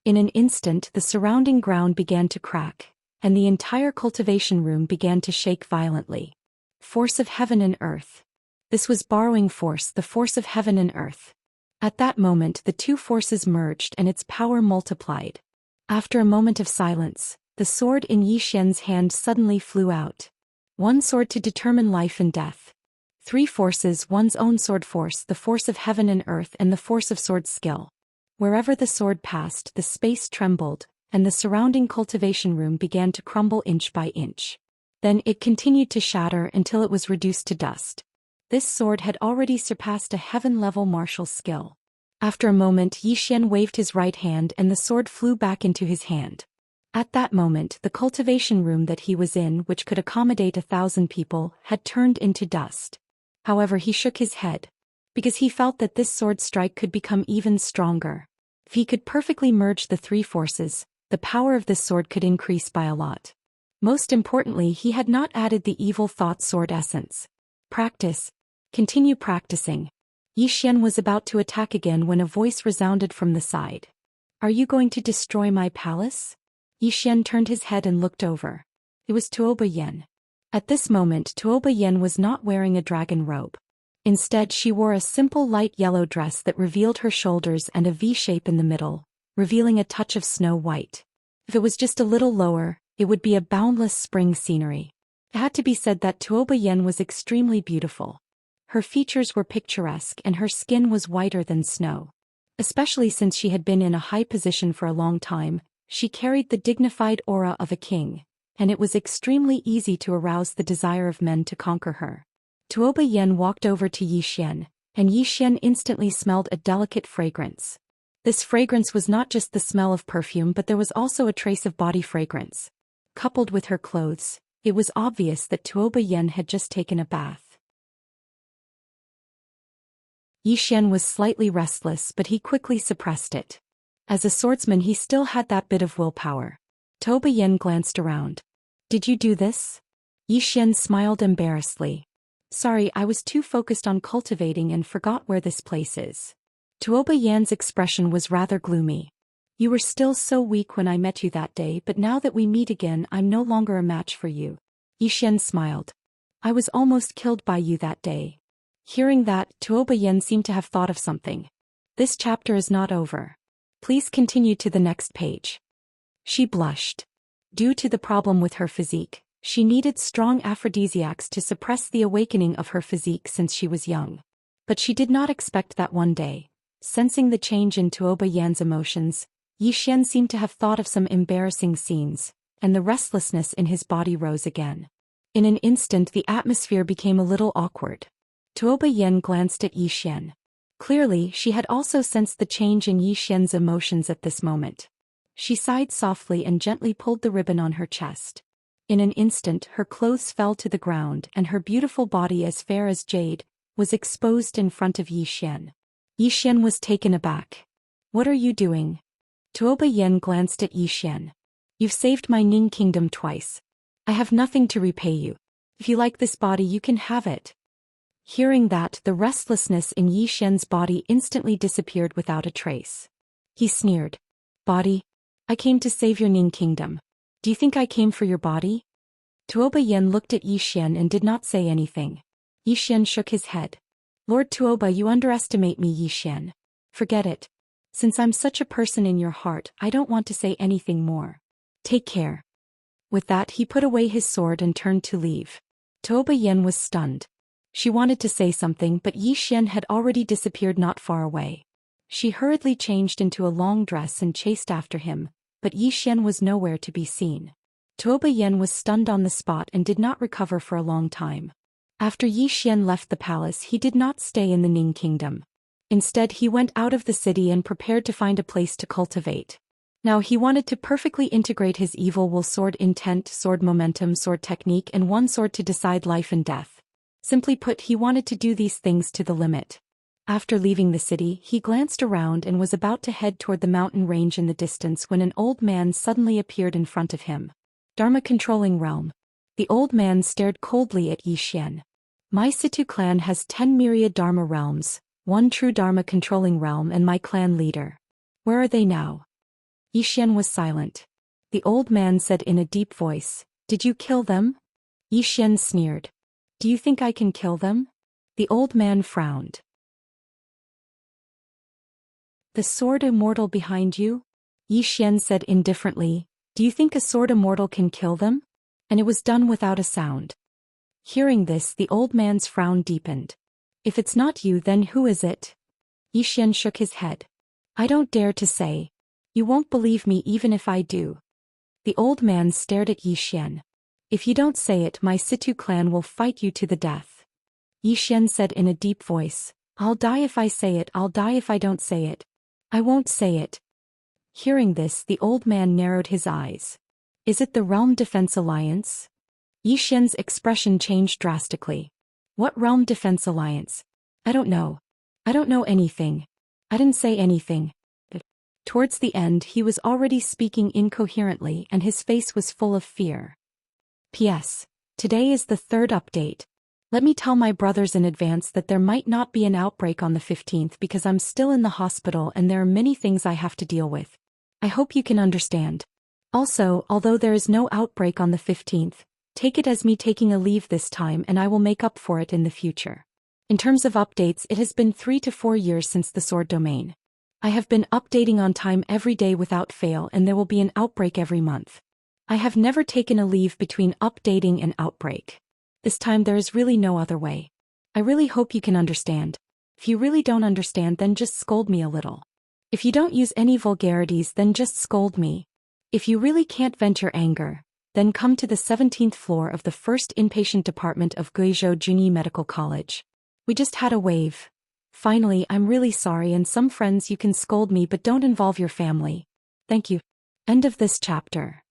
In an instant, the surrounding ground began to crack, and the entire cultivation room began to shake violently. Force of heaven and earth. This was borrowing force, the force of heaven and earth. At that moment, the two forces merged and its power multiplied. After a moment of silence, the sword in Zhou Xian's hand suddenly flew out. One sword to determine life and death. Three forces, one's own sword force, the force of heaven and earth, and the force of sword skill. Wherever the sword passed, the space trembled, and the surrounding cultivation room began to crumble inch by inch. Then it continued to shatter until it was reduced to dust. This sword had already surpassed a heaven-level martial skill. After a moment, Zhou Xian waved his right hand and the sword flew back into his hand. At that moment, the cultivation room that he was in, which could accommodate 1,000 people, had turned into dust. However, he shook his head, because he felt that this sword strike could become even stronger. If he could perfectly merge the three forces, the power of this sword could increase by a lot. Most importantly, he had not added the evil thought sword essence. Practice. Continue practicing. Zhou Xian was about to attack again when a voice resounded from the side. Are you going to destroy my palace? Zhou Xian turned his head and looked over. It was Tuoba Yen. At this moment, Tuoba Yen was not wearing a dragon robe. Instead, she wore a simple light yellow dress that revealed her shoulders and a V-shape in the middle, revealing a touch of snow white. If it was just a little lower, it would be a boundless spring scenery. It had to be said that Tuoba Yen was extremely beautiful. Her features were picturesque and her skin was whiter than snow. Especially since she had been in a high position for a long time, she carried the dignified aura of a king, and it was extremely easy to arouse the desire of men to conquer her. Tuoba Yen walked over to Zhou Xian, and Zhou Xian instantly smelled a delicate fragrance. This fragrance was not just the smell of perfume, but there was also a trace of body fragrance. Coupled with her clothes, it was obvious that Tuoba Yen had just taken a bath. Zhou Xian was slightly restless, but he quickly suppressed it. As a swordsman, he still had that bit of willpower. Tuoba Yen glanced around. Did you do this? Zhou Xian smiled embarrassedly. Sorry, I was too focused on cultivating and forgot where this place is. Tuoba Yan's expression was rather gloomy. You were still so weak when I met you that day, but now that we meet again, I'm no longer a match for you. Zhou Xian smiled. I was almost killed by you that day. Hearing that, Tuoba Yen seemed to have thought of something. This chapter is not over. Please continue to the next page. She blushed. Due to the problem with her physique, she needed strong aphrodisiacs to suppress the awakening of her physique since she was young. But she did not expect that one day. Sensing the change in Tuoba Yan's emotions, Zhou Xian seemed to have thought of some embarrassing scenes, and the restlessness in his body rose again. In an instant, the atmosphere became a little awkward. Tuoba Yen glanced at Zhou Xian. Clearly, she had also sensed the change in Zhou Xian's emotions at this moment. She sighed softly and gently pulled the ribbon on her chest. In an instant, her clothes fell to the ground and her beautiful body, as fair as jade, was exposed in front of Zhou Xian. Zhou Xian was taken aback. What are you doing? Tuoba Yen glanced at Zhou Xian. You've saved my Ning kingdom twice. I have nothing to repay you. If you like this body you can have it. Hearing that, the restlessness in Yi Xian's body instantly disappeared without a trace. He sneered. Body? I came to save your Ning kingdom. Do you think I came for your body? Tuoba Yen looked at Yi Xian and did not say anything. Yi Xian shook his head. Lord Tuoba, you underestimate me, Yi Xian. Forget it. Since I'm such a person in your heart, I don't want to say anything more. Take care. With that he put away his sword and turned to leave. Tuoba Yen was stunned. She wanted to say something but Yi Xian had already disappeared not far away. She hurriedly changed into a long dress and chased after him, but Yi Xian was nowhere to be seen. Tuoba Yen was stunned on the spot and did not recover for a long time. After Yi Xian left the palace he did not stay in the Ning kingdom. Instead he went out of the city and prepared to find a place to cultivate. Now he wanted to perfectly integrate his evil will sword intent, sword momentum, sword technique and one sword to decide life and death. Simply put, he wanted to do these things to the limit. After leaving the city, he glanced around and was about to head toward the mountain range in the distance when an old man suddenly appeared in front of him. Dharma controlling realm. The old man stared coldly at Yi Xian. My Situ clan has 10 myriad Dharma realms, 1 true Dharma controlling realm and my clan leader. Where are they now? Yi Xian was silent. The old man said in a deep voice, Did you kill them? Yi Xian sneered. Do you think I can kill them? The old man frowned. The sword immortal behind you? Yi Xian said indifferently, Do you think a sword immortal can kill them? And it was done without a sound. Hearing this, the old man's frown deepened. If it's not you, then who is it? Yi Xian shook his head. I don't dare to say. You won't believe me even if I do. The old man stared at Yi Xian. If you don't say it, my Situ clan will fight you to the death. Yi Xian said in a deep voice, I'll die if I say it, I'll die if I don't say it. I won't say it. Hearing this, the old man narrowed his eyes. Is it the Realm Defense Alliance? Yi Xian's expression changed drastically. What Realm Defense Alliance? I don't know. I don't know anything. I didn't say anything. Towards the end he was already speaking incoherently and his face was full of fear. P.S. Today is the 3rd update. Let me tell my brothers in advance that there might not be an outbreak on the 15th because I'm still in the hospital and there are many things I have to deal with. I hope you can understand. Also, although there is no outbreak on the 15th, take it as me taking a leave this time and I will make up for it in the future. In terms of updates, it has been 3 to 4 years since the sword domain. I have been updating on time every day without fail and there will be an outbreak every month. I have never taken a leave between updating and outbreak. This time there is really no other way. I really hope you can understand. If you really don't understand, then just scold me a little. If you don't use any vulgarities, then just scold me. If you really can't vent your anger, then come to the 17th floor of the 1st Inpatient Department of Guizhou Junyi Medical College. We just had a wave. Finally, I'm really sorry and some friends you can scold me but don't involve your family. Thank you. End of this chapter.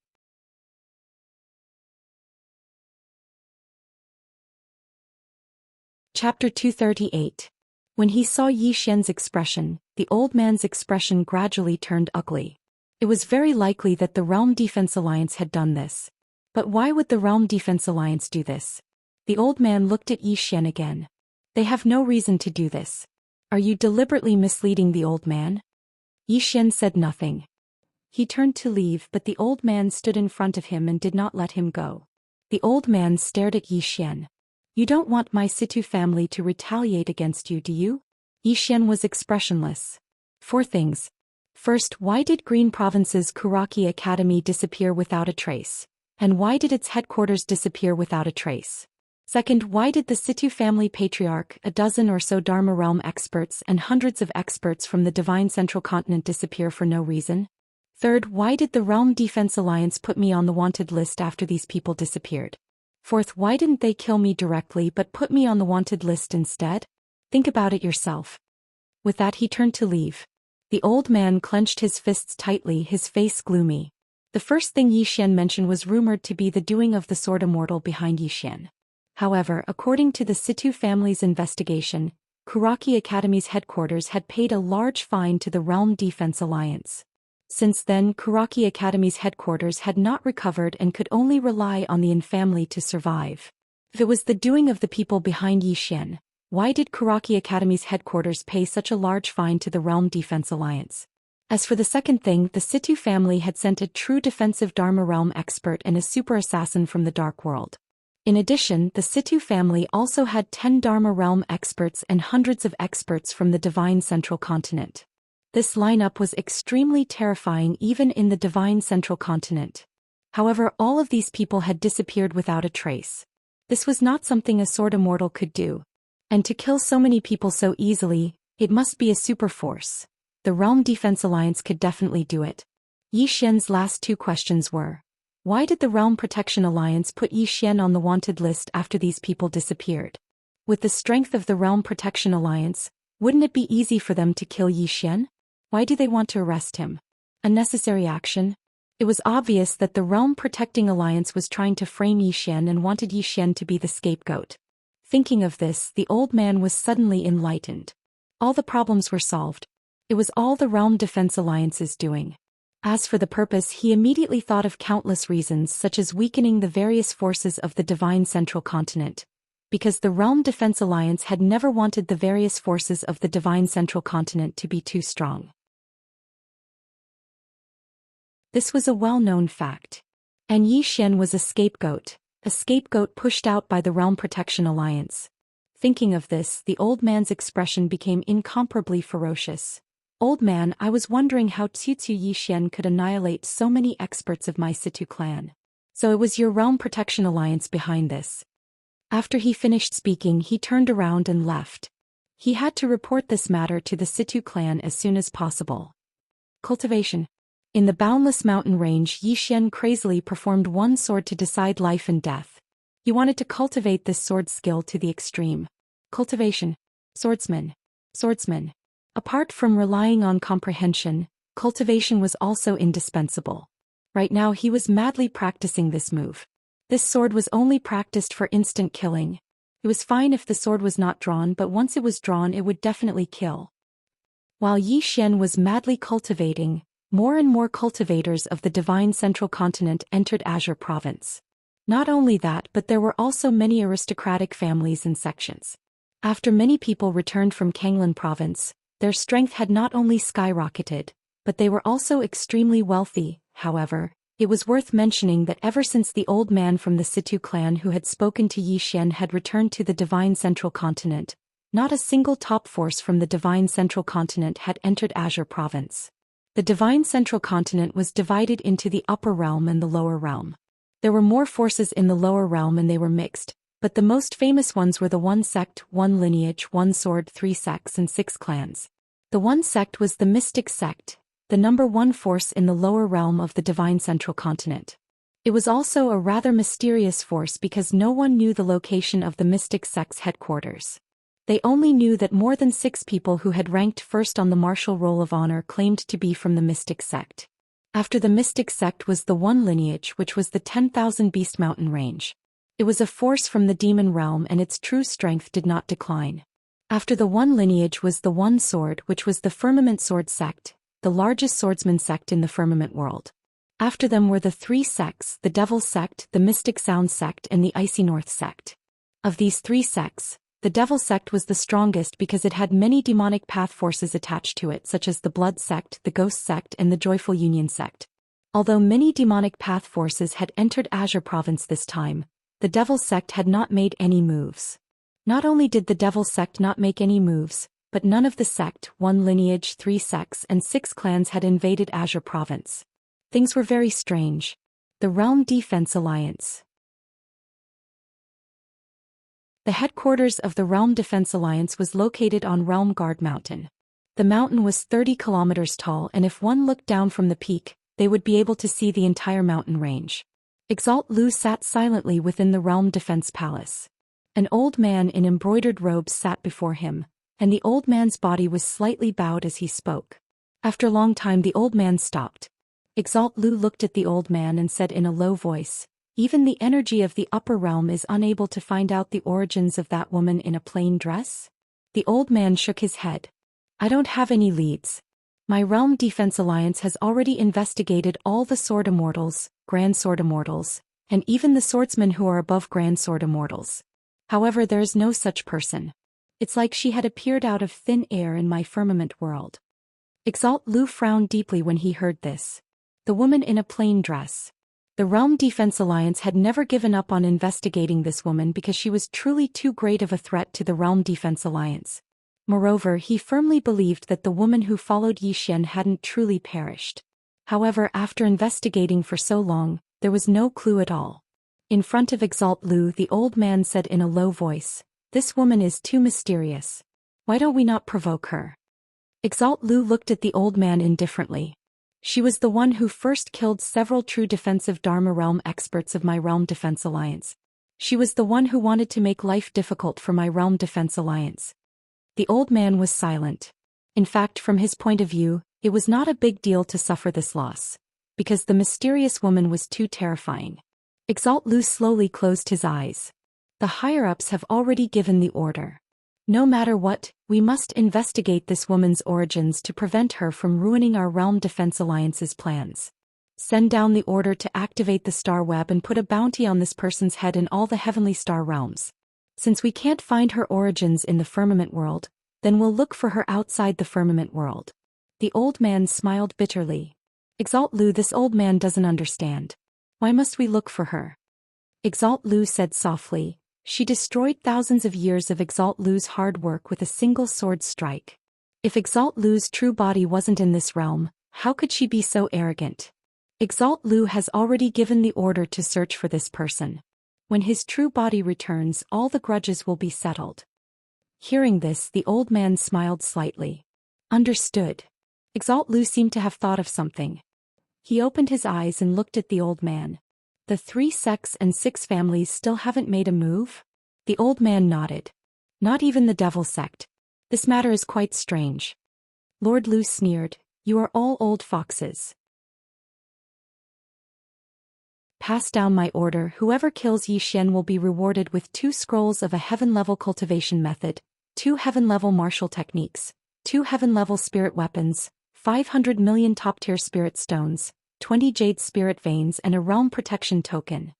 Chapter 238. When he saw Yi Xian's expression, the old man's expression gradually turned ugly. It was very likely that the Realm Defense Alliance had done this. But why would the Realm Defense Alliance do this? The old man looked at Yi Xian again. They have no reason to do this. Are you deliberately misleading the old man? Yi Xian said nothing. He turned to leave but the old man stood in front of him and did not let him go. The old man stared at Yi Xian. You don't want my Situ family to retaliate against you, do you? Yi Xian was expressionless. 4 things. First, why did Green Province's Kuraki Academy disappear without a trace? And why did its headquarters disappear without a trace? Second, why did the Situ family patriarch, a dozen or so Dharma realm experts and hundreds of experts from the Divine Central Continent disappear for no reason? Third, why did the Realm Defense Alliance put me on the wanted list after these people disappeared? Fourth, why didn't they kill me directly but put me on the wanted list instead? Think about it yourself. With that he turned to leave. The old man clenched his fists tightly, his face gloomy. The first thing Yi Xian mentioned was rumored to be the doing of the sword immortal behind Yi Xian. However, according to the Situ family's investigation, Kuraki Academy's headquarters had paid a large fine to the Realm Defense Alliance. Since then, Kuraki Academy's headquarters had not recovered and could only rely on the Yin family to survive. If it was the doing of the people behind Zhou Xian, why did Kuraki Academy's headquarters pay such a large fine to the Realm Defense Alliance? As for the second thing, the Situ family had sent a true defensive Dharma Realm expert and a super assassin from the Dark World. In addition, the Situ family also had 10 Dharma Realm experts and hundreds of experts from the Divine Central Continent. This lineup was extremely terrifying even in the Divine Central Continent. However, all of these people had disappeared without a trace. This was not something a sword immortal could do. And to kill so many people so easily, it must be a super force. The Realm Defense Alliance could definitely do it. Zhou Xian's last two questions were: why did the Realm Protection Alliance put Zhou Xian on the wanted list after these people disappeared? With the strength of the Realm Protection Alliance, wouldn't it be easy for them to kill Zhou Xian? Why do they want to arrest him? Unnecessary action? It was obvious that the Realm Protecting Alliance was trying to frame Zhou Xian and wanted Zhou Xian to be the scapegoat. Thinking of this, the old man was suddenly enlightened. All the problems were solved. It was all the Realm Defense Alliance's doing. As for the purpose, he immediately thought of countless reasons, such as weakening the various forces of the Divine Central Continent. Because the Realm Defense Alliance had never wanted the various forces of the Divine Central Continent to be too strong. This was a well-known fact. And Zhou Xian was a scapegoat pushed out by the Realm Protection Alliance. Thinking of this, the old man's expression became incomparably ferocious. Old man, I was wondering how Zhou Xian could annihilate so many experts of my Situ clan. So it was your Realm Protection Alliance behind this. After he finished speaking, he turned around and left. He had to report this matter to the Situ clan as soon as possible. Cultivation. In the boundless mountain range, Zhou Xian crazily performed one sword to decide life and death. He wanted to cultivate this sword skill to the extreme. Cultivation. Swordsman. Apart from relying on comprehension, cultivation was also indispensable. Right now he was madly practicing this move. This sword was only practiced for instant killing. It was fine if the sword was not drawn, but once it was drawn it would definitely kill. While Zhou Xian was madly cultivating, more and more cultivators of the Divine Central Continent entered Azure Province. Not only that, but there were also many aristocratic families and sections. After many people returned from Kanglan Province, their strength had not only skyrocketed, but they were also extremely wealthy. However, it was worth mentioning that ever since the old man from the Situ clan who had spoken to Zhou Xian had returned to the Divine Central Continent, not a single top force from the Divine Central Continent had entered Azure Province. The Divine Central Continent was divided into the Upper Realm and the Lower Realm. There were more forces in the Lower Realm and they were mixed, but the most famous ones were the One Sect, One Lineage, One Sword, Three Sects and Six Clans. The One Sect was the Mystic Sect, the number one force in the Lower Realm of the Divine Central Continent. It was also a rather mysterious force because no one knew the location of the Mystic Sect's headquarters. They only knew that more than 6 people who had ranked first on the Martial Roll of Honor claimed to be from the Mystic Sect. After the Mystic Sect was the One Lineage, which was the 10,000 Beast Mountain range. It was a force from the Demon Realm and its true strength did not decline. After the One Lineage was the One Sword, which was the Firmament Sword Sect, the largest swordsman sect in the Firmament world. After them were the 3 sects, the Devil Sect, the Mystic Sound Sect and the Icy North Sect. Of these 3 sects, the Devil Sect was the strongest because it had many demonic path forces attached to it, such as the Blood Sect, the Ghost Sect and the Joyful Union Sect. Although many demonic path forces had entered Azure Province this time, the Devil Sect had not made any moves. Not only did the Devil Sect not make any moves, but none of the sect, One Lineage, 3 sects and 6 clans had invaded Azure Province. Things were very strange. The Realm Defense Alliance. The headquarters of the Realm Defense Alliance was located on Realm Guard Mountain. The mountain was 30 kilometers tall and if one looked down from the peak, they would be able to see the entire mountain range. Exalt Lu sat silently within the Realm Defense Palace. An old man in embroidered robes sat before him, and the old man's body was slightly bowed as he spoke. After a long time the old man stopped. Exalt Lu looked at the old man and said in a low voice, "Even the energy of the upper realm is unable to find out the origins of that woman in a plain dress?" The old man shook his head. "I don't have any leads. My Realm Defense Alliance has already investigated all the Sword Immortals, Grand Sword Immortals, and even the swordsmen who are above Grand Sword Immortals. However, there is no such person. It's like she had appeared out of thin air in my firmament world. Exalt Lu frowned deeply when he heard this. The woman in a plain dress. The Realm Defense Alliance had never given up on investigating this woman because she was truly too great of a threat to the Realm Defense Alliance. Moreover, he firmly believed that the woman who followed Zhou Xian hadn't truly perished. However, after investigating for so long, there was no clue at all. In front of Exalt Lu, the old man said in a low voice, "This woman is too mysterious. Why don't we not provoke her?" Exalt Lu looked at the old man indifferently. She was the one who first killed several true defensive Dharma realm experts of my Realm Defense Alliance. She was the one who wanted to make life difficult for my Realm Defense Alliance. The old man was silent. In fact, from his point of view, it was not a big deal to suffer this loss, because the mysterious woman was too terrifying. Exalt Lu slowly closed his eyes. The higher-ups have already given the order. No matter what, we must investigate this woman's origins to prevent her from ruining our Realm Defense Alliance's plans. Send down the order to activate the star web and put a bounty on this person's head in all the heavenly star realms. Since we can't find her origins in the firmament world, then we'll look for her outside the firmament world. The old man smiled bitterly. Exalt Lu, this old man doesn't understand. Why must we look for her? Exalt Lu said softly. She destroyed thousands of years of Exalt Lu's hard work with a single sword strike. If Exalt Lu's true body wasn't in this realm, how could she be so arrogant? Exalt Lu has already given the order to search for this person. When his true body returns, all the grudges will be settled. Hearing this, the old man smiled slightly. Understood. Exalt Lu seemed to have thought of something. He opened his eyes and looked at the old man. The 3 sects and 6 families still haven't made a move? The old man nodded. Not even the Devil sect. This matter is quite strange. Lord Lu sneered. You are all old foxes. Pass down my order. Whoever kills Zhou Xian will be rewarded with 2 scrolls of a heaven-level cultivation method, 2 heaven-level martial techniques, 2 heaven-level spirit weapons, 500 million top-tier spirit stones, 20 jade spirit veins and a realm protection token.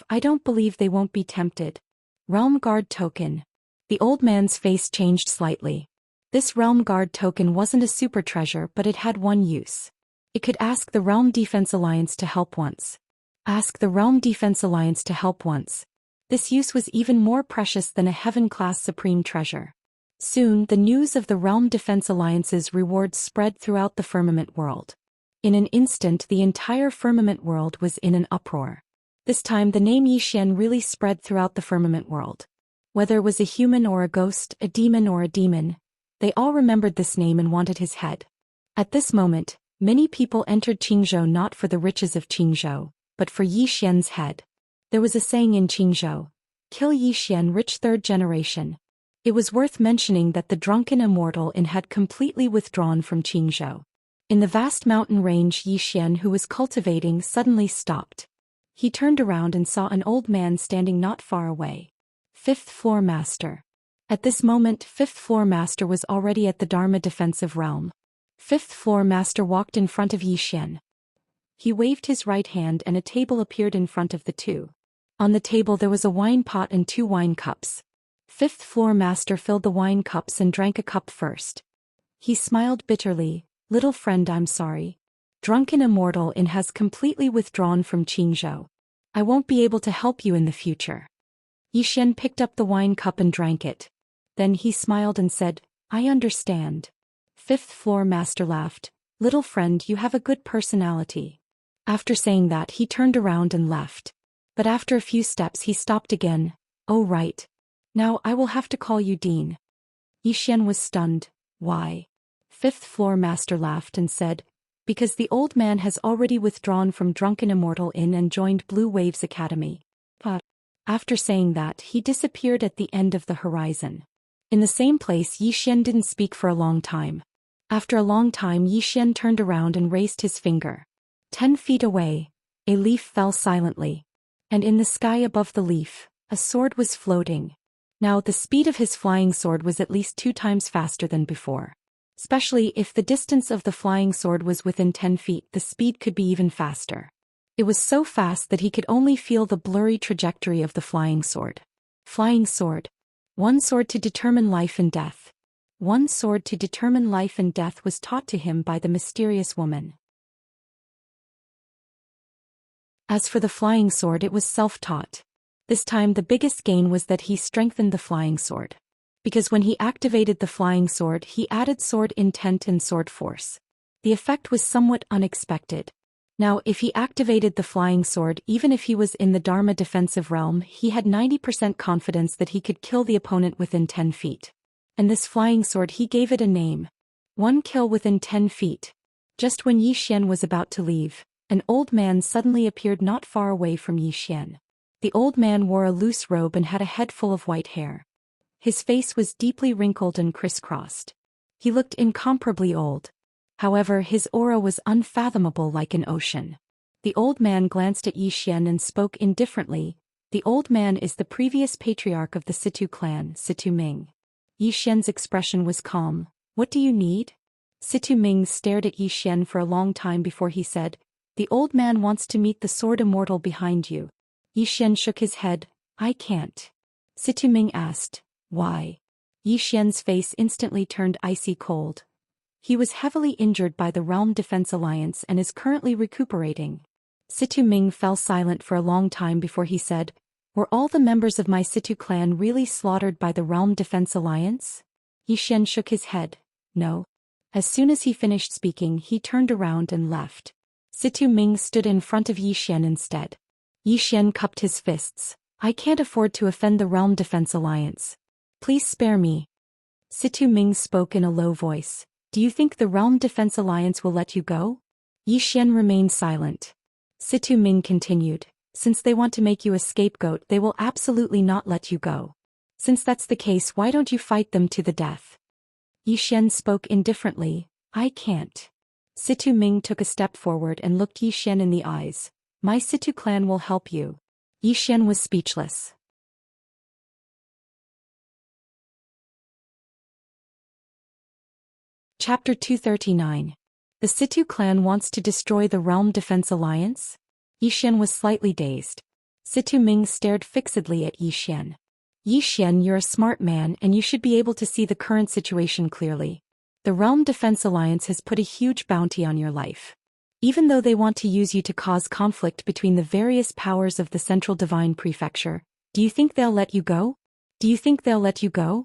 I don't believe they won't be tempted. Realm guard token. The old man's face changed slightly. This realm guard token wasn't a super treasure, but it had one use. It could ask the Realm Defense Alliance to help once. Ask the Realm Defense Alliance to help once. This use was even more precious than a heaven-class supreme treasure. Soon, the news of the Realm Defense Alliance's rewards spread throughout the firmament world. In an instant, the entire firmament world was in an uproar. This time, the name Zhou Xian really spread throughout the firmament world. Whether it was a human or a ghost, a demon or a demon, they all remembered this name and wanted his head. At this moment, many people entered Qingzhou not for the riches of Qingzhou, but for Zhou Xian's head. There was a saying in Qingzhou, "Kill Zhou Xian, rich 3rd generation." It was worth mentioning that the drunken Immortal had completely withdrawn from Qingzhou. In the vast mountain range, Zhou Xian, who was cultivating, suddenly stopped. He turned around and saw an old man standing not far away. 5th floor master. At this moment, 5th floor master was already at the Dharma defensive realm. 5th floor master walked in front of Zhou Xian. He waved his right hand and a table appeared in front of the two. On the table there was a wine pot and 2 wine cups. 5th floor master filled the wine cups and drank a cup first. He smiled bitterly. Little friend, I'm sorry. Drunken Immortal has completely withdrawn from Qingzhou. I won't be able to help you in the future. Zhou Xian picked up the wine cup and drank it. Then he smiled and said, I understand. 5th floor master laughed. Little friend, you have a good personality. After saying that, he turned around and left. But after a few steps he stopped again. Oh right. Now I will have to call you Dean. Zhou Xian was stunned. Why? 5th floor master laughed and said, because the old man has already withdrawn from Drunken Immortal Inn and joined Blue Waves Academy. But after saying that, he disappeared at the end of the horizon. In the same place, Zhou Xian didn't speak for a long time. After a long time, Zhou Xian turned around and raised his finger. 10 feet away, a leaf fell silently. And in the sky above the leaf, a sword was floating. Now the speed of his flying sword was at least 2 times faster than before. Especially if the distance of the flying sword was within 10 feet, the speed could be even faster. It was so fast that he could only feel the blurry trajectory of the flying sword. Flying sword. One sword to determine life and death. One sword to determine life and death was taught to him by the mysterious woman. As for the flying sword, it was self-taught. This time the biggest gain was that he strengthened the flying sword. Because when he activated the flying sword, he added sword intent and sword force. The effect was somewhat unexpected. Now, if he activated the flying sword, even if he was in the Dharma defensive realm, he had 90% confidence that he could kill the opponent within 10 feet. And this flying sword, he gave it a name. One kill within 10 feet. Just when Zhou Xian was about to leave, an old man suddenly appeared not far away from Zhou Xian. The old man wore a loose robe and had a head full of white hair. His face was deeply wrinkled and crisscrossed. He looked incomparably old. However, his aura was unfathomable like an ocean. The old man glanced at Zhou Xian and spoke indifferently. The old man is the previous patriarch of the Situ clan, Situ Ming. Zhou Xian's expression was calm. What do you need? Situ Ming stared at Zhou Xian for a long time before he said, the old man wants to meet the sword immortal behind you. Zhou Xian shook his head. I can't. Situ Ming asked, why? Zhou Xian's face instantly turned icy cold. He was heavily injured by the Realm Defense Alliance and is currently recuperating. Situ Ming fell silent for a long time before he said, were all the members of my Situ clan really slaughtered by the Realm Defense Alliance? Zhou Xian shook his head. No. As soon as he finished speaking, he turned around and left. Situ Ming stood in front of Zhou Xian instead. Zhou Xian cupped his fists. I can't afford to offend the Realm Defense Alliance. Please spare me. Situ Ming spoke in a low voice. Do you think the Realm Defense Alliance will let you go? Zhou Xian remained silent. Situ Ming continued. Since they want to make you a scapegoat, they will absolutely not let you go. Since that's the case, why don't you fight them to the death? Zhou Xian spoke indifferently. I can't. Situ Ming took a step forward and looked Zhou Xian in the eyes. My Situ clan will help you. Zhou Xian was speechless. Chapter 239. The Situ clan wants to destroy the Realm Defense Alliance? Zhou Xian was slightly dazed. Situ Ming stared fixedly at Zhou Xian. Zhou Xian, you're a smart man and you should be able to see the current situation clearly. The Realm Defense Alliance has put a huge bounty on your life. Even though they want to use you to cause conflict between the various powers of the Central Divine Prefecture, do you think they'll let you go? Do you think they'll let you go?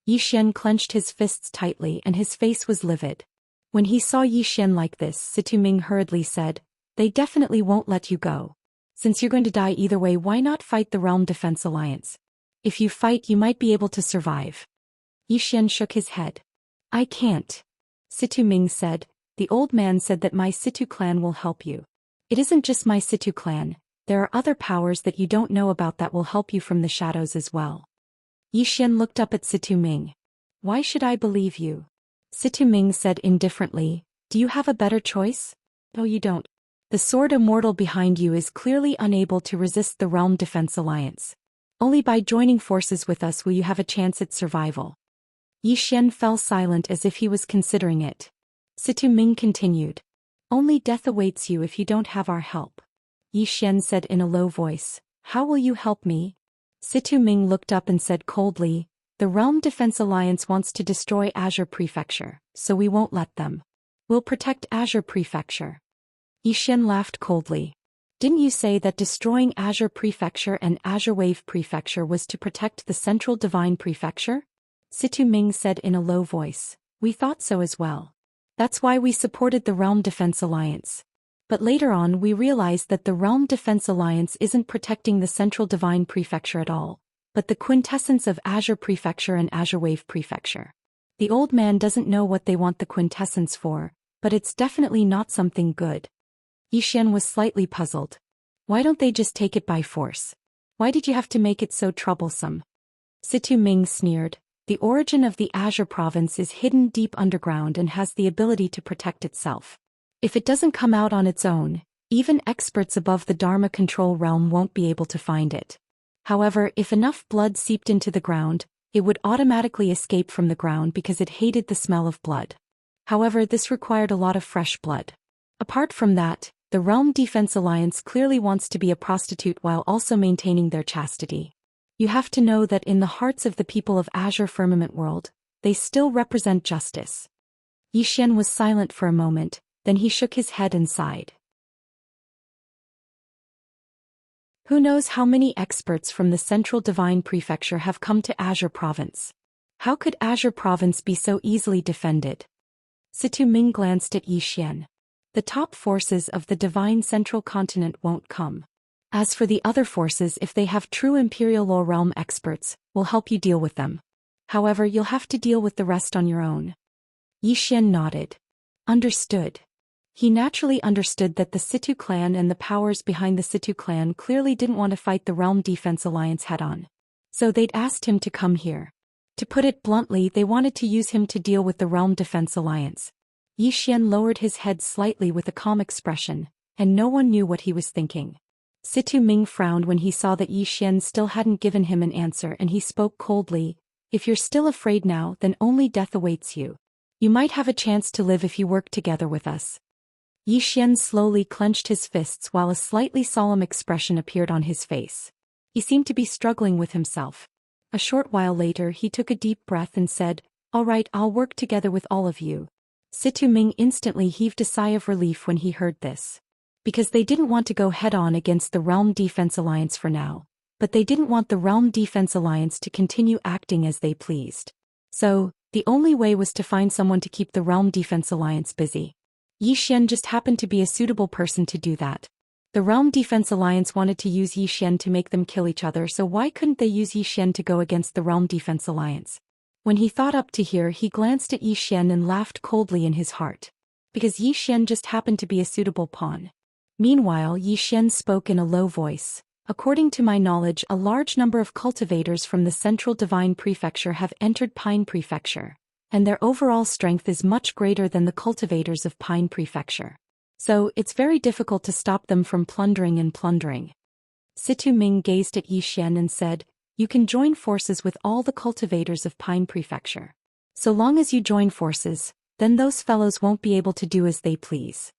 Zhou Xian clenched his fists tightly and his face was livid. When he saw Zhou Xian like this, Situ Ming hurriedly said, they definitely won't let you go. Since you're going to die either way, why not fight the Realm Defense Alliance? If you fight, you might be able to survive. Zhou Xian shook his head. I can't. Situ Ming said, the old man said that my Situ clan will help you. It isn't just my Situ clan, there are other powers that you don't know about that will help you from the shadows as well. Zhou Xian looked up at Situ Ming. Why should I believe you? Situ Ming said indifferently, do you have a better choice? No, you don't. The sword immortal behind you is clearly unable to resist the Realm Defense Alliance. Only by joining forces with us will you have a chance at survival. Zhou Xian fell silent as if he was considering it. Situ Ming continued. Only death awaits you if you don't have our help. Zhou Xian said in a low voice. How will you help me? Situ Ming looked up and said coldly, the Realm Defense Alliance wants to destroy Azure Prefecture, so we won't let them. We'll protect Azure Prefecture. Zhou Xian laughed coldly. Didn't you say that destroying Azure Prefecture and Azure Wave Prefecture was to protect the Central Divine Prefecture? Situ Ming said in a low voice. We thought so as well. That's why we supported the Realm Defense Alliance. But later on we realized that the Realm Defense Alliance isn't protecting the Central Divine Prefecture at all, but the quintessence of Azure Prefecture and Azure Wave Prefecture. The old man doesn't know what they want the quintessence for, but it's definitely not something good. Zhou Xian was slightly puzzled. Why don't they just take it by force? Why did you have to make it so troublesome? Situ Ming sneered. The origin of the Azure province is hidden deep underground and has the ability to protect itself. If it doesn't come out on its own, even experts above the Dharma control realm won't be able to find it. However, if enough blood seeped into the ground, it would automatically escape from the ground because it hated the smell of blood. However, this required a lot of fresh blood. Apart from that, the Realm Defense Alliance clearly wants to be a prostitute while also maintaining their chastity. You have to know that in the hearts of the people of Azure Firmament World, they still represent justice. Xian was silent for a moment, then he shook his head and sighed. Who knows how many experts from the Central Divine Prefecture have come to Azure Province? How could Azure Province be so easily defended? Situ Ming glanced at Xian. The top forces of the Divine Central Continent won't come. As for the other forces, if they have true Imperial Law Realm experts, we'll help you deal with them. However, you'll have to deal with the rest on your own. Xian nodded. Understood. He naturally understood that the Situ clan and the powers behind the Situ clan clearly didn't want to fight the Realm Defense Alliance head-on. So they'd asked him to come here. To put it bluntly, they wanted to use him to deal with the Realm Defense Alliance. Xian lowered his head slightly with a calm expression, and no one knew what he was thinking. Situ Ming frowned when he saw that Xian still hadn't given him an answer, and he spoke coldly. If you're still afraid now, then only death awaits you. You might have a chance to live if you work together with us. Xian slowly clenched his fists while a slightly solemn expression appeared on his face. He seemed to be struggling with himself. A short while later he took a deep breath and said, "All right, I'll work together with all of you." Situ Ming instantly heaved a sigh of relief when he heard this. Because they didn't want to go head-on against the Realm Defense Alliance for now, but they didn't want the Realm Defense Alliance to continue acting as they pleased. So, the only way was to find someone to keep the Realm Defense Alliance busy. Xian just happened to be a suitable person to do that. The Realm Defense Alliance wanted to use Xian to make them kill each other, so why couldn't they use Xian to go against the Realm Defense Alliance? When he thought up to here, he glanced at Xian and laughed coldly in his heart. Because Xian just happened to be a suitable pawn. Meanwhile, Xian spoke in a low voice. According to my knowledge, a large number of cultivators from the Central Divine Prefecture have entered Pine Prefecture, and their overall strength is much greater than the cultivators of Pine Prefecture. So, it's very difficult to stop them from plundering and plundering. Situ Ming gazed at Xian and said, "You can join forces with all the cultivators of Pine Prefecture. So long as you join forces, then those fellows won't be able to do as they please."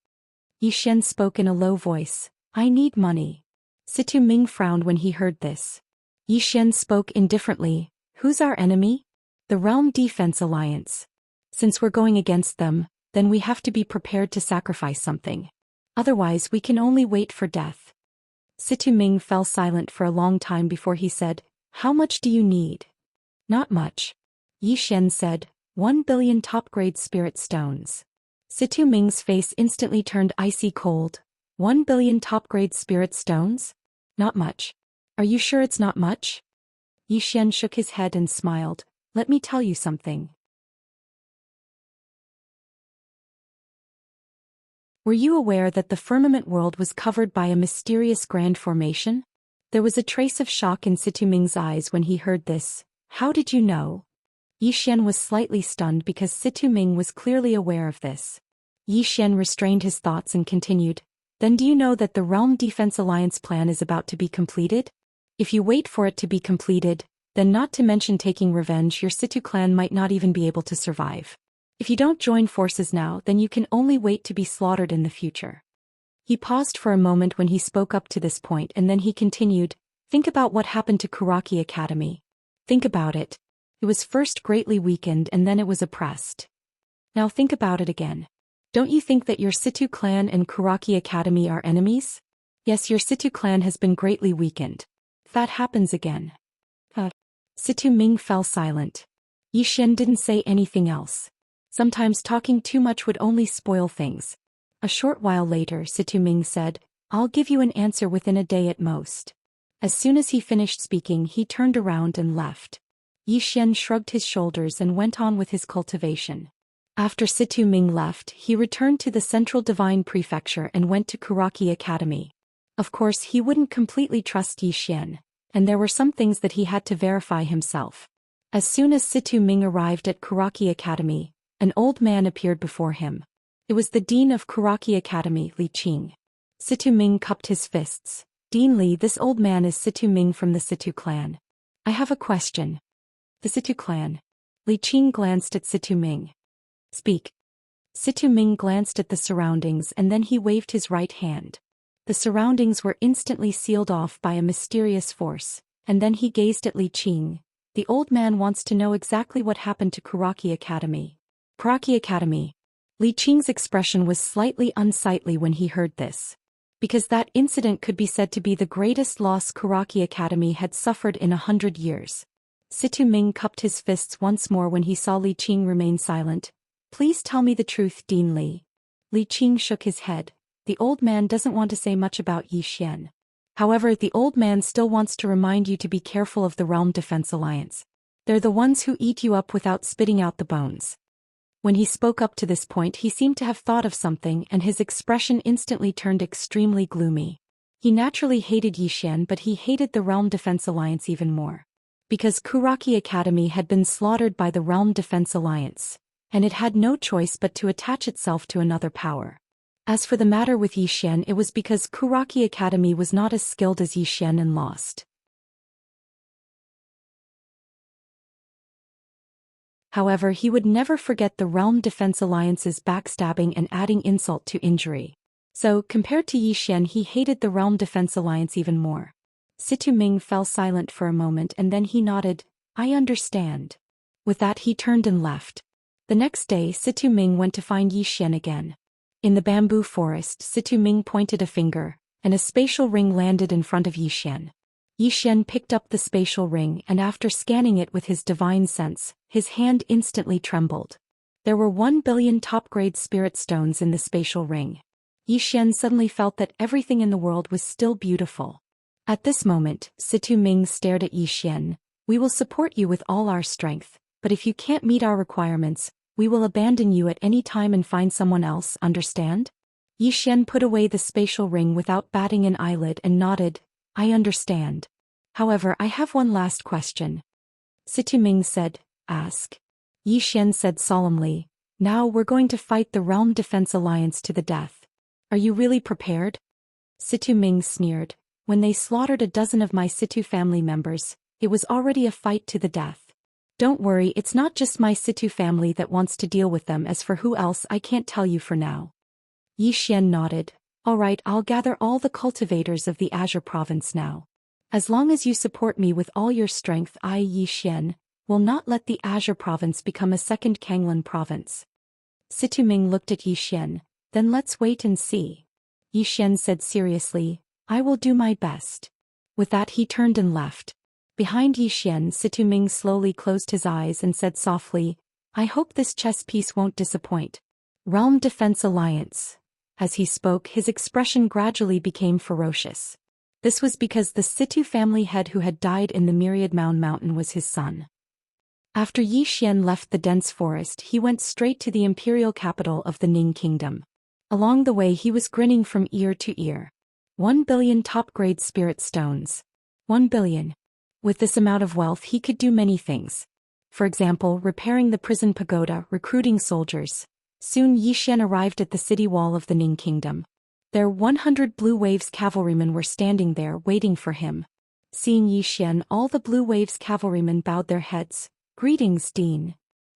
Xian spoke in a low voice, "I need money." Situ Ming frowned when he heard this. Xian spoke indifferently, "Who's our enemy?" "The Realm Defense Alliance. Since we're going against them, then we have to be prepared to sacrifice something. Otherwise we can only wait for death." Situ Ming fell silent for a long time before he said, "How much do you need?" "Not much." Xian said, 1 billion top-grade spirit stones. Situ Ming's face instantly turned icy cold. 1 billion top-grade spirit stones? Not much. Are you sure it's not much? Xian shook his head and smiled. "Let me tell you something. Were you aware that the firmament world was covered by a mysterious grand formation?" There was a trace of shock in Situ Ming's eyes when he heard this. "How did you know?" Xian was slightly stunned because Situ Ming was clearly aware of this. Xian restrained his thoughts and continued, "Then do you know that the Realm Defense Alliance plan is about to be completed? If you wait for it to be completed, then not to mention taking revenge, your Situ clan might not even be able to survive. If you don't join forces now, then you can only wait to be slaughtered in the future." He paused for a moment when he spoke up to this point, and then he continued, "Think about what happened to Kuraki Academy. Think about it. It was first greatly weakened and then it was oppressed. Now think about it again. Don't you think that your Situ clan and Kuraki Academy are enemies? Yes, your Situ clan has been greatly weakened. If that happens again." Situ Ming fell silent. Xian didn't say anything else. Sometimes talking too much would only spoil things. A short while later, Situ Ming said, "I'll give you an answer within a day at most." As soon as he finished speaking, he turned around and left. Xian shrugged his shoulders and went on with his cultivation. After Situ Ming left, he returned to the Central Divine Prefecture and went to Kuraki Academy. Of course, he wouldn't completely trust Xian, and there were some things that he had to verify himself. As soon as Situ Ming arrived at Kuraki Academy, an old man appeared before him. It was the Dean of Kuraki Academy, Li Qing. Situ Ming cupped his fists. "Dean Li, this old man is Situ Ming from the Situ clan. I have a question." "The Situ clan." Li Qing glanced at Situ Ming. "Speak." Situ Ming glanced at the surroundings and then he waved his right hand. The surroundings were instantly sealed off by a mysterious force, and then he gazed at Li Qing. The old man wants to know exactly what happened to Kuraki Academy. Kuraki Academy. Li Qing's expression was slightly unsightly when he heard this. Because that incident could be said to be the greatest loss Kuraki Academy had suffered in 100 years. Situ Ming cupped his fists once more when he saw Li Qing remain silent. Please tell me the truth, Dean Li. Li Qing shook his head. The old man doesn't want to say much about Yi Xian. However, the old man still wants to remind you to be careful of the Realm Defense Alliance. They're the ones who eat you up without spitting out the bones. When he spoke up to this point, he seemed to have thought of something and his expression instantly turned extremely gloomy. He naturally hated Yi Xian, but he hated the Realm Defense Alliance even more. Because Kuraki Academy had been slaughtered by the Realm Defense Alliance, and it had no choice but to attach itself to another power. As for the matter with Yi Xian, it was because Kuraki Academy was not as skilled as Yi Xian and lost. However, he would never forget the Realm Defense Alliance's backstabbing and adding insult to injury. So, compared to Yi Xian, he hated the Realm Defense Alliance even more. Situ Ming fell silent for a moment and then he nodded, I understand. With that he turned and left. The next day Situ Ming went to find Yi Xian again. In the bamboo forest, Situ Ming pointed a finger, and a spatial ring landed in front of Yi Xian. Yi Xian picked up the spatial ring and after scanning it with his divine sense, his hand instantly trembled. There were 1 billion top-grade spirit stones in the spatial ring. Yi Xian suddenly felt that everything in the world was still beautiful. At this moment, Situ Ming stared at Yi Xian. We will support you with all our strength, but if you can't meet our requirements, we will abandon you at any time and find someone else, understand? Yi Xian put away the spatial ring without batting an eyelid and nodded, I understand. However, I have one last question. Situ Ming said, ask. Yi Xian said solemnly, now we're going to fight the Realm Defense Alliance to the death. Are you really prepared? Situ Ming sneered, when they slaughtered a dozen of my Situ family members, it was already a fight to the death. Don't worry, it's not just my Situ family that wants to deal with them. As for who else, I can't tell you for now. Yi Xian nodded. Alright, I'll gather all the cultivators of the Azure province now. As long as you support me with all your strength, I, Yi Xian, will not let the Azure province become a second Kanglan province. Situ Ming looked at Yi Xian, then let's wait and see. Yi Xian said seriously, I will do my best. With that he turned and left. Behind Yi Xian, Situ Ming slowly closed his eyes and said softly, I hope this chess piece won't disappoint. Realm Defense Alliance. As he spoke, his expression gradually became ferocious. This was because the Situ family head who had died in the Myriad Mountain was his son. After Yi Xian left the dense forest, he went straight to the imperial capital of the Ning Kingdom. Along the way he was grinning from ear to ear. 1 billion top-grade spirit stones. 1 billion. With this amount of wealth he could do many things. For example, repairing the prison pagoda, recruiting soldiers. Soon Yi Xian arrived at the city wall of the Ning Kingdom. Their 100 Blue Waves cavalrymen were standing there waiting for him. Seeing Yi Xian, all the Blue Waves cavalrymen bowed their heads. Greetings, Dean.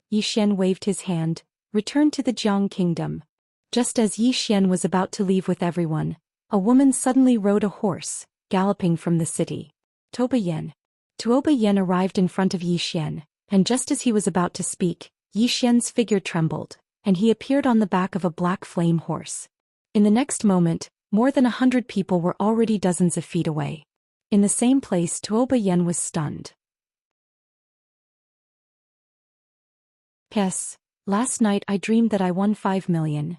Yi Xian waved his hand. Return to the Jiang Kingdom. Just as Yi Xian was about to leave with everyone, a woman suddenly rode a horse, galloping from the city. Tuoba Yen. Tuoba Yen arrived in front of Yi Xian, and just as he was about to speak, Yi Xian's figure trembled, and he appeared on the back of a black flame horse. In the next moment, more than 100 people were already dozens of feet away. In the same place, Tuoba Yen was stunned. Yes, last night I dreamed that I won 5 million.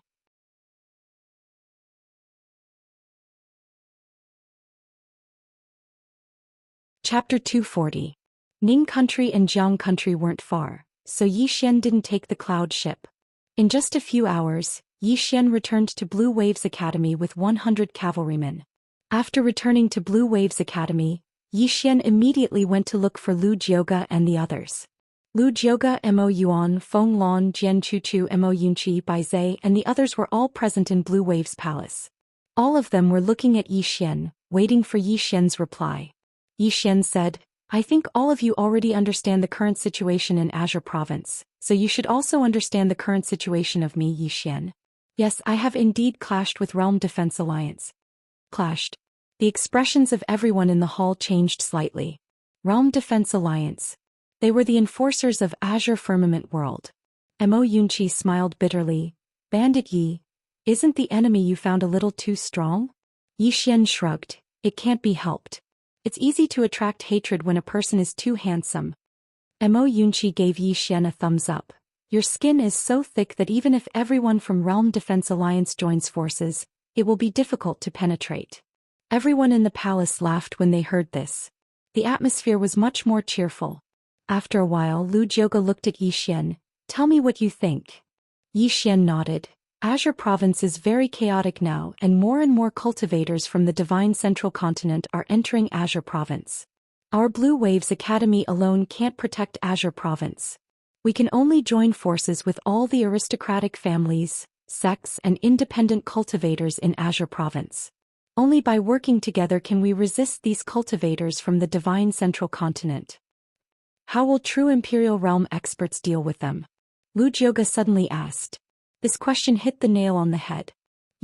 Chapter 240. Ning Country and Jiang Country weren't far, so Yi Xian didn't take the cloud ship. In just a few hours, Yi Xian returned to Blue Waves Academy with 100 cavalrymen. After returning to Blue Waves Academy, Yi Xian immediately went to look for Lu Jiuge and the others. Lu Jiuge, Mo Yuan, Feng Lan, Jian Chuchu, Mo Yunqi, Bai Zai, and the others were all present in Blue Waves Palace. All of them were looking at Yi Xian, waiting for Yi Xian's reply. Yi Xian said, I think all of you already understand the current situation in Azure Province, so you should also understand the current situation of me, Zhou Xian. Yes, I have indeed clashed with Realm Defense Alliance. Clashed. The expressions of everyone in the hall changed slightly. Realm Defense Alliance. They were the enforcers of Azure Firmament World. Mo Yunqi smiled bitterly. Bandit Yi, isn't the enemy you found a little too strong? Zhou Xian shrugged. It can't be helped. It's easy to attract hatred when a person is too handsome. Mo Yunqi gave Zhou Xian a thumbs up. Your skin is so thick that even if everyone from Realm Defense Alliance joins forces, it will be difficult to penetrate. Everyone in the palace laughed when they heard this. The atmosphere was much more cheerful. After a while, Lu Jioge looked at Zhou Xian. Tell me what you think. Zhou Xian nodded. Azure Province is very chaotic now, and more cultivators from the Divine Central Continent are entering Azure Province. Our Blue Waves Academy alone can't protect Azure Province. We can only join forces with all the aristocratic families, sects, and independent cultivators in Azure Province. Only by working together can we resist these cultivators from the Divine Central Continent. How will true Imperial Realm experts deal with them? Lu Jioge suddenly asked. This question hit the nail on the head.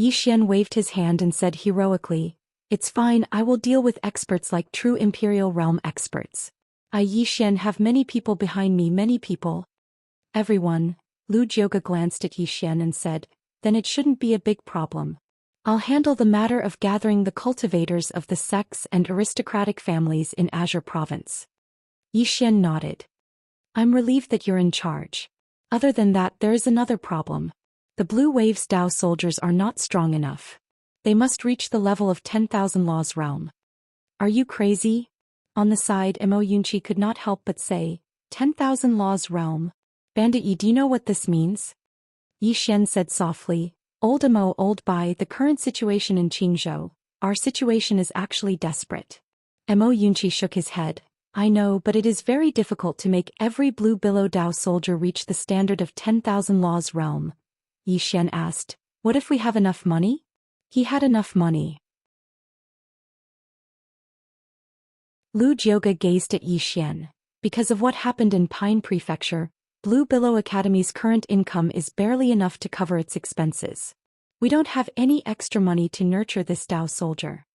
Zhou Xian waved his hand and said heroically, It's fine, I will deal with experts like true Imperial Realm experts. I, Zhou Xian, have many people behind me, many people. Everyone. Lu Jioge glanced at Zhou Xian and said, Then it shouldn't be a big problem. I'll handle the matter of gathering the cultivators of the sects and aristocratic families in Azure Province. Zhou Xian nodded. I'm relieved that you're in charge. Other than that, there is another problem. The Blue Waves Dao soldiers are not strong enough. They must reach the level of 10,000 Laws Realm. Are you crazy? On the side, Mo Yunqi could not help but say, 10,000 Laws Realm. Bandit Yi, do you know what this means? Zhou Xian said softly, Old Mo, old Bai, the current situation in Qingzhou, our situation is actually desperate. Mo Yunqi shook his head. I know, but it is very difficult to make every Blue Billow Dao soldier reach the standard of 10,000 Laws Realm. Zhou Xian asked, What if we have enough money? He had enough money. Lu Jioge gazed at Zhou Xian. Because of what happened in Pine Prefecture, Blue Billow Academy's current income is barely enough to cover its expenses. We don't have any extra money to nurture this Dao soldier.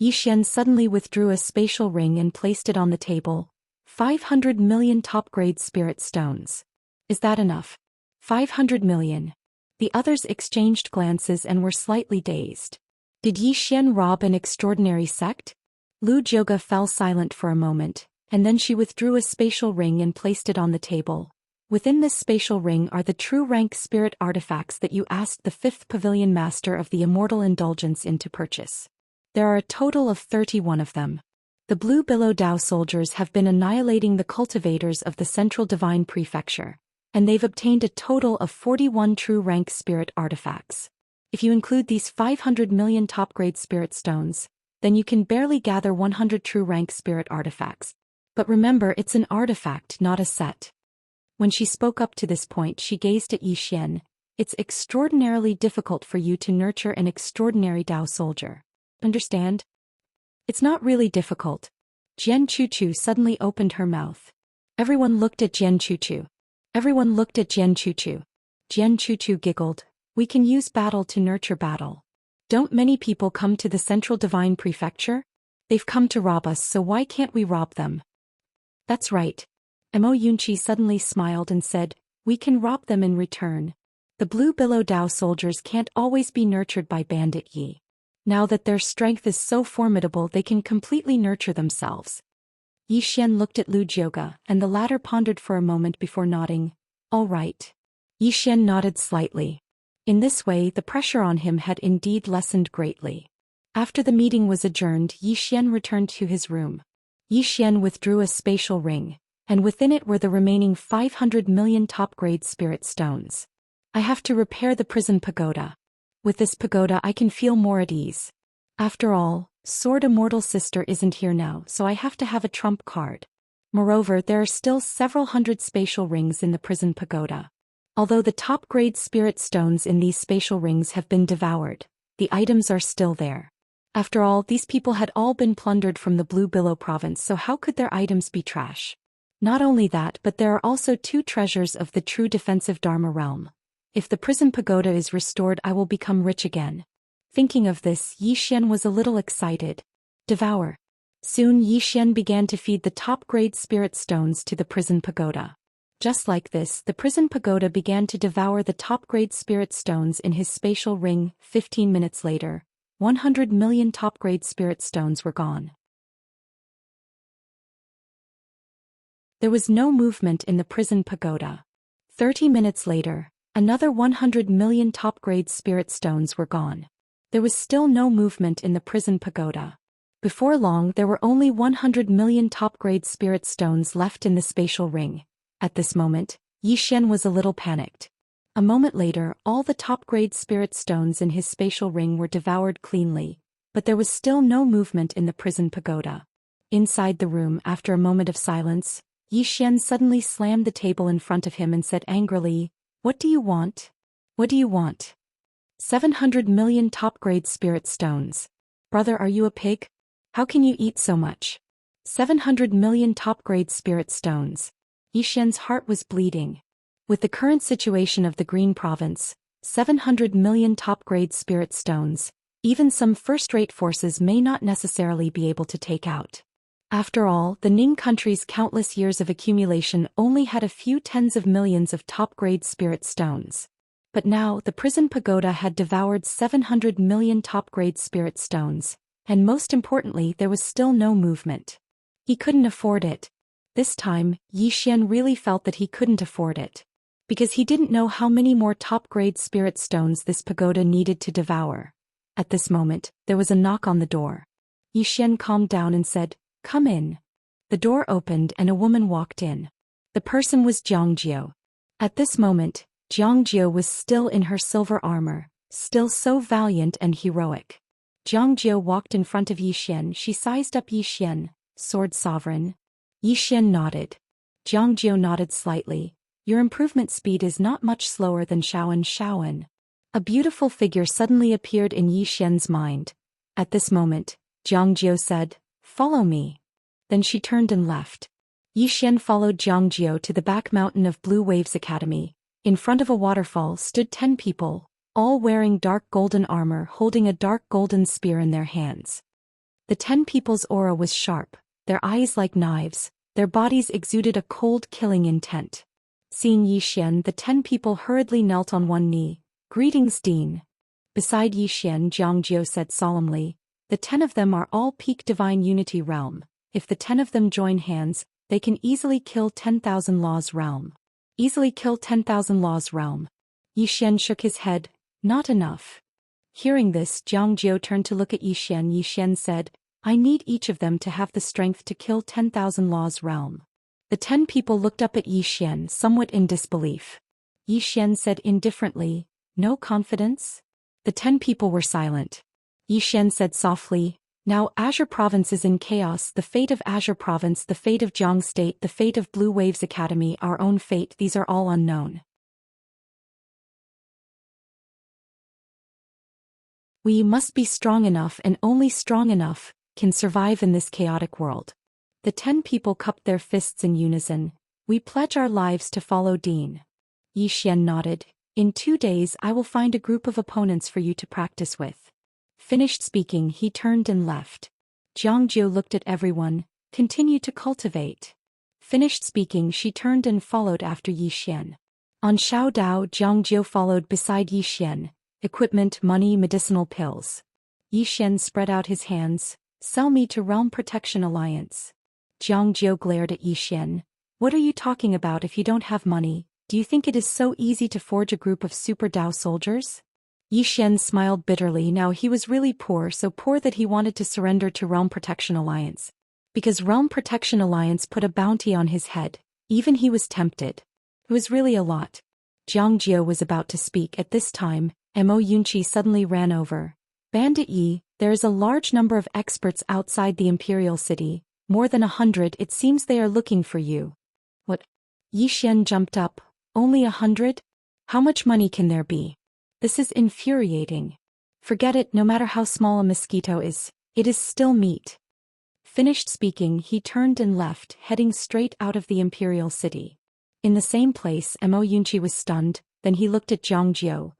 Zhou Xian suddenly withdrew a spatial ring and placed it on the table. 500 million top-grade spirit stones. Is that enough? 500 million. The others exchanged glances and were slightly dazed. Did Zhou Xian rob an extraordinary sect? Lu Jioge fell silent for a moment, and then she withdrew a spatial ring and placed it on the table. Within this spatial ring are the true rank spirit artifacts that you asked the 5th Pavilion Master of the Immortal Indulgence in to purchase. There are a total of 31 of them. The Blue Billow Dao soldiers have been annihilating the cultivators of the Central Divine Prefecture, and they've obtained a total of 41 true rank spirit artifacts. If you include these 500 million top-grade spirit stones, then you can barely gather 100 true rank spirit artifacts. But remember, it's an artifact, not a set. When she spoke up to this point, she gazed at Zhou Xian. It's extraordinarily difficult for you to nurture an extraordinary Dao soldier. Understand? It's not really difficult. Jian Chuchu suddenly opened her mouth. Everyone looked at Jian Chuchu. Everyone looked at Jian Chuchu. Jian Chuchu giggled. We can use battle to nurture battle. Don't many people come to the Central Divine Prefecture? They've come to rob us, so why can't we rob them? That's right. Mo Yunqi suddenly smiled and said, We can rob them in return. The Blue Billow Dao soldiers can't always be nurtured by Bandit Yi. Now that their strength is so formidable, they can completely nurture themselves. Zhou Xian looked at Lu Jioge, and the latter pondered for a moment before nodding. All right. Zhou Xian nodded slightly. In this way, the pressure on him had indeed lessened greatly. After the meeting was adjourned, Zhou Xian returned to his room. Zhou Xian withdrew a spatial ring, and within it were the remaining 500 million top-grade spirit stones. I have to repair the prison pagoda. With this pagoda I can feel more at ease. After all, Sword Immortal Sister isn't here now, so I have to have a trump card. Moreover, there are still several hundred spatial rings in the prison pagoda. Although the top-grade spirit stones in these spatial rings have been devoured, the items are still there. After all, these people had all been plundered from the Blue Billow province, so how could their items be trash? Not only that, but there are also 2 treasures of the true defensive Dharma realm. If the prison pagoda is restored, I will become rich again. Thinking of this, Yi Xian was a little excited. Devour. Soon Yi Xian began to feed the top-grade spirit stones to the prison pagoda. Just like this, the prison pagoda began to devour the top-grade spirit stones in his spatial ring. 15 minutes later, 100 million top-grade spirit stones were gone. There was no movement in the prison pagoda. 30 minutes later, another 100 million top-grade spirit stones were gone. There was still no movement in the prison pagoda. Before long, there were only 100 million top-grade spirit stones left in the spatial ring. At this moment, Yi Xian was a little panicked. A moment later, all the top-grade spirit stones in his spatial ring were devoured cleanly, but there was still no movement in the prison pagoda. Inside the room, after a moment of silence, Yi Xian suddenly slammed the table in front of him and said angrily, "What do you want? What do you want?" 700 million top-grade spirit stones. Brother, are you a pig? How can you eat so much? 700 million top-grade spirit stones. Yi Xian's heart was bleeding. With the current situation of the Green Province, 700 million top-grade spirit stones, even some first-rate forces may not necessarily be able to take out. After all, the Ning country's countless years of accumulation only had a few tens of millions of top-grade spirit stones. But now, the prison pagoda had devoured 700 million top-grade spirit stones, and most importantly, there was still no movement. He couldn't afford it. This time, Yi Xian really felt that he couldn't afford it. Because he didn't know how many more top-grade spirit stones this pagoda needed to devour. At this moment, there was a knock on the door. Yi Xian calmed down and said, "Come in." The door opened and a woman walked in. The person was Xianxia. At this moment, Xianxia was still in her silver armor, still so valiant and heroic. Xianxia walked in front of Yi Xian. She sized up Yi Xian, sword sovereign. Yi Xian nodded. Xianxia nodded slightly. Your improvement speed is not much slower than Shaoan. A beautiful figure suddenly appeared in Yi Xian's mind. At this moment, Xianxia said, "Follow me." Then she turned and left. Yi Xian followed Xianxia to the back mountain of Blue Waves Academy. In front of a waterfall stood 10 people, all wearing dark golden armor, holding a dark golden spear in their hands. The 10 people's aura was sharp, their eyes like knives, their bodies exuded a cold, killing intent. Seeing Yi Xian, the 10 people hurriedly knelt on one knee. "Greetings, Dean." Beside Yi Xian, Xianxia said solemnly, "The 10 of them are all peak divine unity realm. If the 10 of them join hands, they can easily kill 10,000 laws realm." Easily kill 10,000 laws realm. Yi Xian shook his head. Not enough. Hearing this, Xianxia turned to look at Yi Xian. Yi Xian said, "I need each of them to have the strength to kill 10,000 laws realm." The 10 people looked up at Yi Xian, somewhat in disbelief. Yi Xian said indifferently, "No confidence?" The 10 people were silent. Yi Xian said softly, "Now Azure Province is in chaos, the fate of Azure Province, the fate of Jiang State, the fate of Blue Waves Academy, our own fate, these are all unknown. We must be strong enough, and only strong enough can survive in this chaotic world." The 10 people cupped their fists in unison. "We pledge our lives to follow Dean." Yi Xian nodded. "In 2 days I will find a group of opponents for you to practice with." Finished speaking, he turned and left. Xianxia looked at everyone, continued to cultivate. Finished speaking, she turned and followed after Yi Xian. On Xiao Dao, Xianxia followed beside Yi Xian. Equipment, money, medicinal pills. Yi Xian spread out his hands. "Sell me to Realm Protection Alliance." Xianxia glared at Yi Xian. "What are you talking about? If you don't have money, do you think it is so easy to forge a group of Super Dao soldiers?" Yi Xian smiled bitterly. Now he was really poor, so poor that he wanted to surrender to Realm Protection Alliance. Because Realm Protection Alliance put a bounty on his head, even he was tempted. It was really a lot. Xianxia was about to speak. At this time, Mo Yunqi suddenly ran over. "Bandit Yi, there is a large number of experts outside the Imperial City, more than 100, it seems they are looking for you." "What?" Yi Xian jumped up. "Only 100? How much money can there be? This is infuriating." Forget it, no matter how small a mosquito is, it is still meat. Finished speaking, he turned and left, heading straight out of the imperial city. In the same place, Mo Yunqi was stunned, then he looked at Zhang Jiu.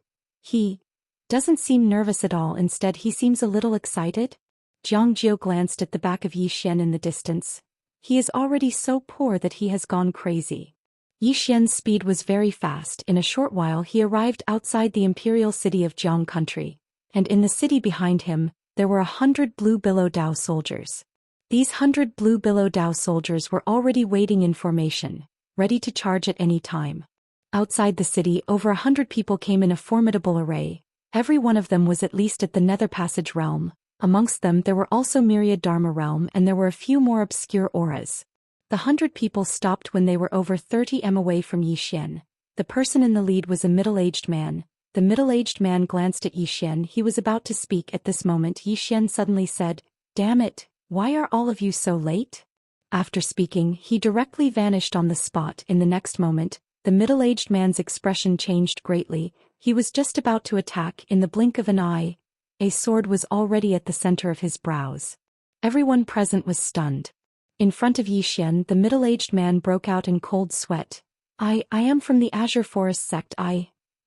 He doesn't seem nervous at all, instead he seems a little excited. Zhang Jiu glanced at the back of Yi Xian in the distance. He is already so poor that he has gone crazy. Yi Xian's speed was very fast. In a short while he arrived outside the imperial city of Jiang country. And in the city behind him, there were 100 blue billow Dao soldiers. These 100 blue billow Dao soldiers were already waiting in formation, ready to charge at any time. Outside the city, over 100 people came in a formidable array. Every one of them was at least at the Nether Passage realm. Amongst them there were also myriad Dharma realm, and there were a few more obscure auras. The 100 people stopped when they were over 30 m away from Yi Xian. The person in the lead was a middle-aged man. The middle-aged man glanced at Yi Xian. He was about to speak. At this moment Yi Xian suddenly said, "Damn it, why are all of you so late?" After speaking, he directly vanished on the spot. In the next moment, the middle-aged man's expression changed greatly. He was just about to attack. In the blink of an eye, a sword was already at the center of his brows. Everyone present was stunned. In front of Yi Xian, the middle-aged man broke out in cold sweat. I am from the Azure Forest sect.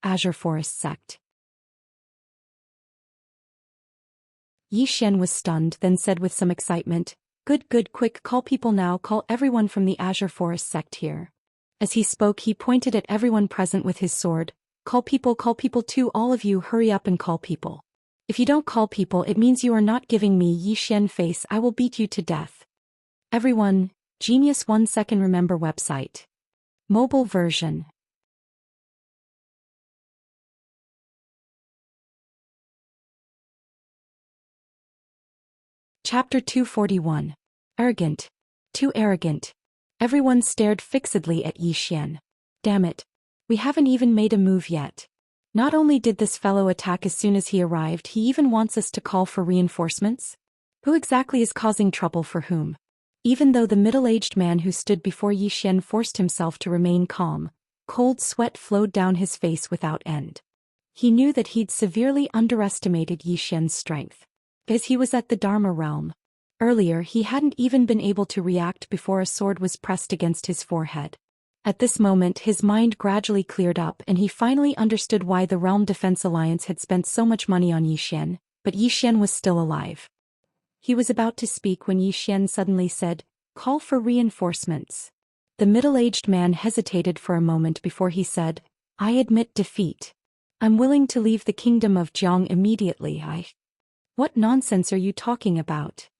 Azure Forest sect. Yi Xian was stunned, then said with some excitement, Good, quick, call people now, call everyone from the Azure Forest sect here." As he spoke, he pointed at everyone present with his sword. Call people too, all of you, hurry up and call people. If you don't call people, it means you are not giving me Yi Xian face. I will beat you to death. Everyone, Genius 1 second remember website. Mobile version. Chapter 241. Arrogant. Too arrogant. Everyone stared fixedly at Yi Xian. Damn it. We haven't even made a move yet. Not only did this fellow attack as soon as he arrived, he even wants us to call for reinforcements? Who exactly is causing trouble for whom? Even though the middle-aged man who stood before Yi Xian forced himself to remain calm, cold sweat flowed down his face without end. He knew that he'd severely underestimated Yi Xian's strength. As he was at the Dharma realm. Earlier he hadn't even been able to react before a sword was pressed against his forehead. At this moment his mind gradually cleared up and he finally understood why the Realm Defense Alliance had spent so much money on Yi Xian, but Yi Xian was still alive. He was about to speak when Yi Xian suddenly said, "Call for reinforcements." The middle-aged man hesitated for a moment before he said, "I admit defeat. I'm willing to leave the kingdom of Jiang immediately." What nonsense are you talking about?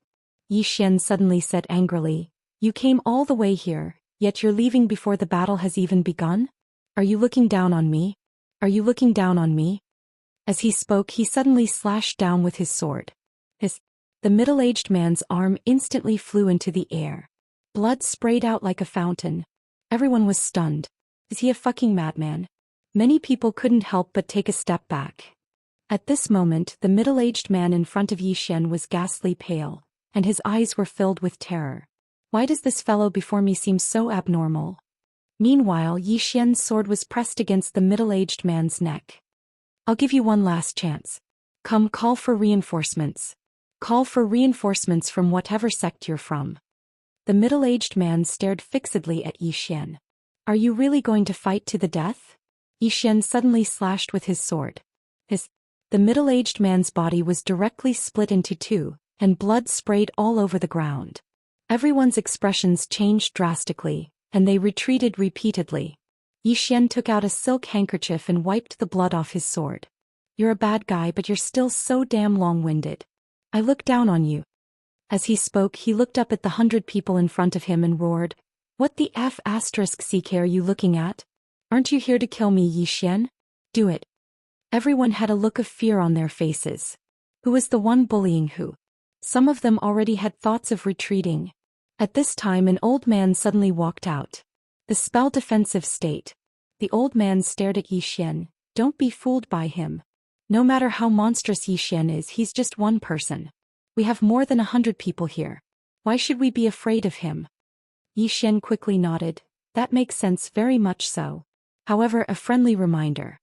Yi Xian suddenly said angrily. You came all the way here, yet you're leaving before the battle has even begun? Are you looking down on me? Are you looking down on me? As he spoke, he suddenly slashed down with his sword. The middle-aged man's arm instantly flew into the air. Blood sprayed out like a fountain. Everyone was stunned. Is he a fucking madman? Many people couldn't help but take a step back. At this moment, the middle-aged man in front of Yi Xian was ghastly pale, and his eyes were filled with terror. Why does this fellow before me seem so abnormal? Meanwhile, Yi Xian's sword was pressed against the middle-aged man's neck. I'll give you one last chance. Come, call for reinforcements. Call for reinforcements from whatever sect you're from. The middle-aged man stared fixedly at Yi Xian. Are you really going to fight to the death? Yi Xian suddenly slashed with his sword. The middle-aged man's body was directly split into two, and blood sprayed all over the ground. Everyone's expressions changed drastically, and they retreated repeatedly. Yi Xian took out a silk handkerchief and wiped the blood off his sword. You're a bad guy, but you're still so damn long-winded. I look down on you. As he spoke, he looked up at the 100 people in front of him and roared, What the F***ck are you looking at? Aren't you here to kill me, Yi Xian? Do it. Everyone had a look of fear on their faces. Who was the one bullying who? Some of them already had thoughts of retreating. At this time an old man suddenly walked out. The spell defensive state. The old man stared at Yi Xian. Don't be fooled by him. No matter how monstrous Yi Xian is, he's just one person. We have more than 100 people here. Why should we be afraid of him? Yi Xian quickly nodded. That makes sense, very much so. However, a friendly reminder.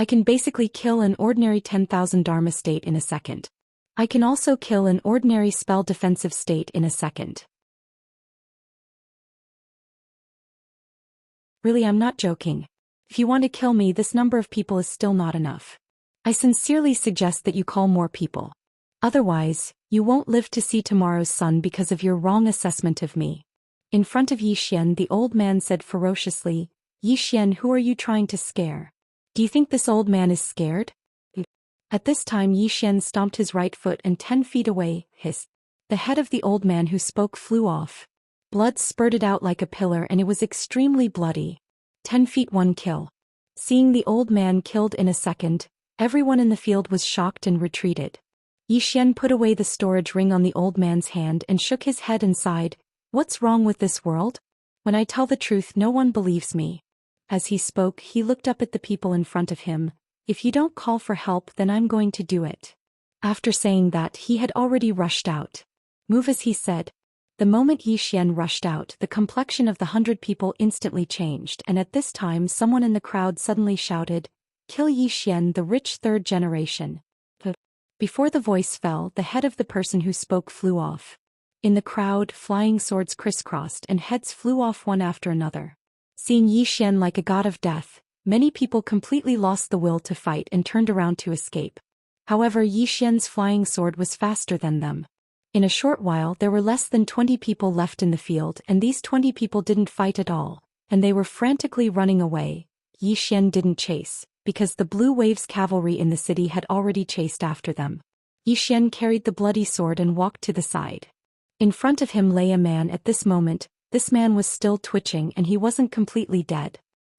I can basically kill an ordinary 10,000 Dharma state in a second. I can also kill an ordinary spell defensive state in a second. Really, I'm not joking. If you want to kill me, this number of people is still not enough. I sincerely suggest that you call more people. Otherwise, you won't live to see tomorrow's sun because of your wrong assessment of me. In front of Yi Xian, the old man said ferociously, Yi Xian, who are you trying to scare? Do you think this old man is scared? At this time Yi Xian stomped his right foot and 10 feet away, hissed. The head of the old man who spoke flew off. Blood spurted out like a pillar and it was extremely bloody. 10 feet 1 kill. Seeing the old man killed in a second, everyone in the field was shocked and retreated. Yi Xian put away the storage ring on the old man's hand and shook his head and sighed, What's wrong with this world? When I tell the truth no one believes me. As he spoke he looked up at the people in front of him, If you don't call for help then I'm going to do it. After saying that he had already rushed out. Move, as he said. The moment Yi Xian rushed out, the complexion of the 100 people instantly changed, and at this time someone in the crowd suddenly shouted, Kill Yi Xian, the rich third generation. Before the voice fell, the head of the person who spoke flew off. In the crowd, flying swords crisscrossed and heads flew off one after another. Seeing Yi Xian like a god of death, many people completely lost the will to fight and turned around to escape. However, Yi Xian's flying sword was faster than them. In a short while there were less than 20 people left in the field, and these 20 people didn't fight at all, and they were frantically running away. Yi Xian didn't chase, because the Blue Waves cavalry in the city had already chased after them. Yi Xian carried the bloody sword and walked to the side. In front of him lay a man. At this moment, this man was still twitching and he wasn't completely dead.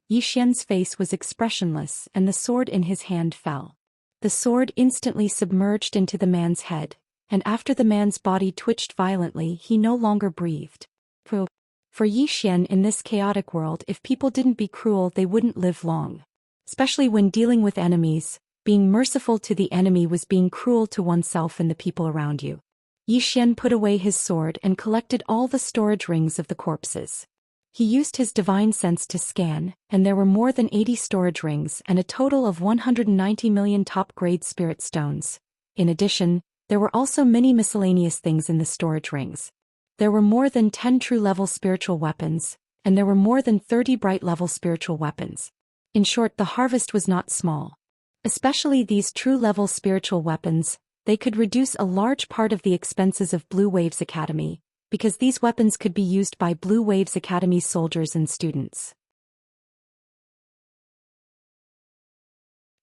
Yi Xian's face was expressionless and the sword in his hand fell. The sword instantly submerged into the man's head, and after the man's body twitched violently he no longer breathed. For Yi Xian, in this chaotic world, if people didn't be cruel they wouldn't live long. Especially when dealing with enemies, being merciful to the enemy was being cruel to oneself and the people around you. Yi Xian put away his sword and collected all the storage rings of the corpses. He used his divine sense to scan, and there were more than 80 storage rings and a total of 190 million top-grade spirit stones. In addition, there were also many miscellaneous things in the storage rings. There were more than 10 true-level spiritual weapons, and there were more than 30 bright-level spiritual weapons. In short, the harvest was not small. Especially these true-level spiritual weapons, they could reduce a large part of the expenses of Blue Waves Academy, because these weapons could be used by Blue Waves Academy's soldiers and students.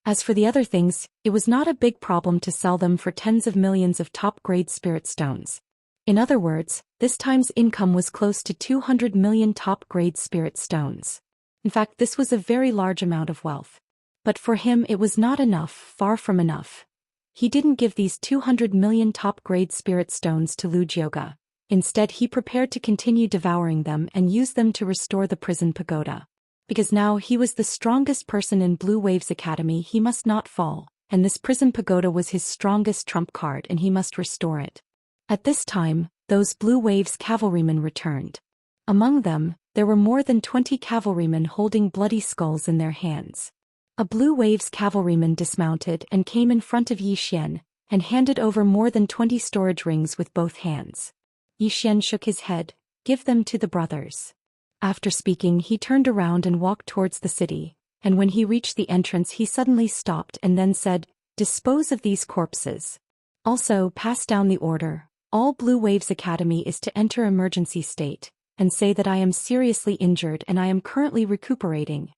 As for the other things, it was not a big problem to sell them for tens of millions of top-grade spirit stones. In other words, this time's income was close to 200 million top-grade spirit stones. In fact, this was a very large amount of wealth. But for him it was not enough, far from enough. He didn't give these 200 million top-grade spirit stones to Lu Jioge. Instead he prepared to continue devouring them and use them to restore the prison pagoda. Because now he was the strongest person in Blue Waves Academy, he must not fall, and this prison pagoda was his strongest trump card and he must restore it. At this time, those Blue Waves cavalrymen returned. Among them, there were more than 20 cavalrymen holding bloody skulls in their hands. A Blue Waves cavalryman dismounted and came in front of Yi Xian, and handed over more than 20 storage rings with both hands. Yi Xian shook his head, Give them to the brothers. After speaking he turned around and walked towards the city, and when he reached the entrance he suddenly stopped and then said, Dispose of these corpses. Also, pass down the order. All Blue Waves Academy is to enter emergency state, and say that I am seriously injured and I am currently recuperating.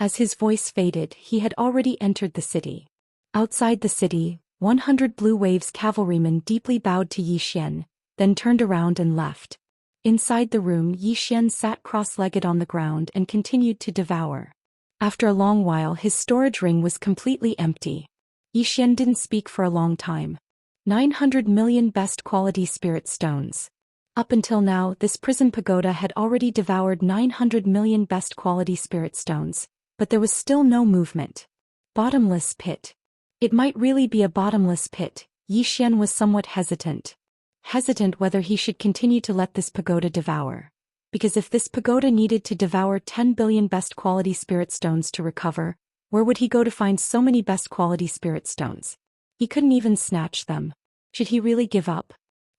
As his voice faded, he had already entered the city. Outside the city, 100 Blue Waves cavalrymen deeply bowed to Yi Xian, then turned around and left. Inside the room Yi Xian sat cross-legged on the ground and continued to devour. After a long while his storage ring was completely empty. Yi Xian didn't speak for a long time. 900 million best quality spirit stones. Up until now this prison pagoda had already devoured 900 million best quality spirit stones, but there was still no movement. Bottomless pit. It might really be a bottomless pit. Yi Xian was somewhat hesitant. Hesitant whether he should continue to let this pagoda devour. Because if this pagoda needed to devour 10 billion best quality spirit stones to recover, Where would he go to find so many best quality spirit stones? He couldn't even snatch them. Should he really give up?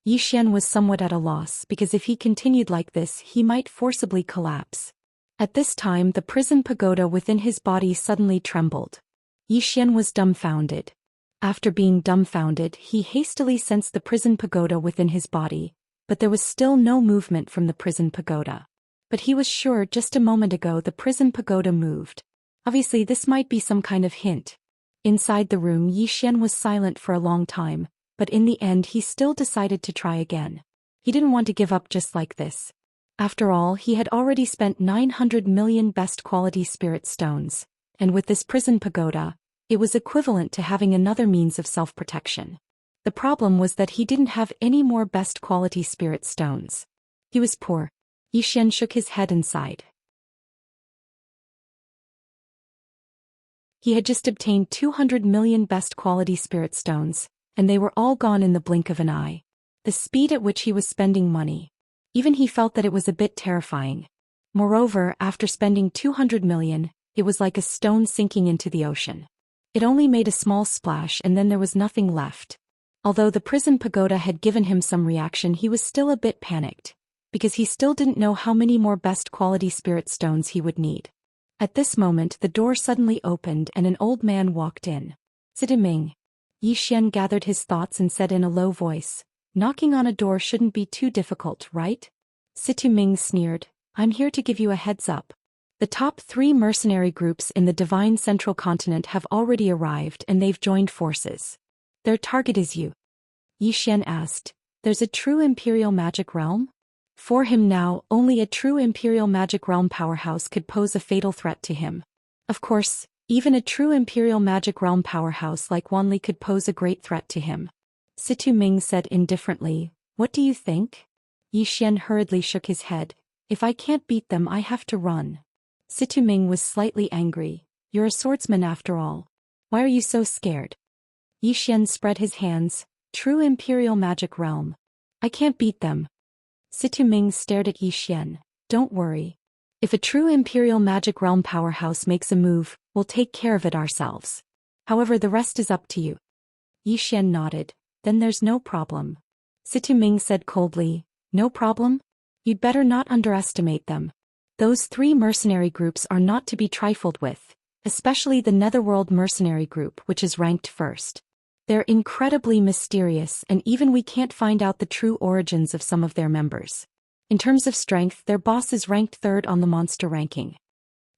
Zhou Xian was somewhat at a loss because if he continued like this he might forcibly collapse. At this time the prison pagoda within his body suddenly trembled. Zhou Xian was dumbfounded. After being dumbfounded he hastily sensed the prison pagoda within his body, but there was still no movement from the prison pagoda. But he was sure just a moment ago the prison pagoda moved. Obviously this might be some kind of hint. Inside the room Zhou Xian was silent for a long time, but in the end he still decided to try again. He didn't want to give up just like this. After all, he had already spent 900 million best quality spirit stones, and with this prison pagoda, it was equivalent to having another means of self-protection. The problem was that he didn't have any more best quality spirit stones. He was poor. Zhou Xian shook his head and sighed. He had just obtained 200 million best quality spirit stones, and they were all gone in the blink of an eye. The speed at which he was spending money. Even he felt that it was a bit terrifying. Moreover, after spending 200 million, it was like a stone sinking into the ocean. It only made a small splash and then there was nothing left. Although the prison pagoda had given him some reaction, he was still a bit panicked, because he still didn't know how many more best quality spirit stones he would need. At this moment the door suddenly opened and an old man walked in. Sitiming. Zhou Xian gathered his thoughts and said in a low voice, "Knocking on a door shouldn't be too difficult, right?" Sitiming sneered, "I'm here to give you a heads up. The top 3 mercenary groups in the Divine Central Continent have already arrived and they've joined forces. Their target is you." Zhou Xian asked, "There's a true Imperial Magic Realm?" For him now, only a true Imperial Magic Realm powerhouse could pose a fatal threat to him. Of course, even a true Imperial Magic Realm powerhouse like Wanli could pose a great threat to him. Situ Ming said indifferently, "What do you think?" Zhou Xian hurriedly shook his head, "If I can't beat them I have to run." Situ Ming was slightly angry, "You're a swordsman after all. Why are you so scared?" Zhou Xian spread his hands, "True Imperial Magic Realm. I can't beat them." Situ Ming stared at Zhou Xian, "Don't worry. If a true Imperial Magic Realm powerhouse makes a move, we'll take care of it ourselves. However, the rest is up to you." Zhou Xian nodded, "Then there's no problem." Situ Ming said coldly, "No problem? You'd better not underestimate them. Those 3 mercenary groups are not to be trifled with, especially the Netherworld mercenary group which is ranked first. They're incredibly mysterious and even we can't find out the true origins of some of their members. In terms of strength, their boss is ranked 3rd on the monster ranking."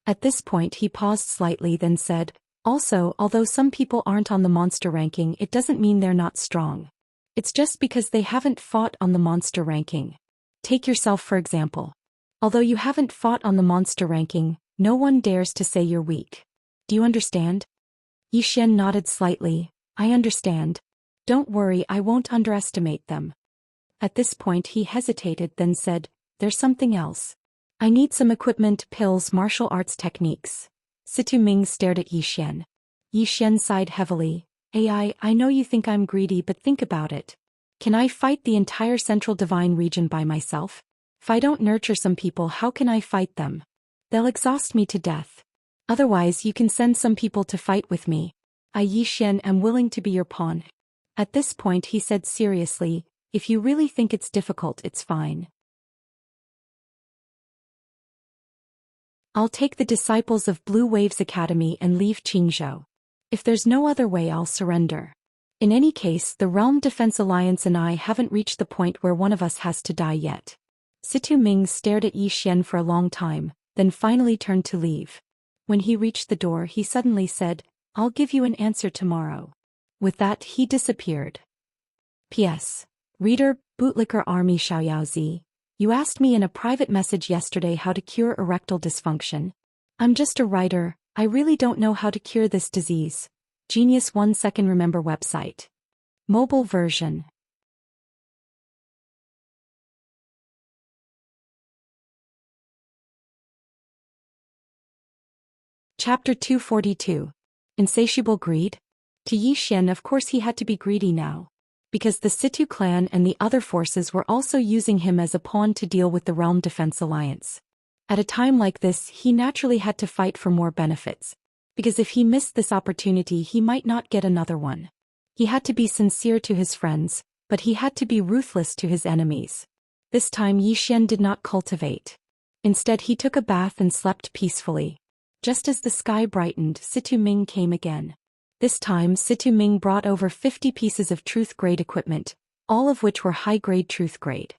At this point he paused slightly then said, "Also, although some people aren't on the monster ranking, it doesn't mean they're not strong. It's just because they haven't fought on the monster ranking. Take yourself for example. Although you haven't fought on the monster ranking, no one dares to say you're weak. Do you understand?" Zhou Xian nodded slightly, "I understand. Don't worry, I won't underestimate them." At this point he hesitated then said, "There's something else. I need some equipment, pills, martial arts techniques." Situ Ming stared at Zhou Xian. Zhou Xian sighed heavily, I know you think I'm greedy, but think about it. Can I fight the entire Central Divine region by myself? If I don't nurture some people, how can I fight them? They'll exhaust me to death. Otherwise you can send some people to fight with me. I, Zhou Xian, am willing to be your pawn." At this point he said seriously, "If you really think it's difficult, it's fine. I'll take the disciples of Blue Waves Academy and leave Qingzhou. If there's no other way, I'll surrender. In any case, the Realm Defense Alliance and I haven't reached the point where one of us has to die yet." Situ Ming stared at Zhou Xian for a long time, then finally turned to leave. When he reached the door he suddenly said, "I'll give you an answer tomorrow." With that he disappeared. P.S. Reader, Bootlicker Army Xiaoyaozi. You asked me in a private message yesterday how to cure erectile dysfunction. I'm just a writer, I really don't know how to cure this disease. Genius 1 second remember website. Mobile version. Chapter 242. Insatiable Greed? To Zhou Xian, of course he had to be greedy now. Because the Situ clan and the other forces were also using him as a pawn to deal with the Realm Defense Alliance. At a time like this he naturally had to fight for more benefits. because if he missed this opportunity he might not get another one. He had to be sincere to his friends, but he had to be ruthless to his enemies. This time Xian did not cultivate. Instead he took a bath and slept peacefully. Just as the sky brightened, Situ Ming came again. This time Situ Ming brought over 50 pieces of truth-grade equipment, all of which were high-grade truth-grade.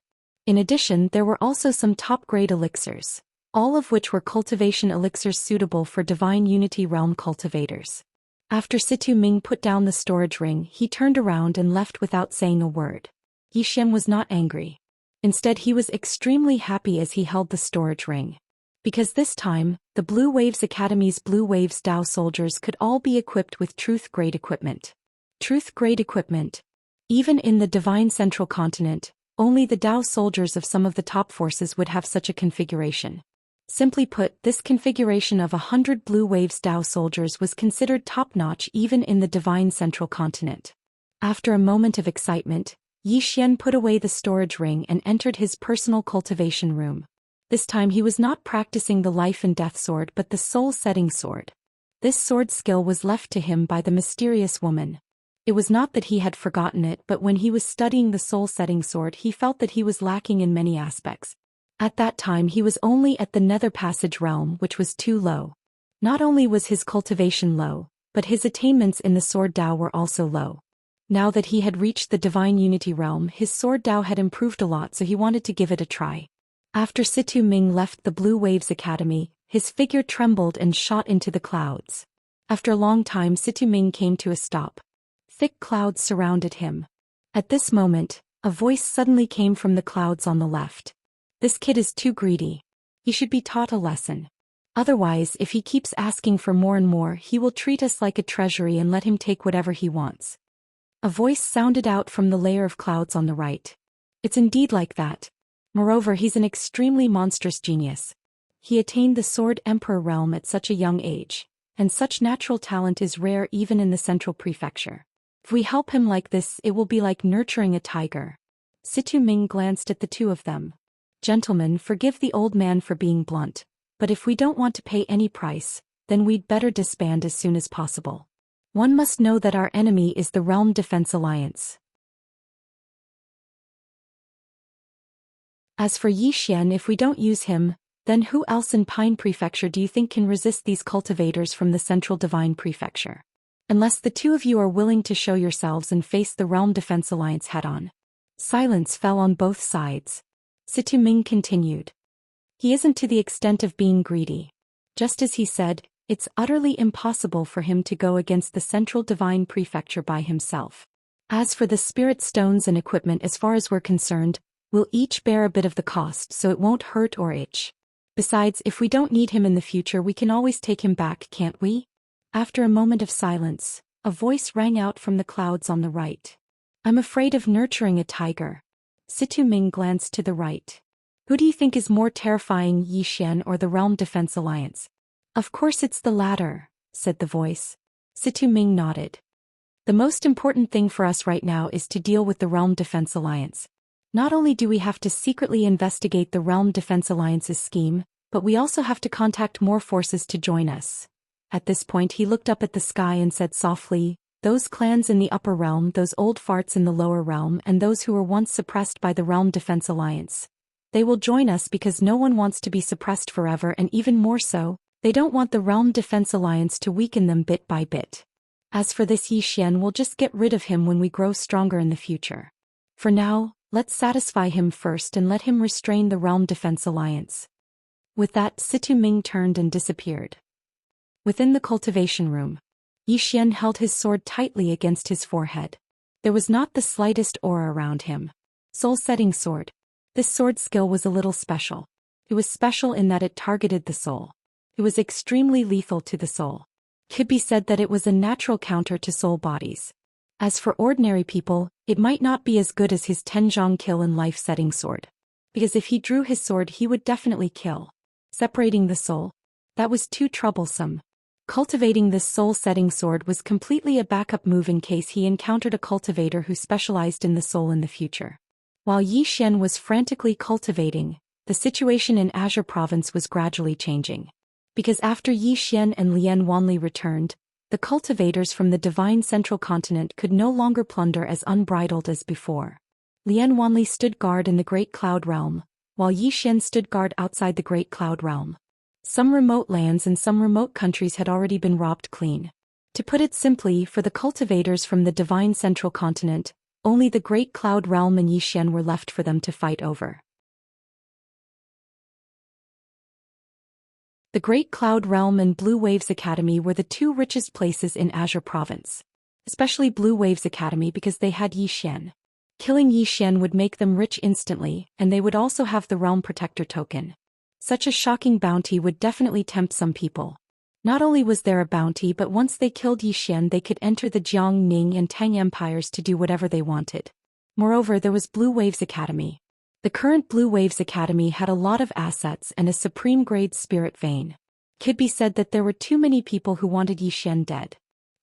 In addition there were also some top-grade elixirs, all of which were cultivation elixirs suitable for Divine Unity Realm cultivators. After Situ Ming put down the storage ring he turned around and left without saying a word. Xian was not angry. Instead he was extremely happy as he held the storage ring. Because this time, the Blue Waves Academy's Blue Waves Dao soldiers could all be equipped with truth-grade equipment. Truth-grade equipment. Even in the Divine Central Continent, only the Dao soldiers of some of the top forces would have such a configuration. Simply put, this configuration of 100 Blue Waves Dao soldiers was considered top-notch even in the Divine Central Continent. After a moment of excitement, Xian put away the storage ring and entered his personal cultivation room. This time he was not practicing the life and death sword but the soul-setting sword. This sword skill was left to him by the mysterious woman. It was not that he had forgotten it, but when he was studying the soul-setting sword he felt that he was lacking in many aspects. At that time he was only at the Nether Passage realm, which was too low. Not only was his cultivation low, but his attainments in the Sword Dao were also low. Now that he had reached the Divine Unity realm, his Sword Dao had improved a lot, so he wanted to give it a try. After Situ Ming left the Blue Waves Academy, his figure trembled and shot into the clouds. After a long time Situ Ming came to a stop. Thick clouds surrounded him. At this moment, a voice suddenly came from the clouds on the left. This kid is too greedy. He should be taught a lesson. Otherwise, if he keeps asking for more and more, he will treat us like a treasury and let him take whatever he wants. A voice sounded out from the layer of clouds on the right. It's indeed like that. Moreover, he's an extremely monstrous genius. He attained the Sword Emperor realm at such a young age, and such natural talent is rare even in the Central Prefecture. If we help him like this, it will be like nurturing a tiger. Situ Ming glanced at the two of them. Gentlemen, forgive the old man for being blunt, but if we don't want to pay any price, then we'd better disband as soon as possible. One must know that our enemy is the Realm Defense Alliance. As for Xian, if we don't use him, then who else in Pine Prefecture do you think can resist these cultivators from the Central Divine Prefecture? Unless the two of you are willing to show yourselves and face the Realm Defense Alliance head-on. Silence fell on both sides. Situ Ming continued. He isn't to the extent of being greedy. Just as he said, it's utterly impossible for him to go against the Central Divine Prefecture by himself. As for the spirit stones and equipment, as far as we're concerned, we'll each bear a bit of the cost so it won't hurt or itch. Besides, if we don't need him in the future we can always take him back, can't we? After a moment of silence, a voice rang out from the clouds on the right. I'm afraid of nurturing a tiger. Situ Ming glanced to the right. Who do you think is more terrifying, Xian or the Realm Defense Alliance? Of course it's the latter, said the voice. Situ Ming nodded. The most important thing for us right now is to deal with the Realm Defense Alliance. Not only do we have to secretly investigate the Realm Defense Alliance's scheme, but we also have to contact more forces to join us. At this point he looked up at the sky and said softly, those clans in the upper realm, those old farts in the lower realm, and those who were once suppressed by the Realm Defense Alliance. They will join us because no one wants to be suppressed forever, and even more so, they don't want the Realm Defense Alliance to weaken them bit by bit. As for this Xian, we'll just get rid of him when we grow stronger in the future. For now, let's satisfy him first and let him restrain the Realm Defense Alliance. With that, Situ Ming turned and disappeared. Within the cultivation room, Xian held his sword tightly against his forehead. There was not the slightest aura around him. Soul-setting sword. This sword skill was a little special. It was special in that it targeted the soul. It was extremely lethal to the soul. It could be said that it was a natural counter to soul bodies. As for ordinary people, it might not be as good as his Tenjong kill and life-setting sword. Because if he drew his sword he would definitely kill. Separating the soul? That was too troublesome. Cultivating this soul-setting sword was completely a backup move in case he encountered a cultivator who specialized in the soul in the future. While Xian was frantically cultivating, the situation in Azure Province was gradually changing. Because after Yi Xian and Lian Wanli returned, the cultivators from the divine central continent could no longer plunder as unbridled as before. Lian Wanli stood guard in the Great Cloud Realm, while Yi Xian stood guard outside the Great Cloud Realm. Some remote lands and some remote countries had already been robbed clean. To put it simply, for the cultivators from the divine central continent, only the Great Cloud Realm and Yi Xian were left for them to fight over. The Great Cloud Realm and Blue Waves Academy were the two richest places in Azure Province. Especially Blue Waves Academy because they had Yi Xian. Killing Yi Xian would make them rich instantly, and they would also have the Realm Protector token. Such a shocking bounty would definitely tempt some people. Not only was there a bounty, but once they killed Yi Xian they could enter the Jiang, Ning and Tang empires to do whatever they wanted. Moreover, there was Blue Waves Academy. The current Blue Waves Academy had a lot of assets and a supreme-grade spirit vein. Could be said that there were too many people who wanted Yi Xian dead.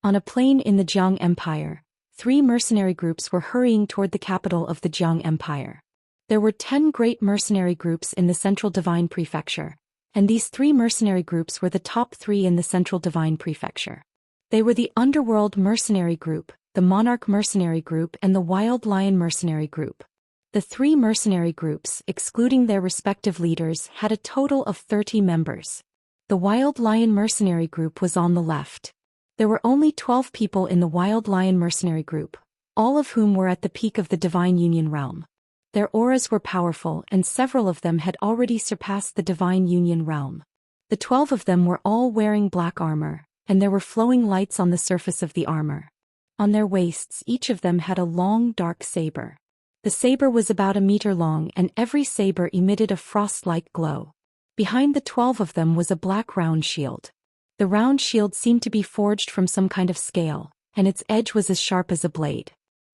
On a plain in the Jiang Empire, 3 mercenary groups were hurrying toward the capital of the Jiang Empire. There were 10 great mercenary groups in the Central Divine Prefecture, and these 3 mercenary groups were the top 3 in the Central Divine Prefecture. They were the Underworld Mercenary Group, the Monarch Mercenary Group and the Wild Lion Mercenary Group. The 3 mercenary groups, excluding their respective leaders, had a total of 30 members. The Wild Lion Mercenary Group was on the left. There were only 12 people in the Wild Lion Mercenary Group, all of whom were at the peak of the Divine Union realm. Their auras were powerful and several of them had already surpassed the Divine Union realm. The 12 of them were all wearing black armor, and there were flowing lights on the surface of the armor. On their waists each of them had a long dark saber. The saber was about a meter long and every saber emitted a frost-like glow. Behind the 12 of them was a black round shield. The round shield seemed to be forged from some kind of scale, and its edge was as sharp as a blade.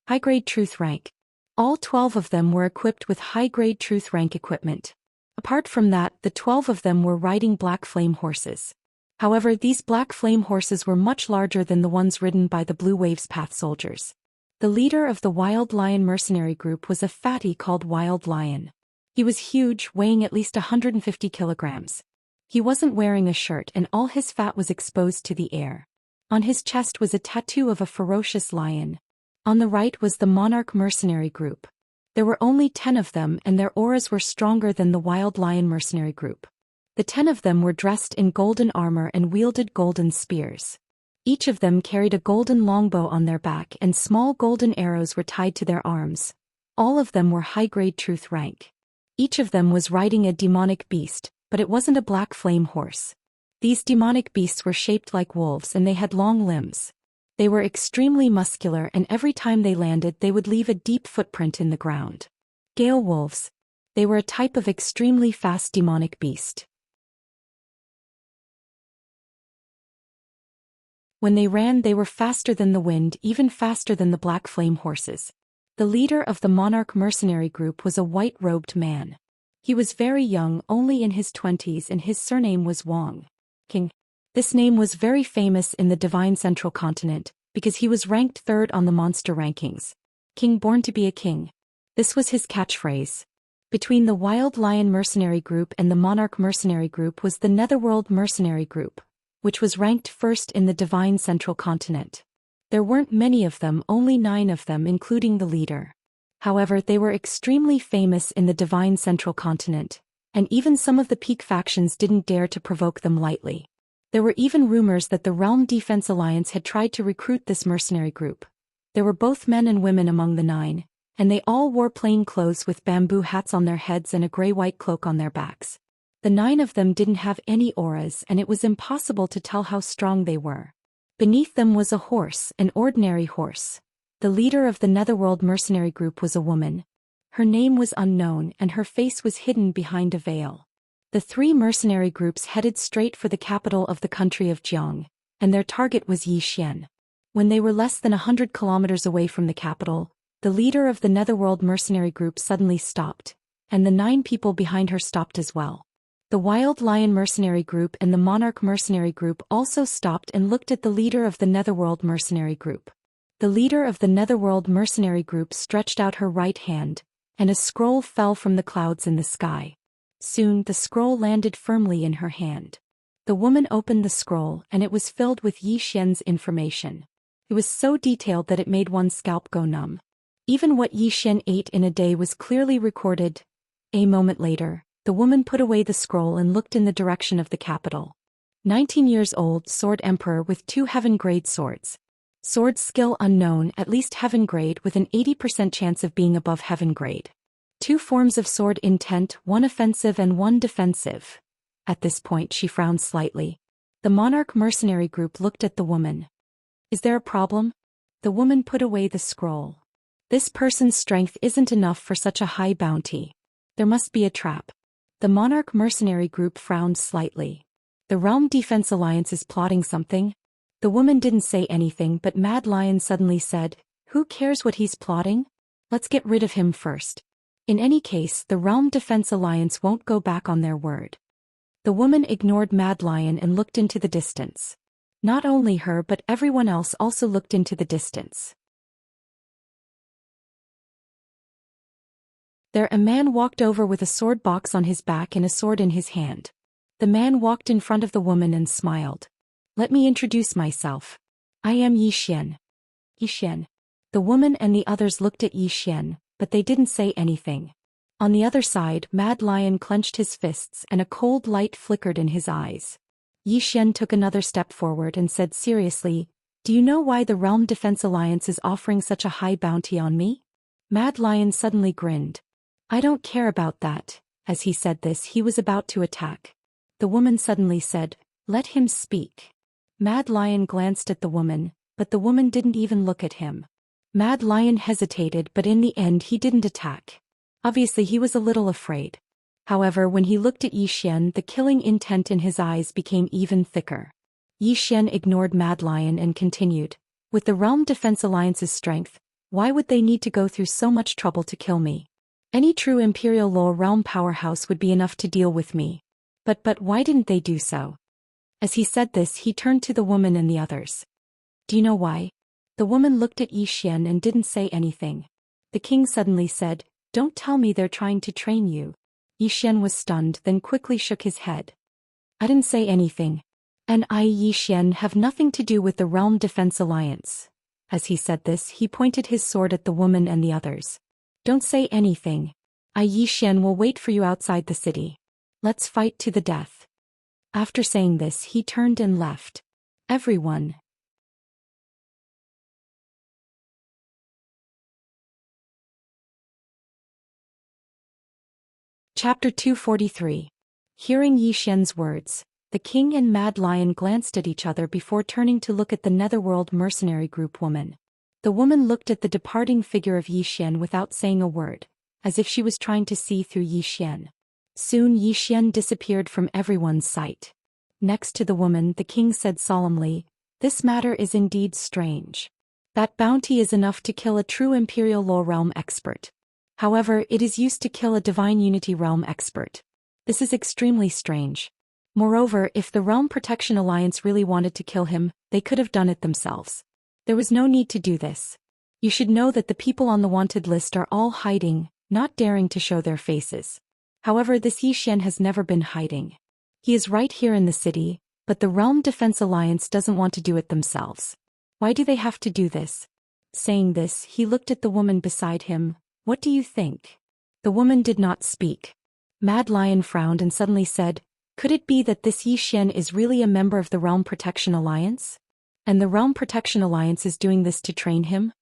High-grade truth rank. All 12 of them were equipped with high-grade truth rank equipment. Apart from that, the 12 of them were riding black flame horses. However, these black flame horses were much larger than the ones ridden by the Blue Waves Path soldiers. The leader of the Wild Lion Mercenary Group was a fatty called Wild Lion. He was huge, weighing at least 150 kilograms. He wasn't wearing a shirt and all his fat was exposed to the air. On his chest was a tattoo of a ferocious lion. On the right was the Monarch Mercenary Group. There were only 10 of them and their auras were stronger than the Wild Lion Mercenary Group. The 10 of them were dressed in golden armor and wielded golden spears. Each of them carried a golden longbow on their back and small golden arrows were tied to their arms. All of them were high-grade truth rank. Each of them was riding a demonic beast, but it wasn't a black flame horse. These demonic beasts were shaped like wolves and they had long limbs. They were extremely muscular and every time they landed they would leave a deep footprint in the ground. Gale wolves. They were a type of extremely fast demonic beast. When they ran they were faster than the wind, even faster than the black flame horses. The leader of the Monarch Mercenary Group was a white-robed man. He was very young, only in his 20s, and his surname was Wang. King. This name was very famous in the Divine Central Continent, because he was ranked 3rd on the monster rankings. King born to be a king. This was his catchphrase. Between the Wild Lion Mercenary Group and the Monarch Mercenary Group was the Netherworld Mercenary Group, which was ranked 1st in the Divine Central Continent. There weren't many of them, only 9 of them including the leader. However, they were extremely famous in the Divine Central Continent, and even some of the peak factions didn't dare to provoke them lightly. There were even rumors that the Realm Defense Alliance had tried to recruit this mercenary group. There were both men and women among the 9, and they all wore plain clothes with bamboo hats on their heads and a gray-white cloak on their backs. The 9 of them didn't have any auras and it was impossible to tell how strong they were. Beneath them was a horse, an ordinary horse. The leader of the Netherworld Mercenary Group was a woman. Her name was unknown and her face was hidden behind a veil. The 3 mercenary groups headed straight for the capital of the country of Jiang, and their target was Yi Xian. When they were less than 100 kilometers away from the capital, the leader of the Netherworld Mercenary Group suddenly stopped, and the 9 people behind her stopped as well. The Wild Lion Mercenary Group and the Monarch Mercenary Group also stopped and looked at the leader of the Netherworld Mercenary Group. The leader of the Netherworld Mercenary Group stretched out her right hand, and a scroll fell from the clouds in the sky. Soon the scroll landed firmly in her hand. The woman opened the scroll and it was filled with Yi Xian's information. It was so detailed that it made one's scalp go numb. Even what Yi Xian ate in a day was clearly recorded. A moment later, the woman put away the scroll and looked in the direction of the capital. 19 years old, sword emperor with 2 heaven-grade swords. Sword skill unknown, at least heaven grade with an 80% chance of being above heaven grade. 2 forms of sword intent, 1 offensive and 1 defensive. At this point she frowned slightly. The monarch mercenary group looked at the woman. Is there a problem? The woman put away the scroll. This person's strength isn't enough for such a high bounty. There must be a trap. The monarch mercenary group frowned slightly. The Realm Defense Alliance is plotting something? The woman didn't say anything, but Mad Lion suddenly said, "Who cares what he's plotting? Let's get rid of him first." In any case, the Realm Defense Alliance won't go back on their word. The woman ignored Mad Lion and looked into the distance. Not only her but everyone else also looked into the distance. There a man walked over with a sword box on his back and a sword in his hand. The man walked in front of the woman and smiled. "Let me introduce myself. I am Yi Xian." Yi Xian. The woman and the others looked at Yi Xian, but they didn't say anything. On the other side, Mad Lion clenched his fists and a cold light flickered in his eyes. Yi Xian took another step forward and said seriously, "Do you know why the Realm Defense Alliance is offering such a high bounty on me?" Mad Lion suddenly grinned. "I don't care about that." As he said this, he was about to attack. The woman suddenly said, "Let him speak." Mad Lion glanced at the woman, but the woman didn't even look at him. Mad Lion hesitated, but in the end he didn't attack. Obviously he was a little afraid. However, when he looked at Yi Xian, the killing intent in his eyes became even thicker. Yi Xian ignored Mad Lion and continued, "With the Realm Defense Alliance's strength, why would they need to go through so much trouble to kill me? Any true Imperial Law realm powerhouse would be enough to deal with me. But why didn't they do so?" As he said this, he turned to the woman and the others. "Do you know why?" The woman looked at Yi Xian and didn't say anything. The king suddenly said, "Don't tell me they're trying to train you." Yi Xian was stunned, then quickly shook his head. "I didn't say anything. And I, Yi Xian, have nothing to do with the Realm Defense Alliance." As he said this, he pointed his sword at the woman and the others. "Don't say anything. I, Yi Xian, will wait for you outside the city. Let's fight to the death." After saying this, he turned and left. Everyone. Chapter 243. Hearing Yi Xian's words, the king and Mad Lion glanced at each other before turning to look at the Netherworld mercenary group woman. The woman looked at the departing figure of Yi Xian without saying a word, as if she was trying to see through Yi Xian. Soon Yi Xian disappeared from everyone's sight. Next to the woman, the king said solemnly, "This matter is indeed strange. That bounty is enough to kill a true Imperial Law realm expert. However, it is used to kill a Divine Unity realm expert. This is extremely strange. Moreover, if the Realm Protection Alliance really wanted to kill him, they could have done it themselves. There was no need to do this. You should know that the people on the wanted list are all hiding, not daring to show their faces. However, this Yi Xian has never been hiding. He is right here in the city, but the Realm Defense Alliance doesn't want to do it themselves. Why do they have to do this?" Saying this, he looked at the woman beside him. "What do you think?" The woman did not speak. Mad Lion frowned and suddenly said, "Could it be that this Yi Xian is really a member of the Realm Protection Alliance? And the Realm Protection Alliance is doing this to train him?"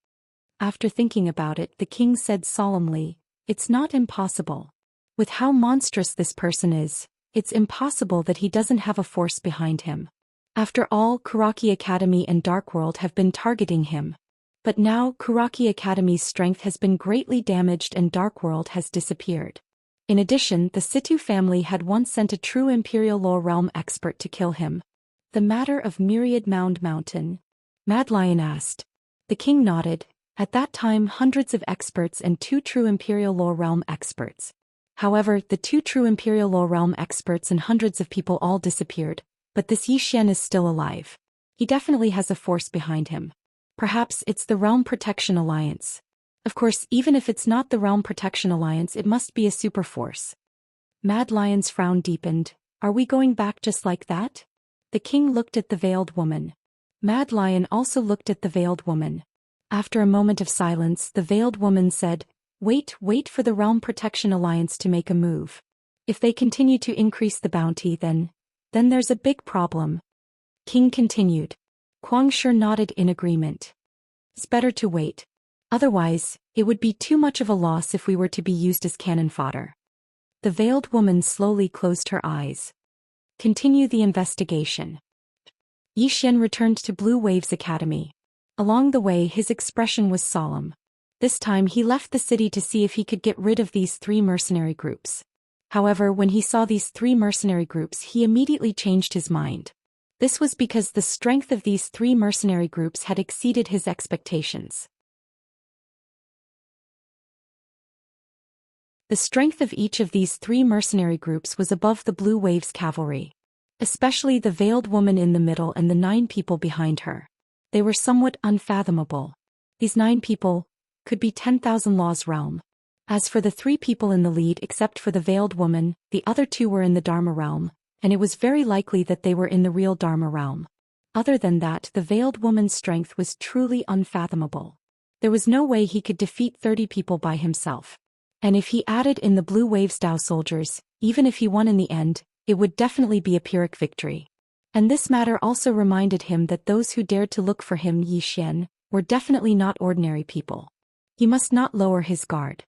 After thinking about it, the king said solemnly, "It's not impossible. With how monstrous this person is, it's impossible that he doesn't have a force behind him. After all, Kuraki Academy and Dark World have been targeting him. But now, Kuraki Academy's strength has been greatly damaged and Dark World has disappeared. In addition, the Situ family had once sent a true Imperial Law realm expert to kill him. The matter of Myriad Mound Mountain?" Mad Lion asked. The king nodded. At that time, hundreds of experts and 2 true Imperial Law realm experts. However, the 2 true Imperial Law realm experts and hundreds of people all disappeared, but this Yi Xian is still alive. He definitely has a force behind him. Perhaps it's the Realm Protection Alliance. Of course, even if it's not the Realm Protection Alliance, it must be a super force. Mad Lion's frown deepened. "Are we going back just like that?" The king looked at the veiled woman. Mad Lion also looked at the veiled woman. After a moment of silence, the veiled woman said, wait for the Realm Protection Alliance to make a move. If they continue to increase the bounty, then there's a big problem. King continued. Kuang Shi nodded in agreement. It's better to wait. Otherwise, it would be too much of a loss if we were to be used as cannon fodder. The veiled woman slowly closed her eyes. Continue the investigation. Yi Xian returned to Blue Waves Academy. Along the way, his expression was solemn. This time he left the city to see if he could get rid of these 3 mercenary groups. However, when he saw these 3 mercenary groups, he immediately changed his mind. This was because the strength of these 3 mercenary groups had exceeded his expectations. The strength of each of these 3 mercenary groups was above the Blue Waves cavalry. Especially the veiled woman in the middle and the 9 people behind her. They were somewhat unfathomable. These 9 people could be 10,000 Law's realm. As for the 3 people in the lead except for the veiled woman, the other 2 were in the Dharma realm, and it was very likely that they were in the real Dharma realm. Other than that, the veiled woman's strength was truly unfathomable. There was no way he could defeat 30 people by himself. And if he added in the Blue Waves Dao soldiers, even if he won in the end, it would definitely be a Pyrrhic victory. And this matter also reminded him that those who dared to look for him, Yi Xian, were definitely not ordinary people. He must not lower his guard.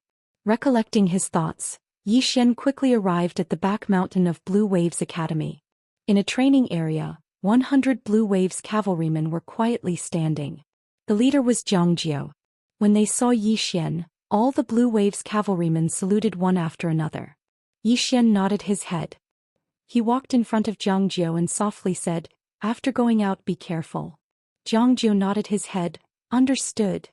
Recollecting his thoughts, Yi Xian quickly arrived at the back mountain of Blue Waves Academy. In a training area, 100 Blue Waves cavalrymen were quietly standing. The leader was Zhangjiu. When they saw Yi Xian, all the Blue Waves cavalrymen saluted one after another. Yi Xian nodded his head. He walked in front of Zhangjiu and softly said, "After going out, be careful." Zhangjiu nodded his head, understood.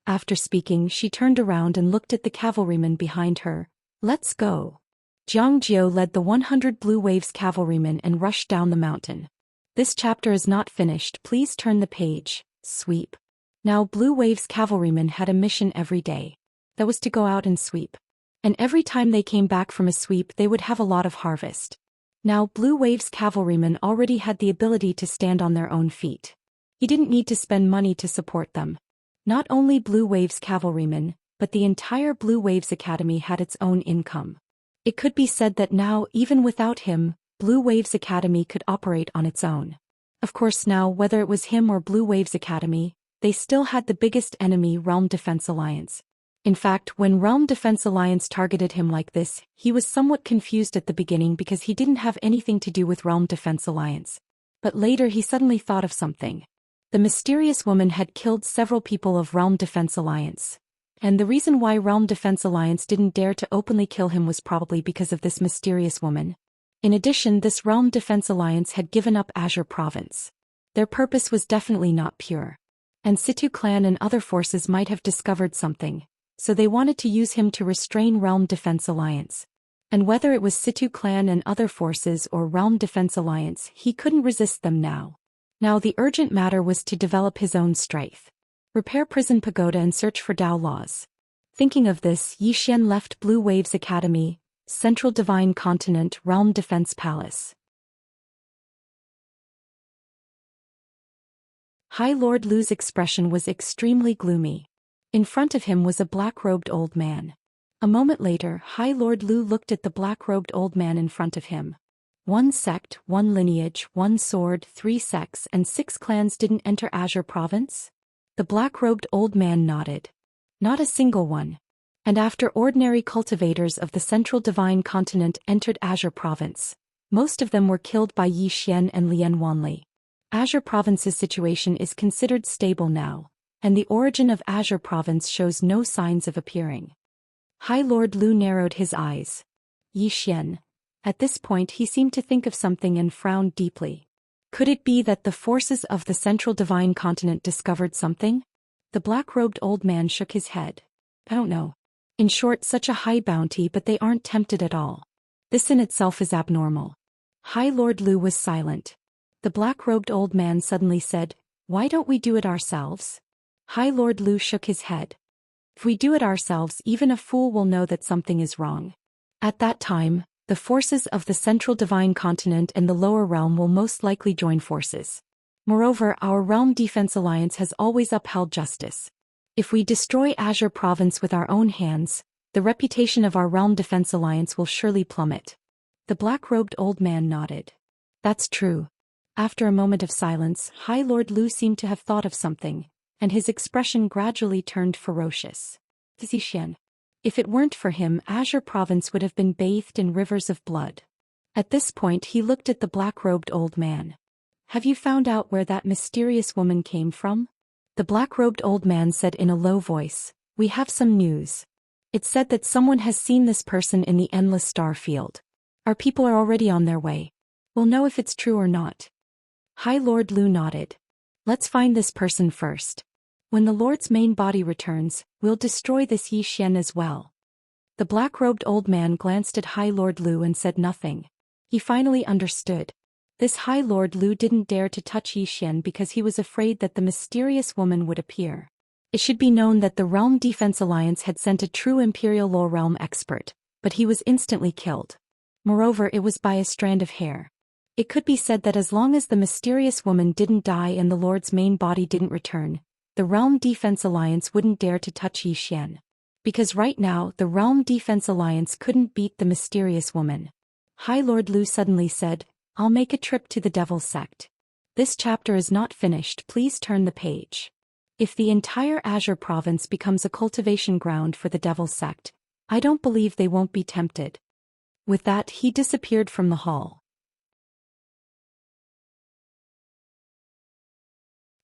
After speaking, she turned around and looked at the cavalrymen behind her. Let's go. Zhangjiu led the 100 Blue Waves cavalrymen and rushed down the mountain. This chapter is not finished, please turn the page. Sweep. Now Blue Waves cavalrymen had a mission every day. That was to go out and sweep. And every time they came back from a sweep they would have a lot of harvest. Now Blue Waves cavalrymen already had the ability to stand on their own feet. He didn't need to spend money to support them. Not only Blue Waves cavalrymen, but the entire Blue Waves Academy had its own income. It could be said that now, even without him, Blue Waves Academy could operate on its own. Of course now, whether it was him or Blue Waves Academy, they still had the biggest enemy, Realm Defense Alliance. In fact, when Realm Defense Alliance targeted him like this, he was somewhat confused at the beginning because he didn't have anything to do with Realm Defense Alliance. But later he suddenly thought of something. The mysterious woman had killed several people of Realm Defense Alliance. And the reason why Realm Defense Alliance didn't dare to openly kill him was probably because of this mysterious woman. In addition, this Realm Defense Alliance had given up Azure Province. Their purpose was definitely not pure. And Situ Clan and other forces might have discovered something, so they wanted to use him to restrain Realm Defense Alliance. And whether it was Situ Clan and other forces or Realm Defense Alliance, he couldn't resist them now. Now the urgent matter was to develop his own strength. Repair Prison Pagoda and search for Dao laws. Thinking of this, Yi Xian left Blue Waves Academy, Central Divine Continent, Realm Defense Palace. High Lord Lu's expression was extremely gloomy. In front of him was a black-robed old man. A moment later, High Lord Lu looked at the black-robed old man in front of him. 1 sect, 1 lineage, 1 sword, 3 sects and 6 clans didn't enter Azure Province? The black-robed old man nodded. Not a single one. And after ordinary cultivators of the Central Divine Continent entered Azure Province, most of them were killed by Yi Xian and Lian Wanli. Azure Province's situation is considered stable now, and the origin of Azure Province shows no signs of appearing. High Lord Lu narrowed his eyes. Yi Xian. At this point he seemed to think of something and frowned deeply. Could it be that the forces of the Central Divine Continent discovered something? The black-robed old man shook his head. I don't know. In short, such a high bounty, but they aren't tempted at all. This in itself is abnormal. High Lord Lu was silent. The black-robed old man suddenly said, "Why don't we do it ourselves?" High Lord Lu shook his head. If we do it ourselves, even a fool will know that something is wrong. At that time, The forces of the Central Divine Continent and the Lower Realm will most likely join forces. Moreover, our Realm Defense Alliance has always upheld justice. If we destroy Azure Province with our own hands, the reputation of our Realm Defense Alliance will surely plummet. The black-robed old man nodded. That's true. After a moment of silence, High Lord Lu seemed to have thought of something, and his expression gradually turned ferocious. Zhou Xian. If it weren't for him, Azure Province would have been bathed in rivers of blood. At this point he looked at the black-robed old man. Have you found out where that mysterious woman came from? The black-robed old man said in a low voice, we have some news. It's said that someone has seen this person in the endless star field. Our people are already on their way. We'll know if it's true or not. High Lord Lu nodded. Let's find this person first. When the Lord's main body returns, we'll destroy this Zhou Xian as well. The black-robed old man glanced at High Lord Lu and said nothing. He finally understood. This High Lord Lu didn't dare to touch Zhou Xian because he was afraid that the mysterious woman would appear. It should be known that the Realm Defense Alliance had sent a true Imperial Law Realm expert, but he was instantly killed. Moreover, it was by a strand of hair. It could be said that as long as the mysterious woman didn't die and the Lord's main body didn't return, the Realm Defense Alliance wouldn't dare to touch Zhou Xian. Because right now, the Realm Defense Alliance couldn't beat the mysterious woman. High Lord Lu suddenly said, I'll make a trip to the Devil Sect. This chapter is not finished, please turn the page. If the entire Azure Province becomes a cultivation ground for the Devil Sect, I don't believe they won't be tempted. With that, he disappeared from the hall.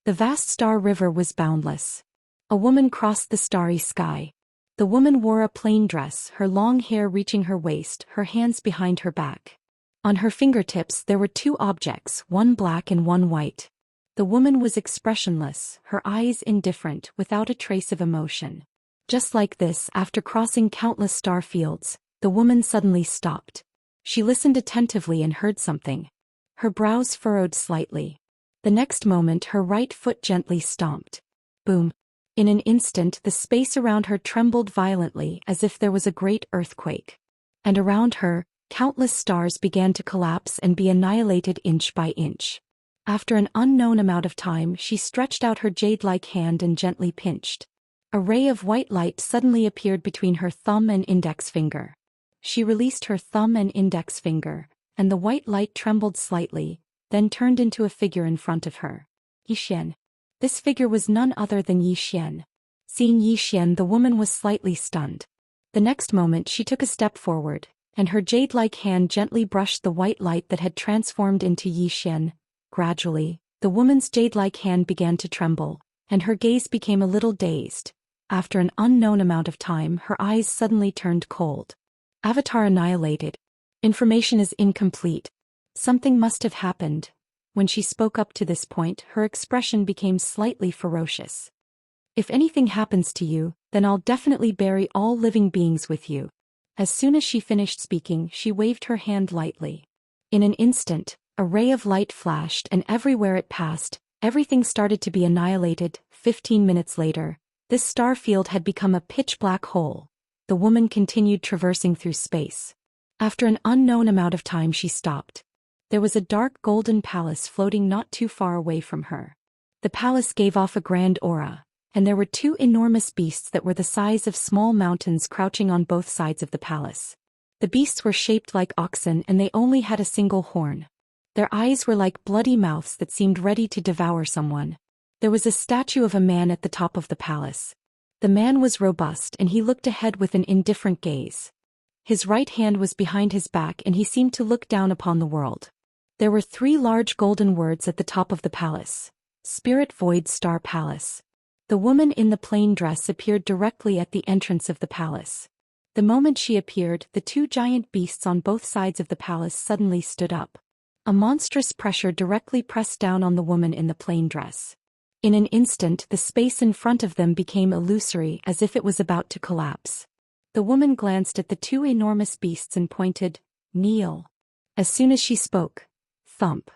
The vast star river was boundless. A woman crossed the starry sky. The woman wore a plain dress, her long hair reaching her waist, her hands behind her back. On her fingertips there were two objects, one black and one white. The woman was expressionless, her eyes indifferent, without a trace of emotion. Just like this, after crossing countless star fields, the woman suddenly stopped. She listened attentively and heard something. Her brows furrowed slightly. The next moment her right foot gently stomped. Boom. In an instant the space around her trembled violently as if there was a great earthquake. And around her, countless stars began to collapse and be annihilated inch by inch. After an unknown amount of time she stretched out her jade-like hand and gently pinched. A ray of white light suddenly appeared between her thumb and index finger. She released her thumb and index finger, and the white light trembled slightly, then turned into a figure in front of her. Zhou Xian. This figure was none other than Zhou Xian. Seeing Zhou Xian, the woman was slightly stunned. The next moment she took a step forward, and her jade-like hand gently brushed the white light that had transformed into Zhou Xian. Gradually, the woman's jade-like hand began to tremble, and her gaze became a little dazed. After an unknown amount of time, her eyes suddenly turned cold. Avatar annihilated. Information is incomplete. Something must have happened. When she spoke up to this point, her expression became slightly ferocious. If anything happens to you, then I'll definitely bury all living beings with you. As soon as she finished speaking, she waved her hand lightly. In an instant, a ray of light flashed, and everywhere it passed, everything started to be annihilated. 15 minutes later, this star field had become a pitch-black hole. The woman continued traversing through space. After an unknown amount of time she stopped. There was a dark golden palace floating not too far away from her. The palace gave off a grand aura, and there were two enormous beasts that were the size of small mountains crouching on both sides of the palace. The beasts were shaped like oxen and they only had a single horn. Their eyes were like bloody mouths that seemed ready to devour someone. There was a statue of a man at the top of the palace. The man was robust and he looked ahead with an indifferent gaze. His right hand was behind his back and he seemed to look down upon the world. There were 3 large golden words at the top of the palace. Spirit Void Star Palace. The woman in the plain dress appeared directly at the entrance of the palace. The moment she appeared, the 2 giant beasts on both sides of the palace suddenly stood up. A monstrous pressure directly pressed down on the woman in the plain dress. In an instant, the space in front of them became illusory as if it was about to collapse. The woman glanced at the 2 enormous beasts and pointed, "Kneel." As soon as she spoke, thump.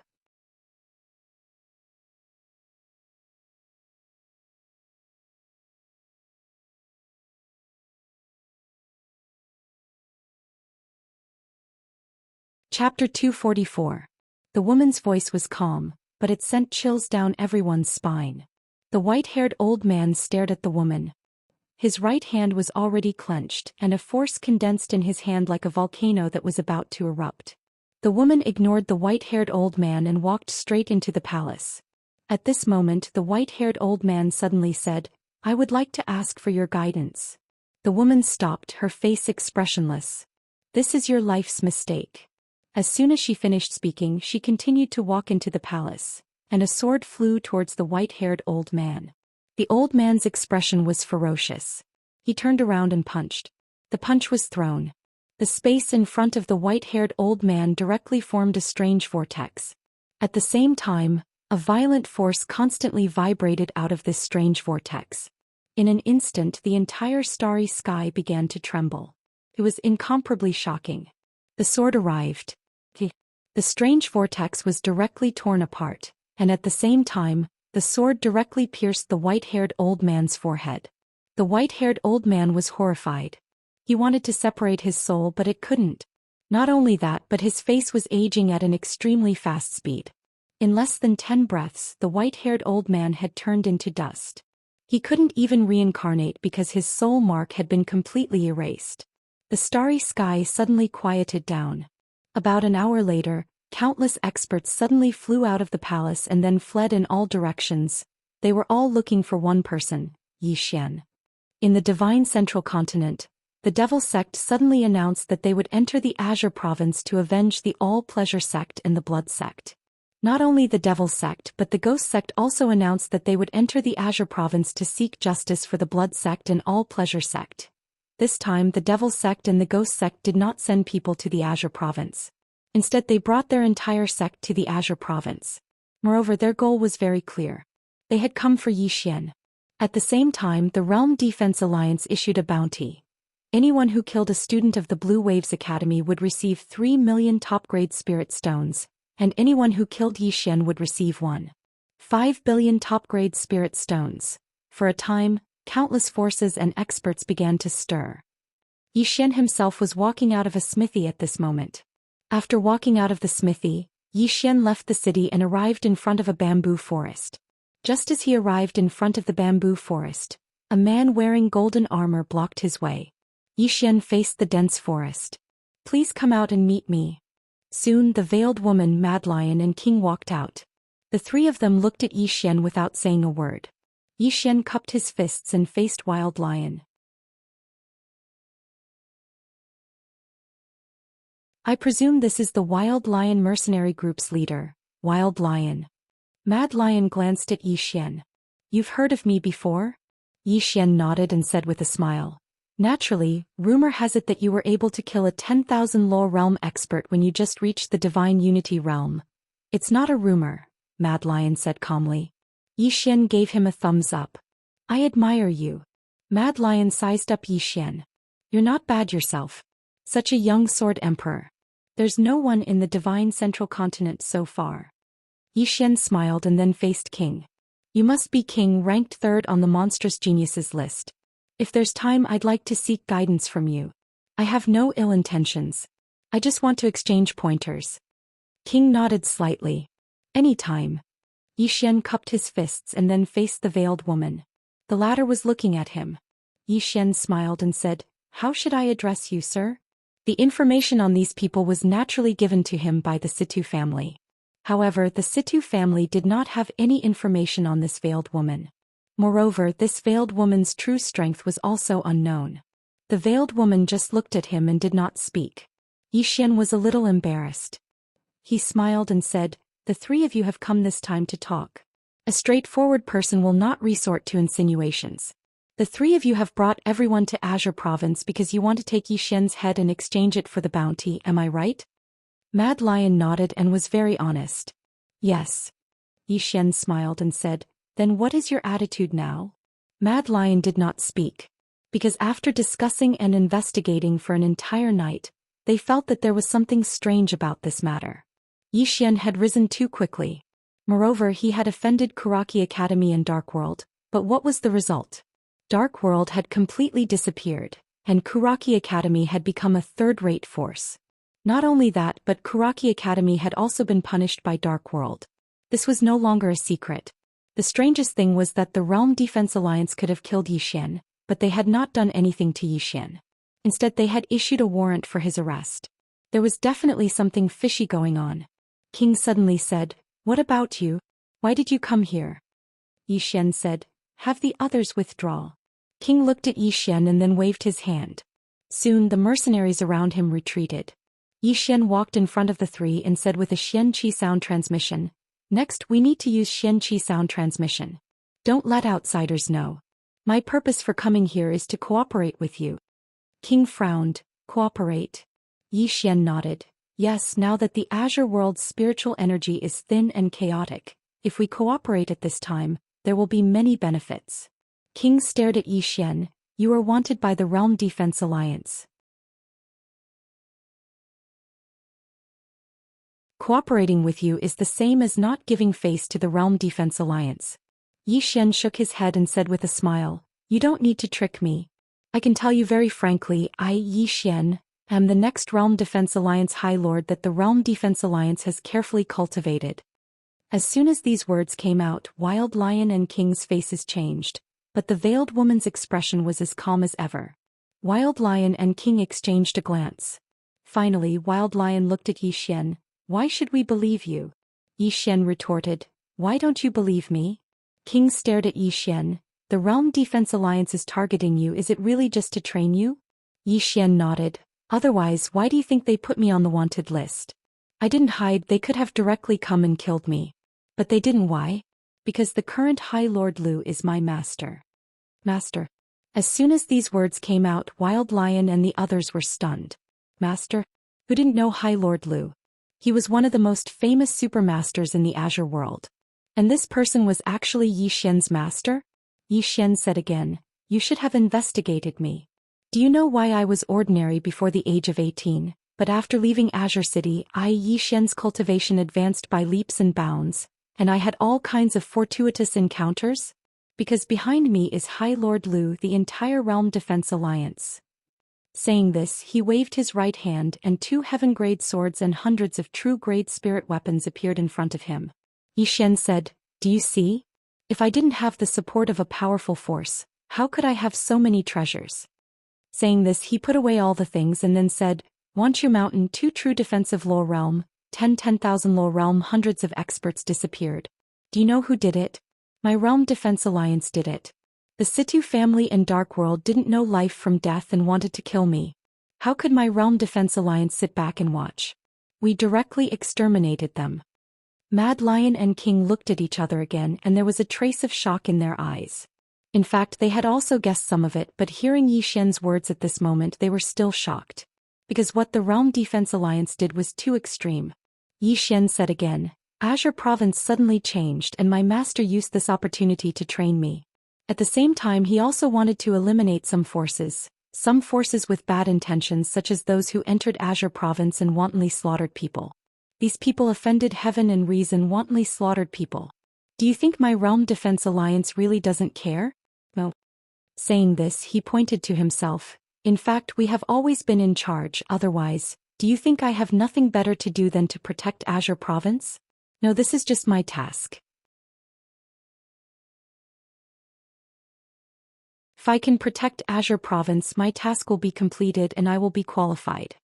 Chapter 244. The woman's voice was calm, but it sent chills down everyone's spine. The white-haired old man stared at the woman. His right hand was already clenched, and a force condensed in his hand like a volcano that was about to erupt. The woman ignored the white-haired old man and walked straight into the palace. At this moment, the white-haired old man suddenly said, "I would like to ask for your guidance." The woman stopped, her face expressionless. "This is your life's mistake." As soon as she finished speaking, she continued to walk into the palace, and a sword flew towards the white-haired old man. The old man's expression was ferocious. He turned around and punched. The punch was thrown. The space in front of the white-haired old man directly formed a strange vortex. At the same time, a violent force constantly vibrated out of this strange vortex. In an instant, the entire starry sky began to tremble. It was incomparably shocking. The sword arrived. The strange vortex was directly torn apart, and at the same time, the sword directly pierced the white-haired old man's forehead. The white-haired old man was horrified. He wanted to separate his soul, but it couldn't. Not only that, but his face was aging at an extremely fast speed. In less than 10 breaths, the white-haired old man had turned into dust. He couldn't even reincarnate because his soul mark had been completely erased. The starry sky suddenly quieted down. About an hour later, countless experts suddenly flew out of the palace and then fled in all directions. They were all looking for one person, Zhou Xian. In the divine central continent, the Devil sect suddenly announced that they would enter the Azure province to avenge the All-Pleasure sect and the Blood sect. Not only the Devil sect but the Ghost sect also announced that they would enter the Azure province to seek justice for the Blood sect and All-Pleasure sect. This time the Devil sect and the Ghost sect did not send people to the Azure province. Instead they brought their entire sect to the Azure province. Moreover, their goal was very clear. They had come for Zhou Xian. At the same time, the Realm Defense Alliance issued a bounty. Anyone who killed a student of the Blue Waves Academy would receive 3 million top-grade spirit stones, and anyone who killed Zhou Xian would receive 1.5 billion top-grade spirit stones. For a time, countless forces and experts began to stir. Zhou Xian himself was walking out of a smithy at this moment. After walking out of the smithy, Zhou Xian left the city and arrived in front of a bamboo forest. Just as he arrived in front of the bamboo forest, a man wearing golden armor blocked his way. Zhou Xian faced the dense forest. "Please come out and meet me." Soon the veiled woman, Mad Lion, and King walked out. The three of them looked at Zhou Xian without saying a word. Zhou Xian cupped his fists and faced Wild Lion. "I presume this is the Wild Lion mercenary group's leader, Wild Lion." Mad Lion glanced at Zhou Xian. "You've heard of me before?" Zhou Xian nodded and said with a smile, "Naturally, rumor has it that you were able to kill a 10,000 law realm expert when you just reached the Divine Unity realm." "It's not a rumor," Mad Lion said calmly. Zhou Xian gave him a thumbs up. "I admire you." Mad Lion sized up Zhou Xian. "You're not bad yourself. Such a young sword emperor. There's no one in the Divine Central Continent so far." Zhou Xian smiled and then faced King. "You must be King, ranked 3rd on the monstrous geniuses list. If there's time, I'd like to seek guidance from you. I have no ill intentions. I just want to exchange pointers." King nodded slightly. "Anytime." Zhou Xian cupped his fists and then faced the veiled woman. The latter was looking at him. Zhou Xian smiled and said, "How should I address you, sir?" The information on these people was naturally given to him by the Situ family. However, the Situ family did not have any information on this veiled woman. Moreover, this veiled woman's true strength was also unknown. The veiled woman just looked at him and did not speak. Zhou Xian was a little embarrassed. He smiled and said, "The three of you have come this time to talk. A straightforward person will not resort to insinuations. The three of you have brought everyone to Azure Province because you want to take Zhou Xian's head and exchange it for the bounty, am I right?" Mad Lion nodded and was very honest. "Yes." Zhou Xian smiled and said, "Then what is your attitude now?" Mad Lion did not speak. Because after discussing and investigating for an entire night, they felt that there was something strange about this matter. Zhou Xian had risen too quickly. Moreover, he had offended Kuraki Academy and Dark World, but what was the result? Dark World had completely disappeared, and Kuraki Academy had become a third-rate force. Not only that, but Kuraki Academy had also been punished by Dark World. This was no longer a secret. The strangest thing was that the Realm Defense Alliance could have killed Zhou Xian, but they had not done anything to Zhou Xian. Instead, they had issued a warrant for his arrest. There was definitely something fishy going on. King suddenly said, "What about you? Why did you come here?" Zhou Xian said, "Have the others withdraw." King looked at Zhou Xian and then waved his hand. Soon the mercenaries around him retreated. Zhou Xian walked in front of the three and said with a Xianxia sound transmission, "Next we need to use Xianxia sound transmission. Don't let outsiders know. My purpose for coming here is to cooperate with you." King frowned. "Cooperate?" Zhou Xian nodded. "Yes, now that the Azure world's spiritual energy is thin and chaotic, if we cooperate at this time, there will be many benefits." King stared at Zhou Xian. "You are wanted by the Realm Defense Alliance. Cooperating with you is the same as not giving face to the Realm Defense Alliance." Zhou Xian shook his head and said with a smile, "You don't need to trick me. I can tell you very frankly, I, Zhou Xian, am the next Realm Defense Alliance High Lord that the Realm Defense Alliance has carefully cultivated." As soon as these words came out, Wild Lion and King's faces changed, but the veiled woman's expression was as calm as ever. Wild Lion and King exchanged a glance. Finally, Wild Lion looked at Zhou Xian. "Why should we believe you?" Zhou Xian retorted, "Why don't you believe me?" King stared at Zhou Xian. "The Realm Defense Alliance is targeting you. Is it really just to train you?" Zhou Xian nodded. "Otherwise, why do you think they put me on the wanted list? I didn't hide. They could have directly come and killed me. But they didn't. Why? Because the current High Lord Lu is my master." Master. As soon as these words came out, Wild Lion and the others were stunned. Master? Who didn't know High Lord Lu? He was one of the most famous supermasters in the Azure world. And this person was actually Zhou Xian's master? Zhou Xian said again, "You should have investigated me. Do you know why I was ordinary before the age of 18, but after leaving Azure City, Zhou Xian's cultivation advanced by leaps and bounds, and I had all kinds of fortuitous encounters? Because behind me is High Lord Lu, the entire Realm Defense Alliance." Saying this, he waved his right hand and 2 heaven-grade swords and hundreds of true-grade spirit weapons appeared in front of him. Zhou Xian said, "Do you see? If I didn't have the support of a powerful force, how could I have so many treasures?" Saying this, he put away all the things and then said, "Wanchu Mountain, 2 true defensive law realm, 10,000 law realm." Hundreds of experts disappeared. Do you know who did it? My Realm Defense Alliance did it. The Situ family and Dark World didn't know life from death and wanted to kill me. How could my Realm Defense Alliance sit back and watch? We directly exterminated them. Mad Lion and King looked at each other again, and there was a trace of shock in their eyes. In fact, they had also guessed some of it, but hearing Zhou Xian's words at this moment, they were still shocked. Because what the Realm Defense Alliance did was too extreme. Zhou Xian said again, "Azure Province suddenly changed, and my master used this opportunity to train me. At the same time, he also wanted to eliminate some forces with bad intentions, such as those who entered Azure Province and wantonly slaughtered people. These people offended heaven and reason, wantonly slaughtered people. Do you think my Realm Defense Alliance really doesn't care? No." Saying this, he pointed to himself. "In fact, we have always been in charge. Otherwise, do you think I have nothing better to do than to protect Azure Province? No, this is just my task. If I can protect Azure Province, my task will be completed and I will be qualified.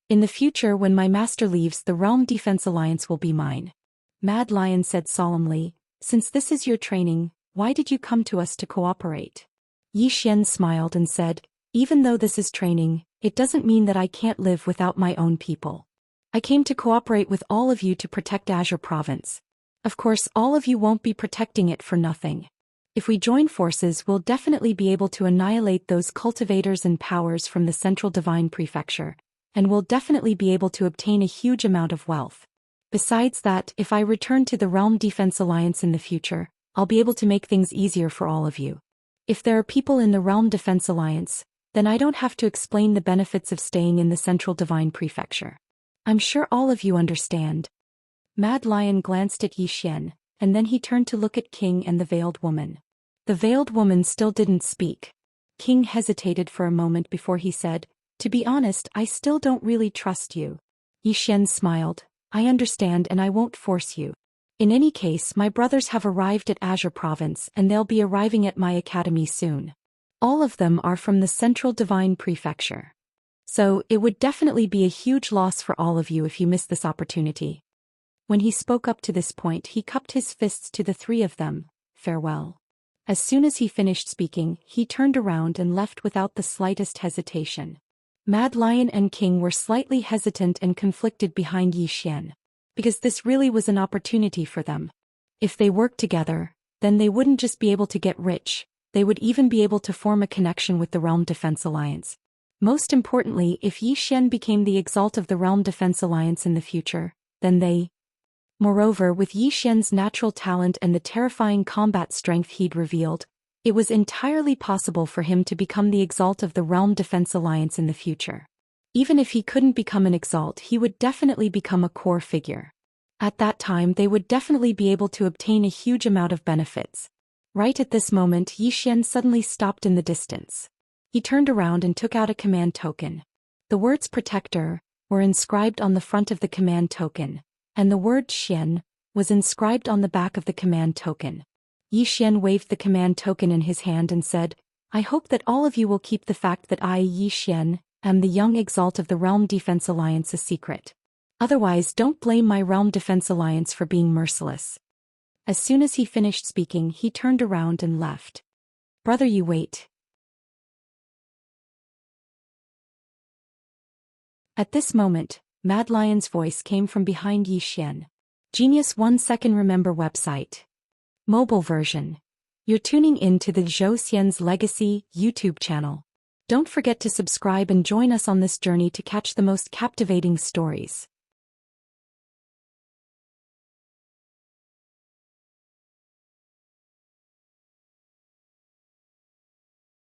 In the future, when my master leaves, the Realm Defense Alliance will be mine." Mad Lion said solemnly, "Since this is your training, why did you come to us to cooperate?" Zhou Xian smiled and said, "Even though this is training, it doesn't mean that I can't live without my own people. I came to cooperate with all of you to protect Azure Province. Of course, all of you won't be protecting it for nothing. If we join forces, we'll definitely be able to annihilate those cultivators and powers from the Central Divine Prefecture, and we'll definitely be able to obtain a huge amount of wealth. Besides that, if I return to the Realm Defense Alliance in the future, I'll be able to make things easier for all of you. If there are people in the Realm Defense Alliance, then I don't have to explain the benefits of staying in the Central Divine Prefecture. I'm sure all of you understand." Mad Lion glanced at Zhou Xian, and then he turned to look at King and the Veiled Woman. The Veiled Woman still didn't speak. King hesitated for a moment before he said, "To be honest, I still don't really trust you." Yi Xian smiled. I understand and I won't force you. In any case, my brothers have arrived at Azure Province and they'll be arriving at my academy soon. All of them are from the Central Divine Prefecture. So, it would definitely be a huge loss for all of you if you miss this opportunity. When he spoke up to this point, he cupped his fists to the three of them. Farewell. As soon as he finished speaking, he turned around and left without the slightest hesitation. Mad Lion and King were slightly hesitant and conflicted behind Yi Xian, because this really was an opportunity for them. If they worked together, then they wouldn't just be able to get rich, they would even be able to form a connection with the Realm Defense Alliance. Most importantly, if Yi Xian became the Exalt of the Realm Defense Alliance in the future, then they... Moreover, with Yi Xian's natural talent and the terrifying combat strength he'd revealed, it was entirely possible for him to become the Exalt of the Realm Defense Alliance in the future. Even if he couldn't become an Exalt, he would definitely become a core figure. At that time, they would definitely be able to obtain a huge amount of benefits. Right at this moment, Yi Xian suddenly stopped in the distance. He turned around and took out a command token. The words Protector were inscribed on the front of the command token, and the word Xian was inscribed on the back of the command token. Yi Xian waved the command token in his hand and said, I hope that all of you will keep the fact that I, Yi Xian, am the young Exalt of the Realm Defense Alliance a secret. Otherwise, don't blame my Realm Defense Alliance for being merciless. As soon as he finished speaking, he turned around and left. Brother, you wait. At this moment, Mad Lion's voice came from behind Yi Xian. Genius 1 Second Remember website. Mobile version. You're tuning in to the Zhou Xian's Legacy YouTube channel. Don't forget to subscribe and join us on this journey to catch the most captivating stories.